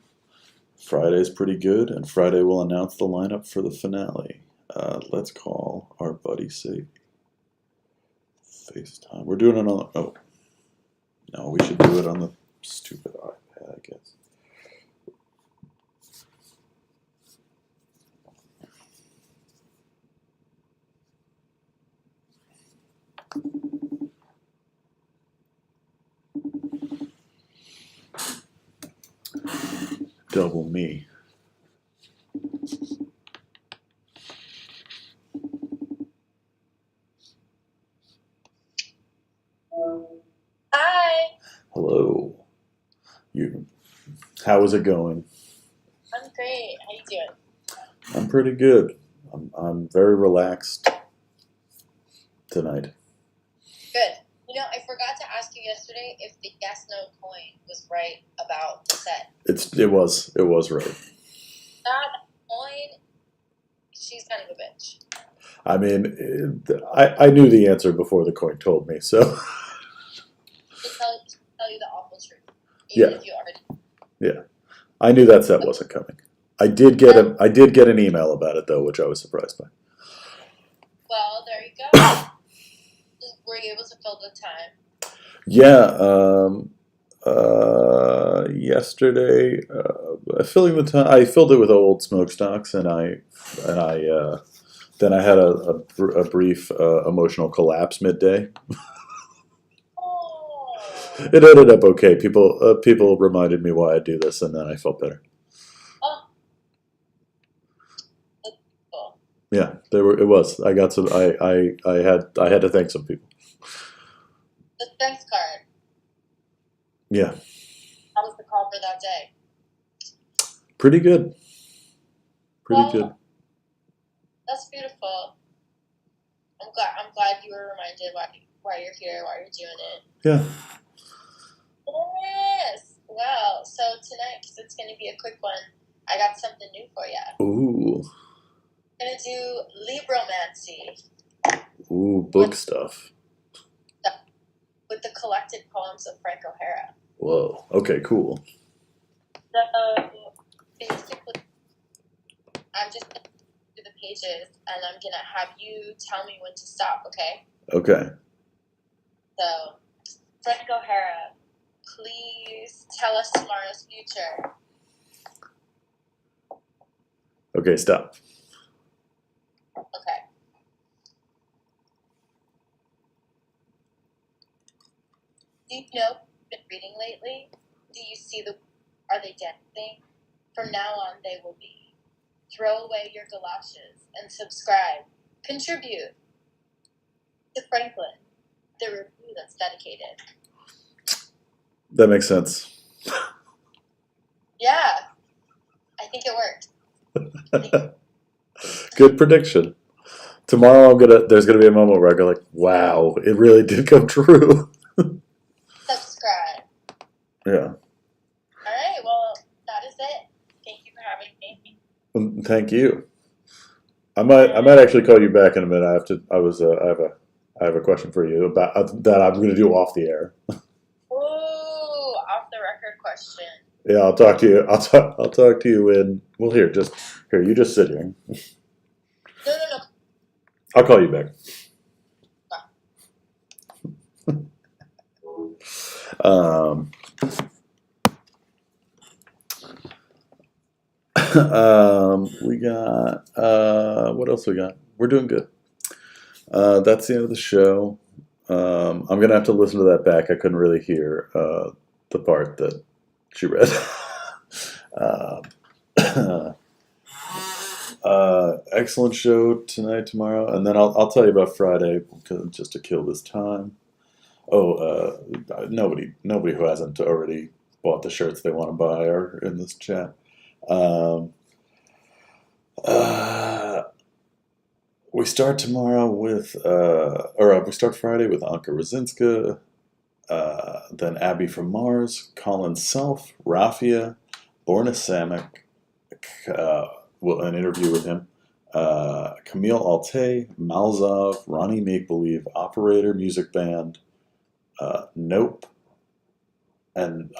Friday's pretty good, and Friday we'll announce the lineup for the finale. Let's call our buddy Sadie. FaceTime. We're doing it on the... Oh. No, we should do it on the stupid iPad, I guess. Double me. Hi. Hello. How is it going? I'm great. How you doing? I'm pretty good. I'm very relaxed tonight. Good. You know, I forgot to ask you yesterday if the yes no coin was right about the set. It was right. That coin, she's kind of a bitch. I mean, I knew the answer before the coin told me, so. To tell you the awful truth. Yeah. If you already. Yeah, I knew that set wasn't coming. I did get an email about it though, which I was surprised by. Well, there you go. Were you able to fill the time? Yeah, yesterday, filling the time, I filled it with old Smokestocks, and then I had a brief emotional collapse midday. It ended up okay. People reminded me why I do this, and then I felt better. Oh, that's cool. Yeah, it was. I got some. I had to thank some people. The thanks card. Yeah. How was the call for that day? Pretty good. Pretty good. That's beautiful. I'm glad you were reminded why you're here, why you're doing it. Yeah. Yes. Well, so tonight, because it's going to be a quick one, I got something new for you. Ooh. I'm going to do Libromancy. Ooh, book stuff. With the collected poems of Frank O'Hara. Whoa. Okay, cool. So basically, I'm just gonna do the pages, and I'm gonna have you tell me when to stop. Okay? Okay. So, Frank O'Hara, please tell us tomorrow's future. Okay, stop. Okay. Do you know what you've been reading lately? Do you see are they dancing? From now on, they will be. Throw away your galoshes and subscribe. Contribute to Franklin, the review that's dedicated. That makes sense. Yeah, I think it worked. Good prediction. Tomorrow there's gonna be a moment where I go like, wow, it really did come true. Subscribe. Yeah. All right, well, that is it. Thank you for having me. Thank you. I might actually call you back in a minute. I have a question for you about that I'm going to do off the air. Ooh, off the record question. Yeah, I'll talk to you. I'll talk to you in. Well, here, you just sit here. No. I'll call you back. We got what else we got? We're doing good. That's the end of the show. I'm gonna have to listen to that back. I couldn't really hear the part that she read. Excellent show tonight, tomorrow, and then I'll tell you about Friday just to kill this time. Oh, nobody who hasn't already bought the shirts they want to buy are in this chat. We start tomorrow with, we start Friday with Anka Rosinska, then Abby from Mars, Colin Self, Rafia, Borna Samek, an interview with him, Camille Alte, Malzov, Ronnie Make Believe, Operator Music Band, Nope, and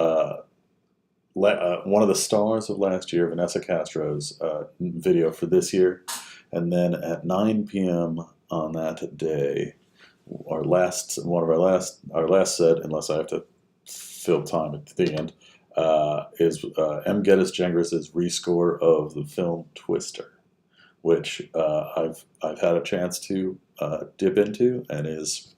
one of the stars of last year, Vanessa Castro's video for this year. And then at 9 p.m. on that day, our last set, unless I have to fill time at the end, is M. Geddes Gengris's rescore of the film Twister, which I've had a chance to dip into and is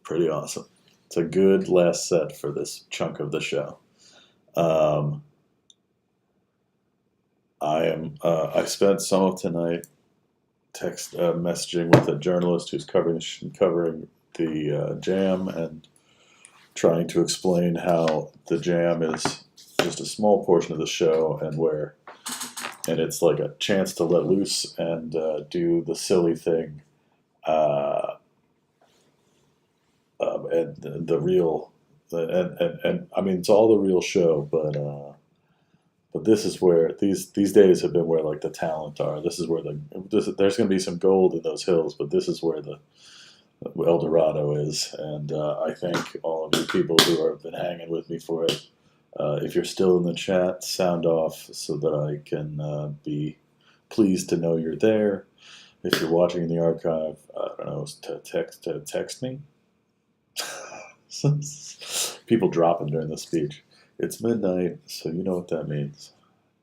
pretty awesome. It's a good last set for this chunk of the show. I spent some of tonight messaging with a journalist who's covering the jam and trying to explain how the jam is just a small portion of the show and it's like a chance to let loose and do the silly thing, and the real and I mean it's all the real show, but this is where these days have been where like the talent are. This is where there's going to be some gold in those hills, but this is where the El Dorado is. And I thank all of you people who have been hanging with me for it. If you're still in the chat, sound off so that I can be pleased to know you're there. If you're watching in the archive, I don't know, to text me. People dropping during the speech. It's midnight, so you know what that means.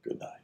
Good night.